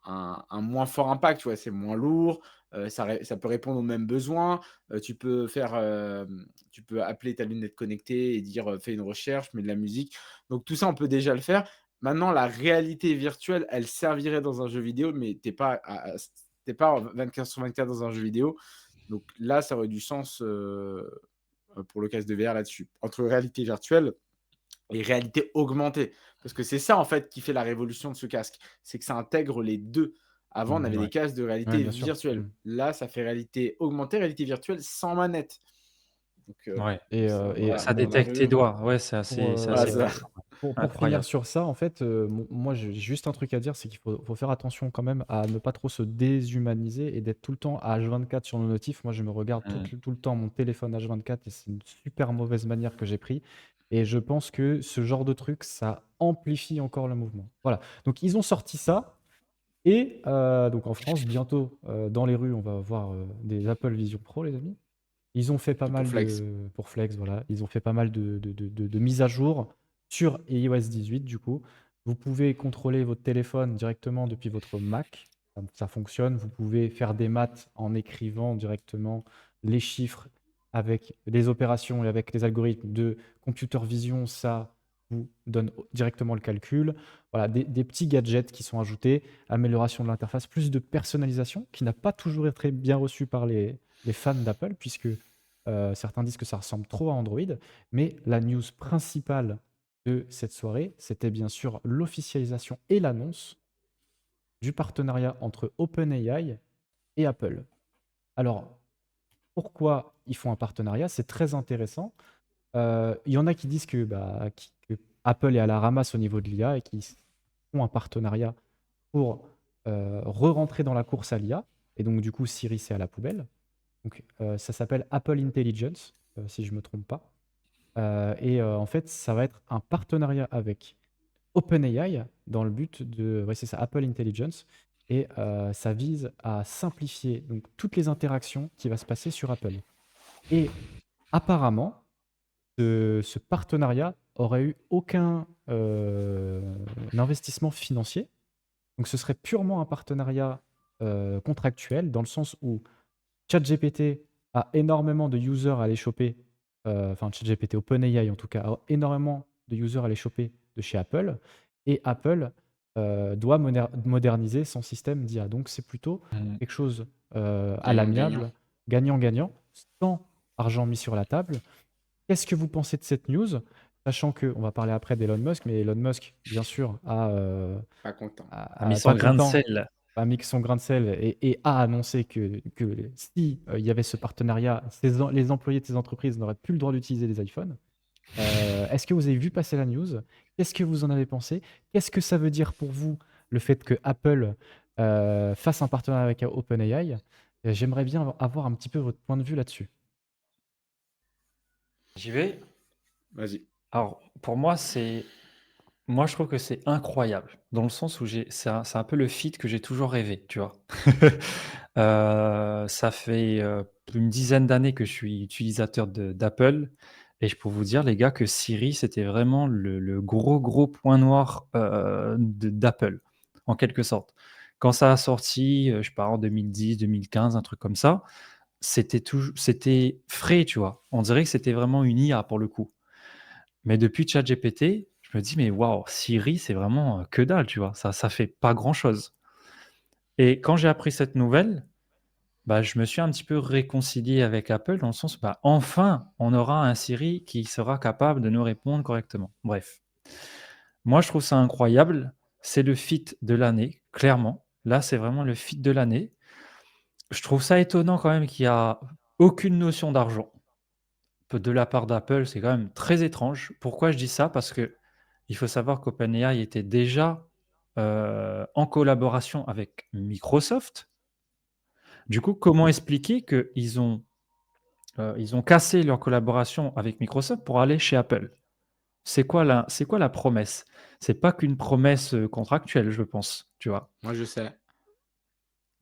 un moins fort impact, tu vois? C'est moins lourd, ça peut répondre aux mêmes besoins, tu peux appeler ta lunette connectée et dire, «Fais une recherche, mets de la musique». Donc tout ça, on peut déjà le faire. Maintenant, la réalité virtuelle, elle servirait dans un jeu vidéo, mais tu pas 24/24 dans un jeu vidéo. Donc là, ça aurait du sens, pour le casque de VR là-dessus. Entre réalité virtuelle et réalité augmentée. Parce que c'est ça, en fait, qui fait la révolution de ce casque. C'est que ça intègre les 2. Avant, on mmh, avait des Ouais. casques de ouais, réalité bien sûr. virtuelle. Mmh. Là, ça fait réalité augmentée, réalité virtuelle sans manette. Donc, Ouais. Et voilà, Ça mon détecte tes avis. doigts. Ouais, pour, c'est Voilà, assez c'est ça. puissant. Ouais. pour finir Incroyable. sur ça, en fait, moi, j'ai juste un truc à dire, c'est qu'il faut faire attention quand même à ne pas trop se déshumaniser et d'être tout le temps à H24 sur nos notifs. Moi, je me regarde Mmh. tout le temps mon téléphone H24 et c'est une super mauvaise manière que j'ai pris. Et je pense que ce genre de truc, ça amplifie encore le mouvement. Voilà. Donc, ils ont sorti ça. Et donc en France, bientôt, dans les rues, on va voir des Apple Vision Pro, les amis. Ils ont fait pas Et pour mal Flex. de pour Flex, voilà, ils ont fait pas mal de mises à jour sur iOS 18 du coup. Vous pouvez contrôler votre téléphone directement depuis votre Mac, ça fonctionne. Vous pouvez faire des maths en écrivant directement les chiffres avec les opérations et avec les algorithmes de computer vision, ça vous donne directement le calcul. Voilà, des petits gadgets qui sont ajoutés, amélioration de l'interface, plus de personnalisation qui n'a pas toujours été très bien reçu par les fans d'Apple puisque certains disent que ça ressemble trop à Android, mais la news principale de cette soirée, c'était bien sûr l'officialisation et l'annonce du partenariat entre OpenAI et Apple. Alors, pourquoi ils font un partenariat? C'est très intéressant. Il y en a qui disent que, que Apple est à la ramasse au niveau de l'IA et qu'ils font un partenariat pour re-rentrer dans la course à l'IA. Et donc, du coup, Siri, c'est à la poubelle. Donc, ça s'appelle Apple Intelligence, si je ne me trompe pas. En fait, ça va être un partenariat avec OpenAI dans le but de, ouais, c'est ça, Apple Intelligence. Et ça vise à simplifier donc, toutes les interactions qui va se passer sur Apple. Et apparemment, ce partenariat aurait eu aucun investissement financier. Donc ce serait purement un partenariat contractuel dans le sens où ChatGPT a énormément de users à aller choper, enfin ChatGPT, OpenAI en tout cas, a énormément de users à aller choper de chez Apple, et Apple doit moderniser son système d'IA. Donc c'est plutôt Mmh. quelque chose à Gagnant-gagnant. l'amiable, gagnant-gagnant, sans argent mis sur la table. Qu'est-ce que vous pensez de cette news? Sachant que, on va parler après d'Elon Musk, mais Elon Musk, bien sûr, Pas content. A mis son pas grain de content, sel. a mis son grain de sel et a annoncé que si il y avait ce partenariat, les employés de ces entreprises n'auraient plus le droit d'utiliser des iPhones. Est-ce que vous avez vu passer la news? Qu'est-ce que vous en avez pensé? Qu'est-ce que ça veut dire pour vous, le fait que Apple fasse un partenariat avec OpenAI? J'aimerais bien avoir un petit peu votre point de vue là-dessus. J'y vais. Vas-y. Alors, pour moi, moi, je trouve que c'est incroyable, dans le sens où c'est un peu le feat que j'ai toujours rêvé, tu vois. Ça fait une dizaine d'années que je suis utilisateur d'Apple, et je peux vous dire, les gars, que Siri, c'était vraiment le gros, gros point noir d'Apple, en quelque sorte. Quand ça a sorti, je sais pas, en 2010, 2015, un truc comme ça, c'était frais, tu vois. On dirait que c'était vraiment une IA pour le coup. Mais depuis ChatGPT, Je me dis: «Mais waouh, Siri, c'est vraiment, que dalle», tu vois? Ça fait pas grand-chose et quand j'ai appris cette nouvelle, bah, je me suis un petit peu réconcilié avec Apple dans le sens, bah, enfin, on aura un Siri qui sera capable de nous répondre correctement. Bref, moi, je trouve ça incroyable. C'est le feat de l'année, clairement. Là, c'est vraiment le feat de l'année. Je trouve ça étonnant quand même qu'il y a aucune notion d'argent de la part d'Apple. C'est quand même très étrange. Pourquoi je dis ça? Parce que il faut savoir qu'OpenAI était déjà, en collaboration avec Microsoft. Du coup, comment expliquer ils ont cassé leur collaboration avec Microsoft pour aller chez Apple? C'est quoi la promesse? C'est pas qu'une promesse, contractuelle, je pense, tu vois? Moi, je sais,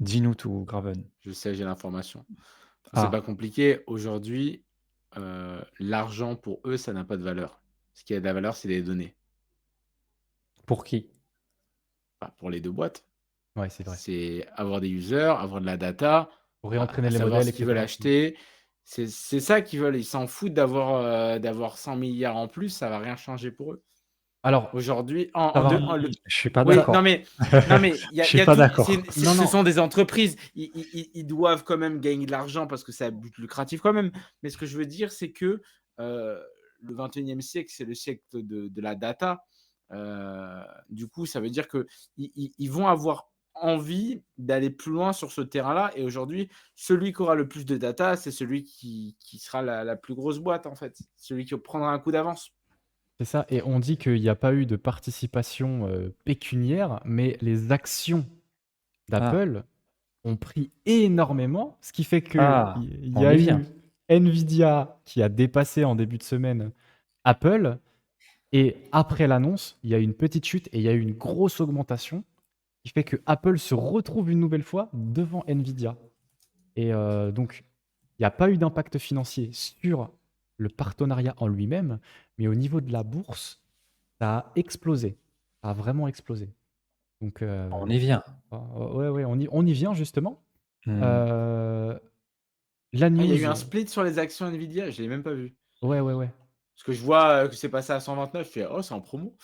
Dis-nous tout, Graven. j'ai l'information. C'est pas Ah, compliqué. Aujourd'hui, l'argent pour eux, ça n'a pas de valeur. Ce qui a de la valeur, c'est les données. pour qui? Bah, pour les 2 boîtes. Ouais, c'est vrai. C'est avoir des users, avoir de la data, Pour réentraîner à les savoir modèles, ce qu'ils veulent etc. acheter. C'est ça qu'ils veulent. Ils s'en foutent d'avoir 100 milliards en plus, ça va rien changer pour eux. Alors, Aujourd'hui, ça va. Je suis pas oui, d'accord. non, mais Je suis pas d'accord. Non, ce non. sont des entreprises. Ils doivent quand même gagner de l'argent parce que c'est à but lucratif quand même. Mais ce que je veux dire, c'est que le 21e siècle, c'est le siècle de la data. Du coup, ça veut dire qu'ils vont avoir envie d'aller plus loin sur ce terrain-là. Et aujourd'hui, celui qui aura le plus de data, c'est celui qui sera la plus grosse boîte, en fait. Celui qui prendra un coup d'avance. C'est ça, et on dit qu'il n'y a pas eu de participation pécuniaire, mais les actions Ah, d'Apple ont pris énormément, ce qui fait qu'il ah, y on a y vient. eu Nvidia qui a dépassé en début de semaine Apple, et après l'annonce, il y a eu une petite chute et il y a eu une grosse augmentation, qui fait que Apple se retrouve une nouvelle fois devant Nvidia. Et donc, il n'y a pas eu d'impact financier sur le partenariat en lui-même, mais au niveau de la bourse, ça a explosé. Ça a vraiment explosé. Donc, On y vient. ouais, ouais, on y vient justement. Mmh. Euh, la Ah, il y a eu news, un split sur les actions Nvidia, je l'ai même pas vu. ouais, ouais, ouais. Parce que je vois que c'est passé à 129, je fais: «Oh, c'est en promo».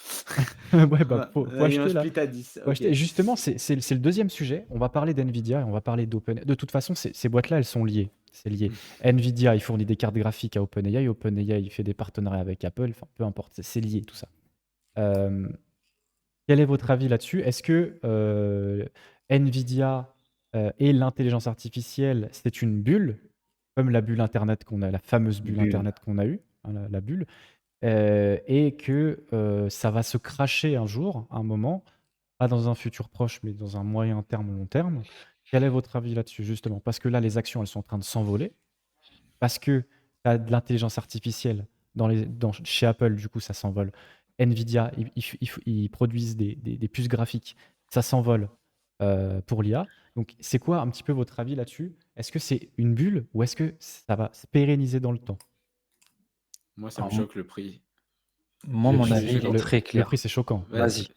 Ouais, On bah, a faut on a eu un acheter là. split à 10. Faut OK. acheter. Et justement, c'est le deuxième sujet. On va parler d'NVIDIA et on va parler d'OpenAI. De toute façon, ces boîtes-là, elles sont liées. C'est lié. NVIDIA, il fournit des cartes graphiques à OpenAI. OpenAI, il fait des partenariats avec Apple. Enfin, peu importe, c'est lié tout ça. Euh, Quel est votre avis là-dessus? Est-ce que NVIDIA et l'intelligence artificielle, c'est une bulle, comme la bulle Internet qu'on a, la fameuse bulle Bulle. Internet qu'on a eue, hein, la bulle, et que ça va se cracher un jour, un moment, pas dans un futur proche, mais dans un moyen terme, long terme. Quel est votre avis là-dessus, justement? Parce que là, les actions, elles sont en train de s'envoler, parce que tu as de l'intelligence artificielle chez Apple, du coup, ça s'envole. Nvidia, ils produisent des puces graphiques, ça s'envole pour l'IA. Donc, c'est quoi un petit peu votre avis là-dessus? Est-ce que c'est une bulle ou est-ce que ça va se pérenniser dans le temps? Moi, ça me Alors, choque le prix. moi, Le Je mon prix, suis avis, il est choqué. très le prix, clair. c'est choquant. Vas-y,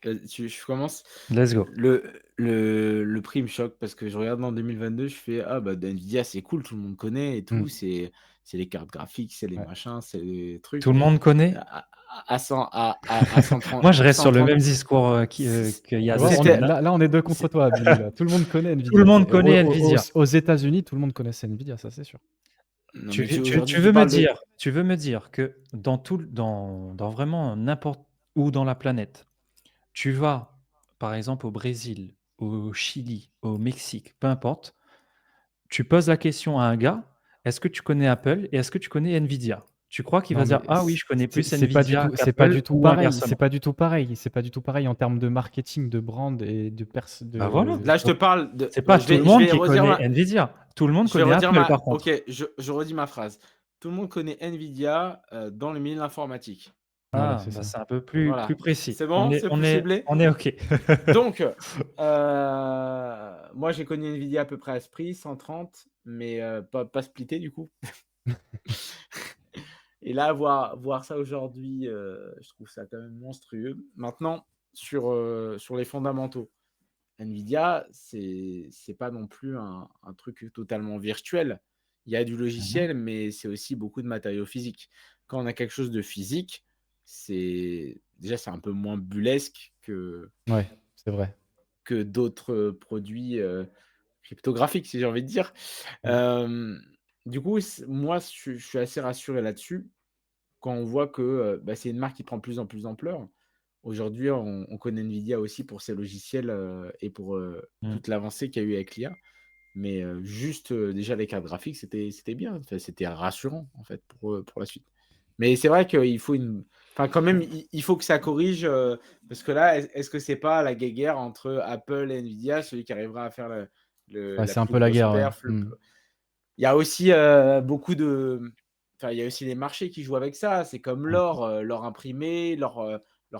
Vas-y, je commence. let's go. Le prix me choque parce que je regarde en 2022, je fais: «Ah bah, Nvidia, c'est cool, tout le monde connaît et Mm. tout, c'est les cartes graphiques, c'est les Ouais. machins, c'est les trucs». Tout le monde connaît? À 100 à 130 Moi, je reste sur le 130 même discours, c qu'il y a Tu 2 vois, c'était semaines, hein. là, on est deux contre c'est toi, Billy. Là. Tout le monde connaît Tout le Nvidia. monde connaît Nvidia. Aux États-Unis, tout le monde connaissait Nvidia, ça c'est sûr. non, Tu mais veux tu aujourd'hui, tu tu veux me parles de dire tu veux me dire que dans vraiment n'importe où dans la planète, tu vas, par exemple, au Brésil, au Chili, au Mexique, peu importe, tu poses la question à un gars: «Est-ce que tu connais Apple et est-ce que tu connais Nvidia?» Tu crois qu'il va Non, dire: mais «Ah oui, je connais plus c'est pas du Nvidia tout, c'est pas qu'Apple» du tout ou pareil. C'est inversement? pas du tout pareil. C'est pas du tout pareil en termes de marketing, de brand et de Bah, voilà, là, je te donc parle de c'est pas tout le je monde vais qui redire connaît ma Nvidia. Tout le monde je vais connaît redire Apple ma par OK, contre. je redis ma phrase. Tout le monde connaît Nvidia, dans le milieu de l'informatique. Voilà, Ah, c'est bah, ça. c'est un peu plus Voilà. précis. C'est On bon? est C'est on plus est ciblé? on est OK. Donc, moi, j'ai connu Nvidia à peu près à ce prix, 130, mais pas splitté du coup. Et là, voir ça aujourd'hui, je trouve ça quand même monstrueux. Maintenant, sur les fondamentaux, Nvidia, c'est pas non plus un truc totalement virtuel. Il y a du Mmh. logiciel, mais c'est aussi beaucoup de matériaux physiques. Quand on a quelque chose de physique, c'est déjà, c'est un peu moins bullesque que Ouais, c'est vrai. d'autres, produits, cryptographiques, si j'ai envie de dire. Mmh. Hem, du coup, moi, je suis assez rassuré là-dessus quand on voit que, bah, c'est une marque qui prend de plus en plus d'ampleur. Aujourd'hui, on connaît Nvidia aussi pour ses logiciels, et pour, Mmh. toute l'avancée qu'il y a eu avec l'IA. Mais, juste, déjà les cartes graphiques, c'était bien. Enfin, c'était rassurant, en fait, pour la suite. Mais c'est vrai qu'il faut quand même, il faut que ça corrige, parce que là, est-ce que c'est pas la guéguerre entre Apple et Nvidia, celui qui arrivera à faire Ouais, la c'est un plus peu la grosse guerre, ouais. perf, le Mmh. p il y a aussi, beaucoup de il y a aussi les marchés qui jouent avec ça. C'est comme Mmh. l'or, l'or imprimé, leur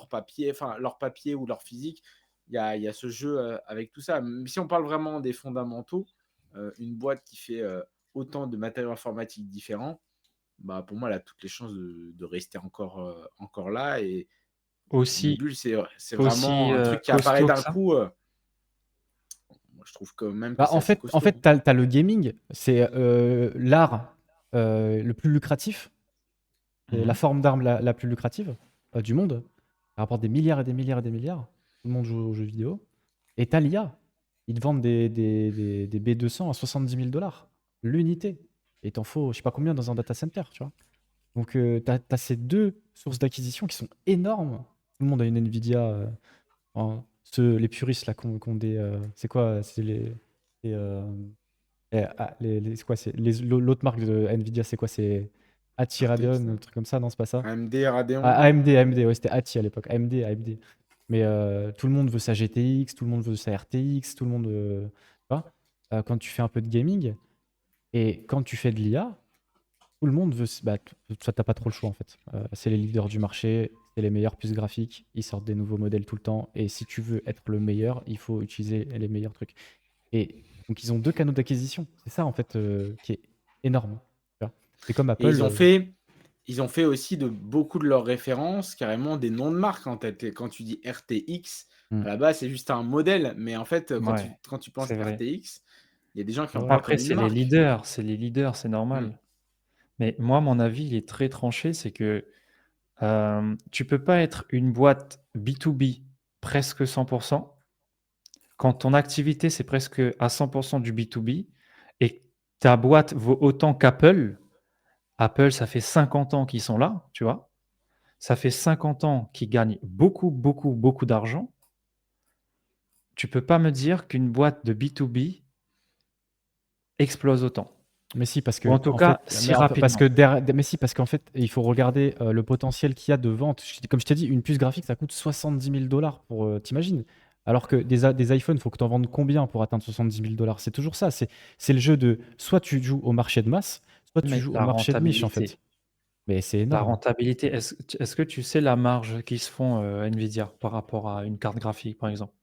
papier, leur papier ou leur physique. Il y a ce jeu, avec tout ça. Mais si on parle vraiment des fondamentaux, une boîte qui fait, autant de matériaux informatiques différents, bah, pour moi, elle a toutes les chances de rester encore là, et une Aussi bulle, c'est aussi, vraiment un truc qui apparaît costaud que d'un ça? coup, moi je trouve quand même que Bah, c'est assez en costaud, fait, hein. tu as le gaming, c'est, l'art, le plus lucratif, c'est la Mmh. forme d'arme la plus lucrative, du monde. Ça rapporte des milliards et des milliards et des milliards. Tout le monde joue aux jeux vidéo et tu as l'IA. Ils te vendent des B200 à 70 000 l'unité et il t'en faut je sais pas combien dans un data center, tu vois? Donc tu as ces 2 sources d'acquisition qui sont énormes. Tout le monde a une Nvidia, les puristes là qui ont des, c'est quoi? C'est les, c'est quoi? C'est l'autre marque de Nvidia, c'est quoi? C'est ATI RTX, Radeon, un là. truc comme ça? Non, c'est pas ça? AMD, Ah, Radeon. AMD, ouais, c'était ATI à l'époque. AMD. Mais tout le monde veut sa GTX, tout le monde veut sa RTX, tout le monde, tu vois? Quand tu fais un peu de gaming et quand tu fais de l'IA, tout le monde veut bah, tu pas trop le choix en fait. C'est les leaders du marché, c'est les meilleures puces graphiques, ils sortent des nouveaux modèles tout le temps et si tu veux être le meilleur, il faut utiliser les meilleurs trucs. Et donc ils ont 2 canaux d'acquisition. C'est ça en fait, qui est énorme, tu vois? C'est comme Et Apple, ils ont fait aussi de beaucoup de leurs références, carrément des noms de marques en tête. Et quand tu dis RTX, mmh, à la base, c'est juste un modèle, mais en fait, Ouais, quand tu penses c'est vrai. RTX, il y a des gens qui ah en ouais. parlent Après, comme une marque. c'est les leaders, c'est Mmh. normal. Mais moi, mon avis, il est très tranché, c'est que, tu peux pas être une boîte B2B presque 100 quand ton activité, c'est presque à 100 du B2B et que ta boîte vaut autant qu'Apple. Apple, ça fait 50 ans qu'ils sont là, tu vois? Ça fait 50 ans qu'ils gagnent beaucoup, beaucoup, beaucoup d'argent. Tu peux pas me dire qu'une boîte de B2B explose autant Mais si, parce ou en que tout en fait, cas si rapidement. mais si, parce qu'en fait, il faut regarder, le potentiel qu'il y a de vente. Comme je t'ai dit, une puce graphique, ça coûte 70 000 pour, tu Alors que des iPhones, il faut que tu en vendes combien pour atteindre 70 000 C'est toujours ça, c'est le jeu de soit tu joues au marché de masse, soit tu Mais joues au marché de niche, en fait. Mais c'est la énorme. rentabilité, est-ce que tu sais la marge qu'ils se font, Nvidia, par rapport à une carte graphique, par exemple?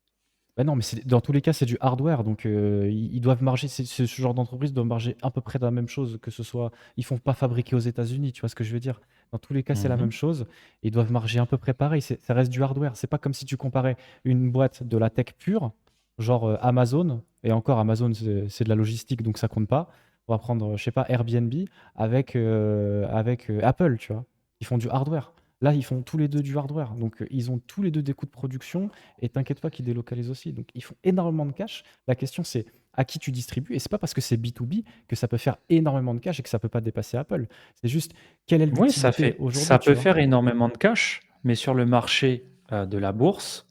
Bah, non, mais dans tous les cas, c'est du hardware, donc ils doivent marger ce genre d'entreprise doit marger à peu près de la même chose, que ce soit ils font pas fabriquer aux États-Unis, tu vois ce que je veux dire? Dans tous les cas, c'est la Mmh. même chose, ils doivent marger à peu près pareil, ça reste du hardware. C'est pas comme si tu comparais une boîte de la tech pure, genre, Amazon et encore Amazon, c'est de la logistique, donc ça compte pas. On va prendre, je sais pas, Airbnb avec Apple, tu vois? Ils font du hardware. Là, ils font tous les 2 du hardware, donc ils ont tous les 2 des coûts de production et t'inquiète pas qu'ils délocalisent aussi. Donc ils font énormément de cash. La question c'est à qui tu distribues et c'est pas parce que c'est B2B que ça peut faire énormément de cash et que ça peut pas dépasser Apple. C'est juste quelle est Oui, l'utilité aujourd'hui, ça tu peut vois? faire énormément de cash, mais sur le marché, de la bourse,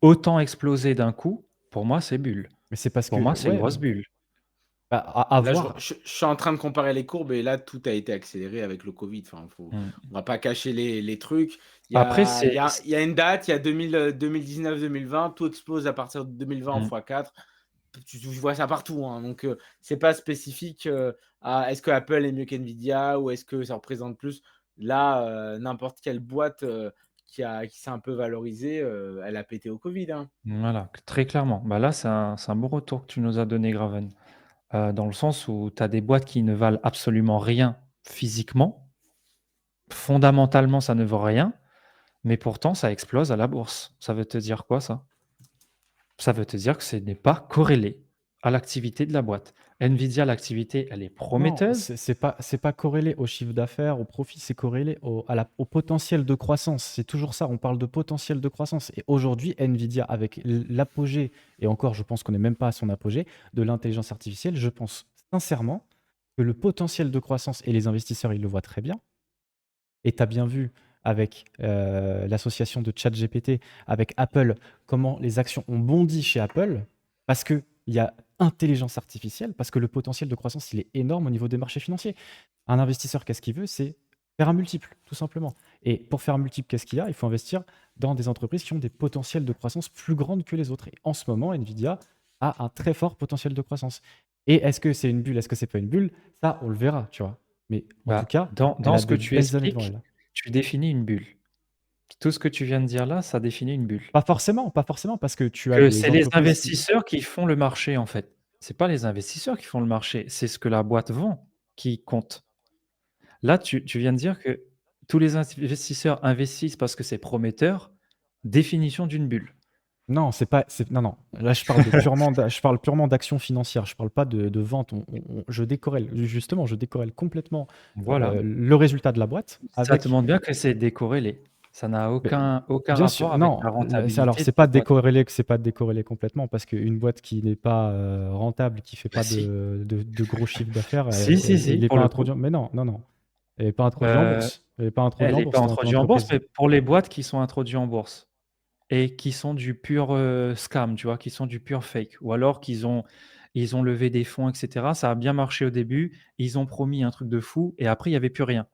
autant exploser d'un coup, pour moi, c'est bulle. Mais c'est parce Pour que moi, c'est ouais, grosse bulle. bah, à Là, voir. je suis en train de comparer les courbes et là, tout a été accéléré avec le Covid. Enfin, Mmh. on va pas cacher les trucs. Après Il y a une date, il y a 2019-2020, tout explose à partir de 2020 en mmh. x4. Tu vois ça partout, hein, donc c'est pas spécifique, à est-ce que Apple est mieux qu'Nvidia ou est-ce que ça représente plus? Là, n'importe quelle boîte, qui s'est un peu valorisée, elle a pété au Covid, hein. Voilà, très clairement. Bah, là, c'est un bon retour que tu nous as donné, Graven. Dans le sens où tu as des boîtes qui ne valent absolument rien physiquement. Fondamentalement, ça ne vaut rien, mais pourtant ça explose à la bourse. Ça veut te dire quoi ça? Ça veut te dire que ce n'est pas corrélé. à l'activité de la boîte. Nvidia, l'activité, elle est Non, prometteuse. c'est pas corrélé au chiffre d'affaires, au profit, c'est corrélé au potentiel de croissance. C'est toujours ça, on parle de potentiel de croissance. Et aujourd'hui, Nvidia, avec l'apogée, et encore, je pense qu'on n'est même pas à son apogée, de l'intelligence artificielle, je pense sincèrement que le potentiel de croissance, et les investisseurs, ils le voient très bien, et tu as bien vu avec l'association de ChatGPT, avec Apple, comment les actions ont bondi chez Apple, parce qu'il y a intelligence artificielle, parce que le potentiel de croissance, il est énorme au niveau des marchés financiers. Un investisseur, qu'est-ce qu'il veut? C'est faire un multiple, tout simplement. Et pour faire un multiple, qu'est-ce qu'il y a? Il faut investir dans des entreprises qui ont des potentiels de croissance plus grandes que les autres. Et en ce moment, Nvidia a un très fort potentiel de croissance. Et est-ce que c'est une bulle? Est-ce que c'est pas une bulle? Ça, on le verra, tu vois. Mais en tout Bah, cas, elle dans a ce que de tu belles années devant expliques, elle. tu définis une bulle. Tout ce que tu viens de dire là, ça définit une bulle. Pas forcément, parce que tu as Que des c'est les entreprises qui. investisseurs qui font le marché, en fait. C'est pas les investisseurs qui font le marché, c'est ce que la boîte vend qui compte. Là, tu viens de dire que tous les investisseurs investissent parce que c'est prometteur, définition d'une bulle. Non, non, non. Là, je parle purement d'action financière. Je parle pas de vente. Je décorrèle, justement, je décorrèle complètement Voilà. le résultat de la boîte Ça te avec. montre bien que c'est décorrélé. Ça n'a Mais, aucun bien sûr, rapport avec non. la Alors, rentabilité de la boîte. c'est pas décorrélé complètement parce qu'une boîte qui n'est pas rentable, qui fait Bah pas si. de gros chiffre d'affaires, Si, il n'est pour pas le coup. introduit. Mais non, non, non. Elle n'est pas introduite en Heu, bourse. Elle n'est pas introduite Elle en n'est pas bourse, ton introduite en bourse, entreprise. mais pour les boîtes qui sont introduites en bourse et qui sont du pur, scam, tu vois? Qui sont du pur fake ou alors ils ont levé des fonds et cetera. Ça a bien marché au début, ils ont promis un truc de fou et après il y avait plus rien.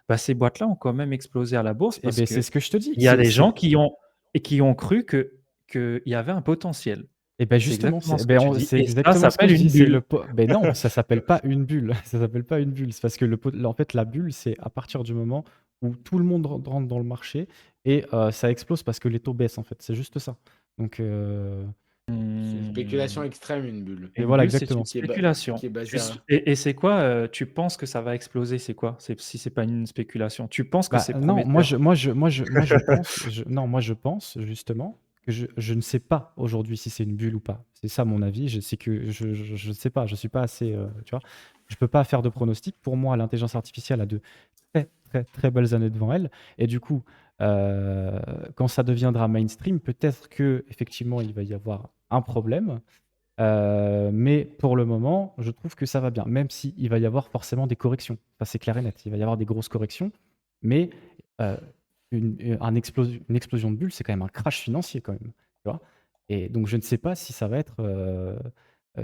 Bah, ces boîtes-là ont quand même explosé à la bourse Eh parce ben, c'est qu'il ce que je te dis. y a des gens qui ont cru qu'il y avait un potentiel. Et ben C'est justement, exactement ce que tu dis c'est et ça exactement ce que s'appelle je une dis. bulle. Ben non, ça s'appelle pas une bulle. Ça s'appelle pas une bulle. C'est parce que en fait, la bulle, c'est à partir du moment où tout le monde rentre dans le marché et ça explose parce que les taux baissent, en fait. C'est juste ça. Donc, C'est une spéculation Mmh. extrême, une bulle, et Une voilà, bulle, c'est une exactement. spéculation. qui est basée Tu à. s et c'est quoi, tu penses que ça va exploser, c'est quoi? C'est si c'est pas une spéculation? Tu penses que Bah, c'est non, prometteur? moi je pense justement que je ne sais pas aujourd'hui si c'est une bulle ou pas. C'est ça mon avis. C'est que je ne sais pas. Je suis pas assez, tu vois. Je peux pas faire de pronostic. Pour moi, l'intelligence artificielle a de très très très belles années devant elle. Et du coup, euh, quand ça deviendra mainstream, peut-être que effectivement il va y avoir un problème. Mais pour le moment, je trouve que ça va bien, même s'il va y avoir forcément des corrections. Ça, c'est clair et net. Il va y avoir des grosses corrections, mais euh, une explosion de bulle, c'est quand même un crash financier, quand même. Tu vois. Et donc, je ne sais pas si ça va être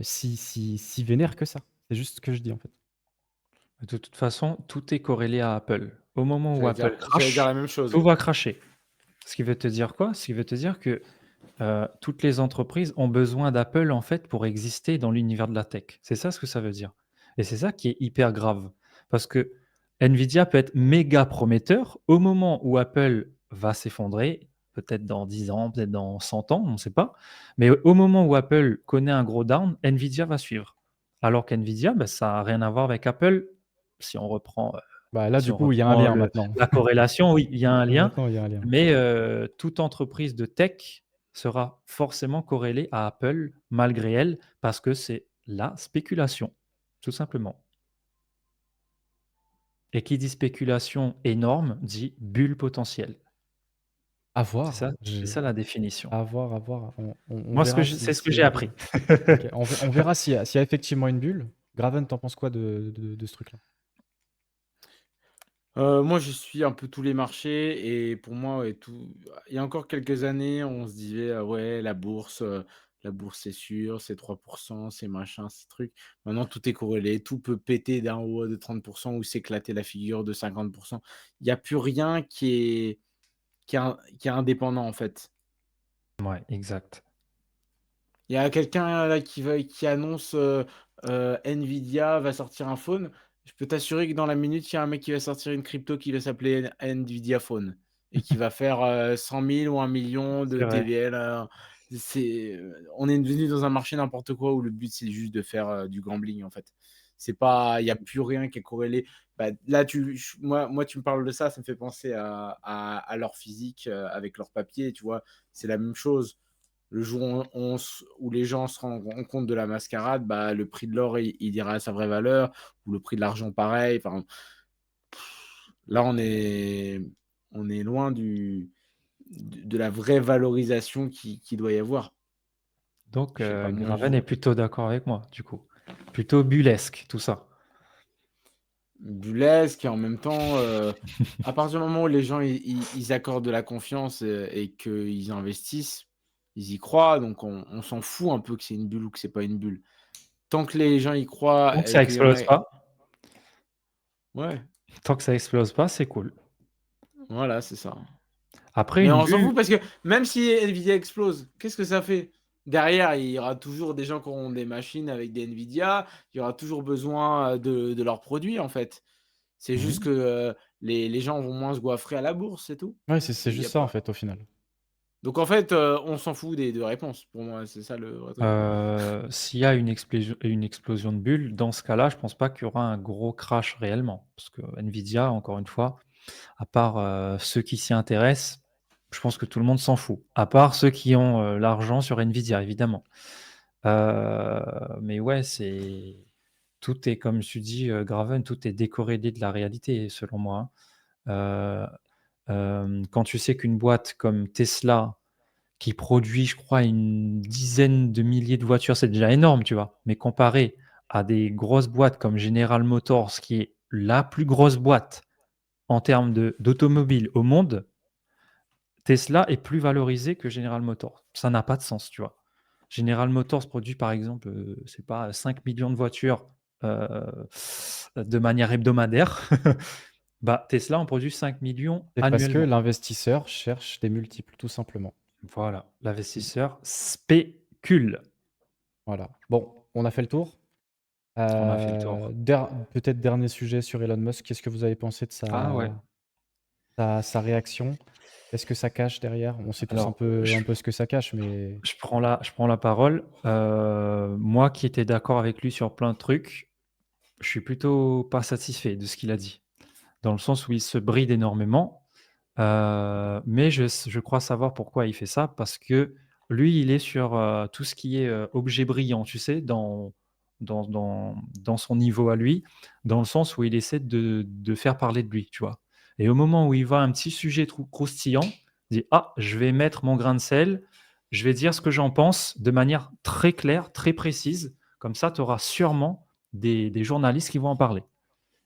si vénère que ça. C'est juste ce que je dis, en fait. De toute façon, tout est corrélé à Apple. Au moment où Apple J'allais dire crache, la même tout chose. va cracher. Ce qui veut te dire quoi? Ce qui veut te dire que, toutes les entreprises ont besoin d'Apple, en fait, pour exister dans l'univers de la tech. C'est ça ce que ça veut dire et c'est ça qui est hyper grave parce que Nvidia peut être méga prometteur au moment où Apple va s'effondrer, peut-être dans 10 ans, peut-être dans 100 ans, on ne sait pas. Mais au moment où Apple connaît un gros down, Nvidia va suivre. Alors qu'Nvidia, bah, ça a rien à voir avec Apple. Si on reprend, Bah, là, si du on coup, il y a un reprend lien maintenant. la corrélation, oui, il y a un lien, Maintenant, il y a un lien. mais toute entreprise de tech sera forcément corrélée à Apple malgré elle, parce que c'est la spéculation, tout simplement. Et qui dit spéculation énorme dit bulle potentielle. À C'est voir. ça c'est ça la définition. À voir, à voir. On Moi, verra c'est ce que s'il y j'ai a. appris. Ok, on verra s'il y a effectivement une bulle. Graven, t'en penses quoi de ce truc-là? Moi, je suis un peu tous les marchés et pour moi, ouais, tout il y a encore quelques années, on se disait: «Ah ouais, la bourse, c'est sûr, c'est 3%, c'est machin, c'est truc». Maintenant, tout est corrélé, tout peut péter d'un haut de 30 ou s'éclater la figure de 50. Il y a plus rien qui est indépendant, en fait. Ouais, exact. Il y a quelqu'un là qui annonce, Nvidia va sortir un phone. Je peux t'assurer que dans la minute, il y a un mec qui va sortir une crypto qui va s'appeler Nvidia Phone et qui va faire, 100 000 ou 1 million de C'est vrai. TVL, on est devenu dans un marché n'importe quoi où le but, c'est juste de faire, du gambling, en fait. C'est pas Il y a plus rien qui est corrélé. Bah, là, tu me parles de ça, ça me fait penser à leur physique, avec leur papier, tu vois? C'est la même chose. Le jour où les gens se rendront compte de la mascarade, bah, le prix de l'or, il ira à sa vraie valeur, ou le prix de l'argent pareil. Enfin, là, on est loin de la vraie valorisation qui doit y avoir. Donc Je sais pas, moi, Graven est plutôt d'accord avec moi, du coup. Plutôt bullesque, tout ça. burlesque et en même temps, à partir du moment où les gens ils accordent de la confiance, et qu'ils investissent, ils y croient, donc on s'en fout un peu que c'est une bulle ou que c'est pas une bulle. Tant que les gens y croient Tant que et ça qu'il y en a explose pas, ouais, tant que ça explose pas, c'est cool. voilà, c'est ça. Après Mais une on s'en bulle, fout parce que même si Nvidia explose, qu'est-ce que ça fait? Derrière, il y aura toujours des gens qui auront des machines avec des Nvidia, il y aura toujours besoin, de leurs produits, en fait. C'est juste que, les gens vont moins se goiffrer à la bourse, c'est tout. Ouais, c'est Il y a juste ça, en pas fait, au final. donc en fait, on s'en fout des 2 réponses pour moi, c'est ça le vrai truc. s'il y a une explosion de bulles, dans ce cas-là, je pense pas qu'il y aura un gros crash réellement. Parce que Nvidia, encore une fois, à part, ceux qui s'y intéressent, je pense que tout le monde s'en fout. À part ceux qui ont, l'argent sur Nvidia, évidemment. Mais ouais, tout est comme tu dis, Graven, tout est décorrélé de la réalité selon moi, hein. Quand tu sais qu'une boîte comme Tesla, qui produit, je crois, une dizaine de milliers de voitures, c'est déjà énorme, tu vois? Mais comparé à des grosses boîtes comme General Motors, qui est la plus grosse boîte en termes d'automobile au monde, Tesla est plus valorisé que General Motors. Ça n'a pas de sens, tu vois? General Motors produit, par exemple, c'est pas 5 millions de voitures, de manière hebdomadaire. Bah, Tesla en produit 5 millions C'est parce que annuellement. l'investisseur cherche des multiples, tout simplement. Voilà, l'investisseur spécule. Voilà. Bon, on a fait le tour. On a fait le tour. Peut-être dernier sujet sur Elon Musk. Qu'est-ce que vous avez pensé de Ah ouais. sa réaction? Qu'est-ce que ça cache derrière? On sait tous Alors, un peu ce que ça cache, mais je prends la parole. Moi qui étais d'accord avec lui sur plein de trucs, je suis plutôt pas satisfait de ce qu'il a dit. Dans le sens où il se bride énormément, mais je crois savoir pourquoi il fait ça. Parce que lui, il est sur, tout ce qui est, objet brillant, tu sais? Dans son niveau à lui, dans le sens où il essaie de faire parler de lui, tu vois? Et au moment où il voit un petit sujet croustillant, il dit: «Ah, je vais mettre mon grain de sel, je vais dire ce que j'en pense de manière très claire, très précise, comme ça tu auras sûrement des journalistes qui vont en parler».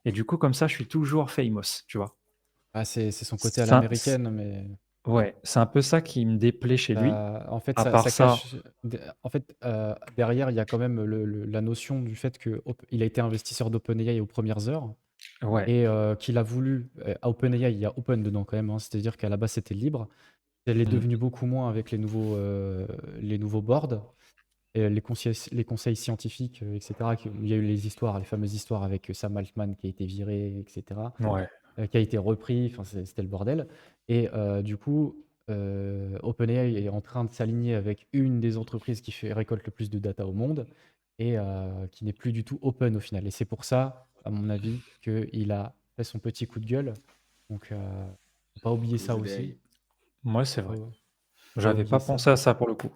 Et du coup, comme ça, je suis toujours famous, tu vois? ah, c'est son côté à Ça c l'américaine, mais Ouais, c'est un peu ça qui me déplaît chez lui. en fait, À part ça ça, cache en fait, derrière, il y a quand même la notion du fait qu'il a été investisseur d'OpenAI aux premières heures ouais. et qu'il a voulu, à OpenAI, il y a open dedans quand même, hein, c'est-à-dire qu'à la base, c'était libre. Elle est Mmh. devenue beaucoup moins avec les nouveaux boards et les conseils scientifiques, et cetera. Il y a eu les fameuses histoires avec Sam Altman qui a été viré, et cetera, Ouais. qui a été repris, enfin, c'était le bordel. Et du coup, OpenAI est en train de s'aligner avec une des entreprises qui récolte le plus de data au monde et qui n'est plus du tout open au final. Et c'est pour ça, à mon avis, qu'il a fait son petit coup de gueule. Donc, faut pas À oublier cause ça de aussi. l'AI. Mouais, c'est vrai. Faut pas J'avais oublier pas ça. pensé à ça pour le coup.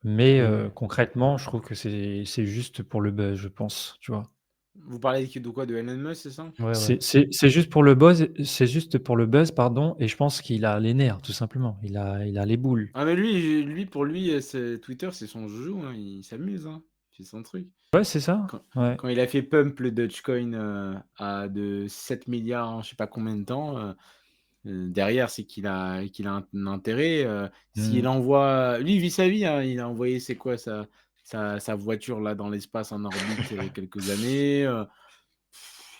Mais Et concrètement, je trouve que c'est juste pour le buzz, je pense, tu vois? Vous parlez de quoi? De Elon Musk, c'est ça? ouais, ouais. C'est juste pour le buzz, pardon, et je pense qu'il a les nerfs, tout simplement. Il a les boules. Ah mais pour lui, c'est Twitter, c'est son joujou, hein, il s'amuse, hein, il fait son truc. Ouais, c'est ça. Quand Ouais. quand il a fait pump le Dogecoin, à de 7 000 000 en je sais pas combien de temps, derrière, c'est qu'il a un intérêt, s'il Mmh. envoie lui, il vit sa vie, hein, il a envoyé c'est quoi sa voiture là dans l'espace en orbite, il y a quelques années,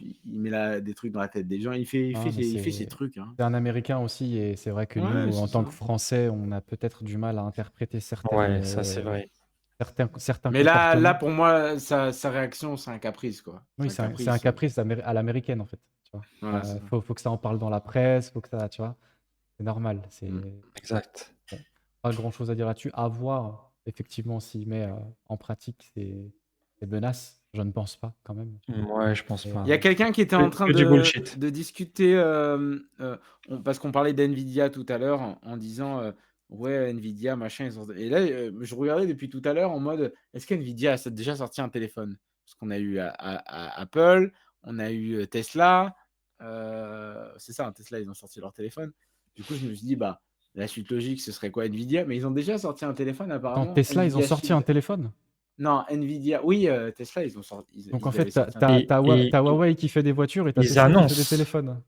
il met des trucs dans la tête des gens, Non, mais il fait ses trucs, hein. c'est un Américain aussi et c'est vrai que Ouais, nous, c'est en tant ça. que Français, on a peut-être du mal à interpréter Ouais, ça, c'est vrai. certains Mais là comportements. pour moi, sa réaction, c'est un caprice, quoi. Oui, C'est un c'est un caprice, caprice à l'américaine, en fait, tu vois? voilà, c'est ça. Faut que ça en parle dans la presse, faut que ça, tu vois? C'est normal, Mmh. Exact. bon, pas grand-chose à dire là-dessus. À voir effectivement s'il met, en pratique ces menaces. Je ne pense pas quand même Ouais, je pense et pas, Il y a non. quelqu'un qui était Que en train que du bullshit. de discuter, parce qu'on parlait d'NVIDIA tout à l'heure en disant, Ouais, Nvidia, machin, ils ont et là, je regardais depuis tout à l'heure en mode, est-ce qu'Nvidia a déjà sorti un téléphone? Parce qu'on a eu Apple, on a eu, Tesla, c'est ça, hein, Tesla, ils ont sorti leur téléphone. Du coup, je me suis dit: «Bah, la suite logique, ce serait quoi? Nvidia?» Mais ils ont déjà sorti un téléphone Attends, apparemment, Tesla, ils ont Nvidia sorti un Shield. téléphone? Non, Nvidia oui, Tesla, Donc en ils avaient fait, tu sorti un téléphone. Et Huawei qui fait des voitures et tu as ils Tesla qui fait des annoncent. téléphones.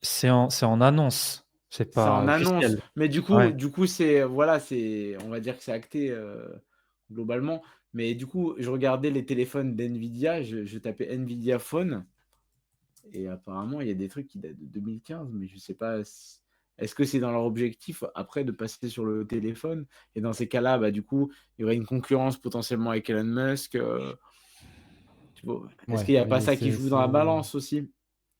C'est en annonce, c'est C'est pas en annonce, officiel. mais Ouais. du coup, c'est voilà, on va dire que c'est acté, globalement. Mais du coup, je regardais les téléphones d'Nvidia, je tapais Nvidia Phone et apparemment, il y a des trucs qui datent de 2015, mais je sais pas est-ce que c'est dans leur objectif après de passer sur le téléphone? Et dans ces cas-là, bah, du coup, il y aurait une concurrence potentiellement avec Elon Musk, tu vois? Est-ce Ouais, qu'il y a pas oui, ça qui joue dans la c'est balance aussi?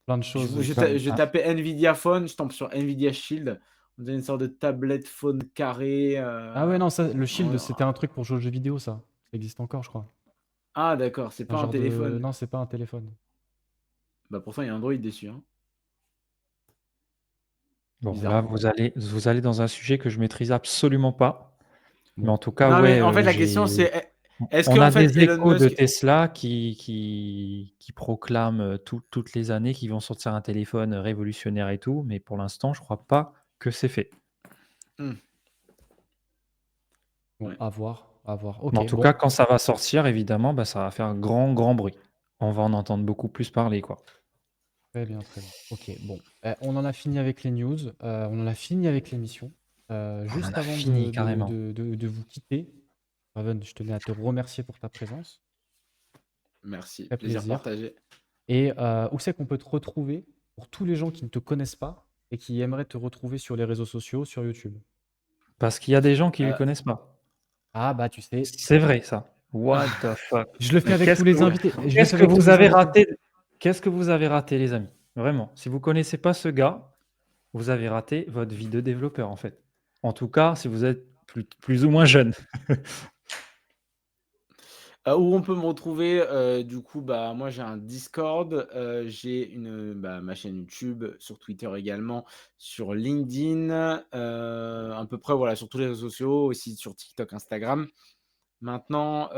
plein de choses. Comme Je tapais Nvidia Phone, je tombe sur Nvidia Shield. On dirait une sorte de tablette phone carré. ah ouais, non, ça, le Shield, En- c'était un truc pour jouer aux jeux vidéo, ça. Ça existe encore, je crois. Ah, d'accord, c'est Un pas un genre de... téléphone. Non, c'est pas un téléphone. Bah pourtant, il y a Android dessus, hein. Bon, là, Bizarrement. vous allez dans un sujet que je maîtrise absolument pas. Mais Bon. en tout cas, Non, mais ouais, en fait, la question, c'est est-ce on que en a fait, des Elon échos de Musk. Tesla qui proclament toutes les années qu'ils vont sortir un téléphone révolutionnaire et tout, mais pour l'instant, je crois pas que c'est fait. Hmm, Bon, ouais. à voir, à voir. Mais Ok, en tout bon. cas, quand ça va sortir, évidemment, bah, ça va faire un grand, grand bruit. On va en entendre beaucoup plus parler, quoi. Très bien, très bien. Ok, bon. On en a fini avec les news. On en a fini avec l'émission. On en Juste a avant fini carrément. de vous quitter, Raven, je tenais à te remercier pour ta présence. Merci, Très plaisir plaisir. partagé. Et où c'est qu'on peut te retrouver pour tous les gens qui ne te connaissent pas et qui aimeraient te retrouver sur les réseaux sociaux, sur YouTube? Parce qu'il y a des gens qui ne le Euh, connaissent pas. Ah bah tu sais, C'est vrai ça. What the fuck? je le fais Mais avec tous les invités. Je le qu'est-ce fais que avec tous vous les avez invités. raté? Qu'est-ce que vous avez raté, les amis? Vraiment. Si vous connaissez pas ce gars, vous avez raté votre vie de développeur, en fait. En tout cas, si vous êtes plus ou moins jeune. Où on peut me retrouver, du coup, bah, moi j'ai un Discord, j'ai ma chaîne YouTube, sur Twitter également, sur LinkedIn, à peu près voilà, sur tous les réseaux sociaux, aussi sur TikTok, Instagram. Maintenant,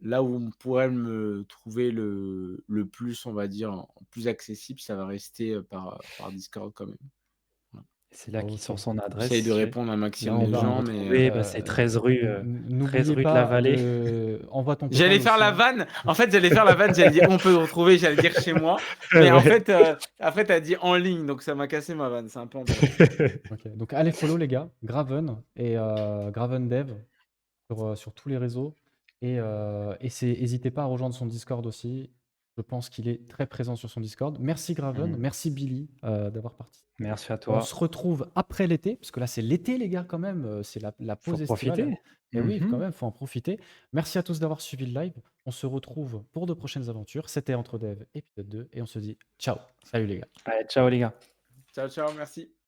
là où on pourrait me trouver le plus, on va dire, en plus accessible, ça va rester, par Discord quand même. Voilà. C'est là qu'il Ok. sort son J'essaye de adresse. répondre à un Là, maximum on de peut me gens, mais retrouver, bah, c'est 13 rue, 13 N'oubliez rue de la pas Vallée. de... Envoie ton j'allais PayPal faire aussi, la hein. vanne. En fait, j'allais faire la vanne, j'allais dire: «Où on peut le retrouver?» J'allais dire: «Chez moi». Mais en Ouais. fait, après tu as dit: «En ligne», donc ça m'a cassé ma vanne, c'est un peu embêtant. Ok. Donc allez follow les gars, Graven et Graven Dev sur tous les réseaux. Et n'hésitez pas à rejoindre son Discord aussi. Je pense qu'il est très présent sur son Discord. Merci Graven, Mhm. merci Billy d'avoir participé. Merci à On toi. se retrouve après l'été, parce que là c'est l'été les gars quand même, c'est la Faut pause estivale. profiter. Et oui, quand Mhm. même, faut en profiter. Merci à tous d'avoir suivi le live. On se retrouve pour de prochaines aventures. C'était Entre Dev épisode 2 et on se dit ciao. Salut les gars. Allez, ciao les gars. Ciao, ciao, merci.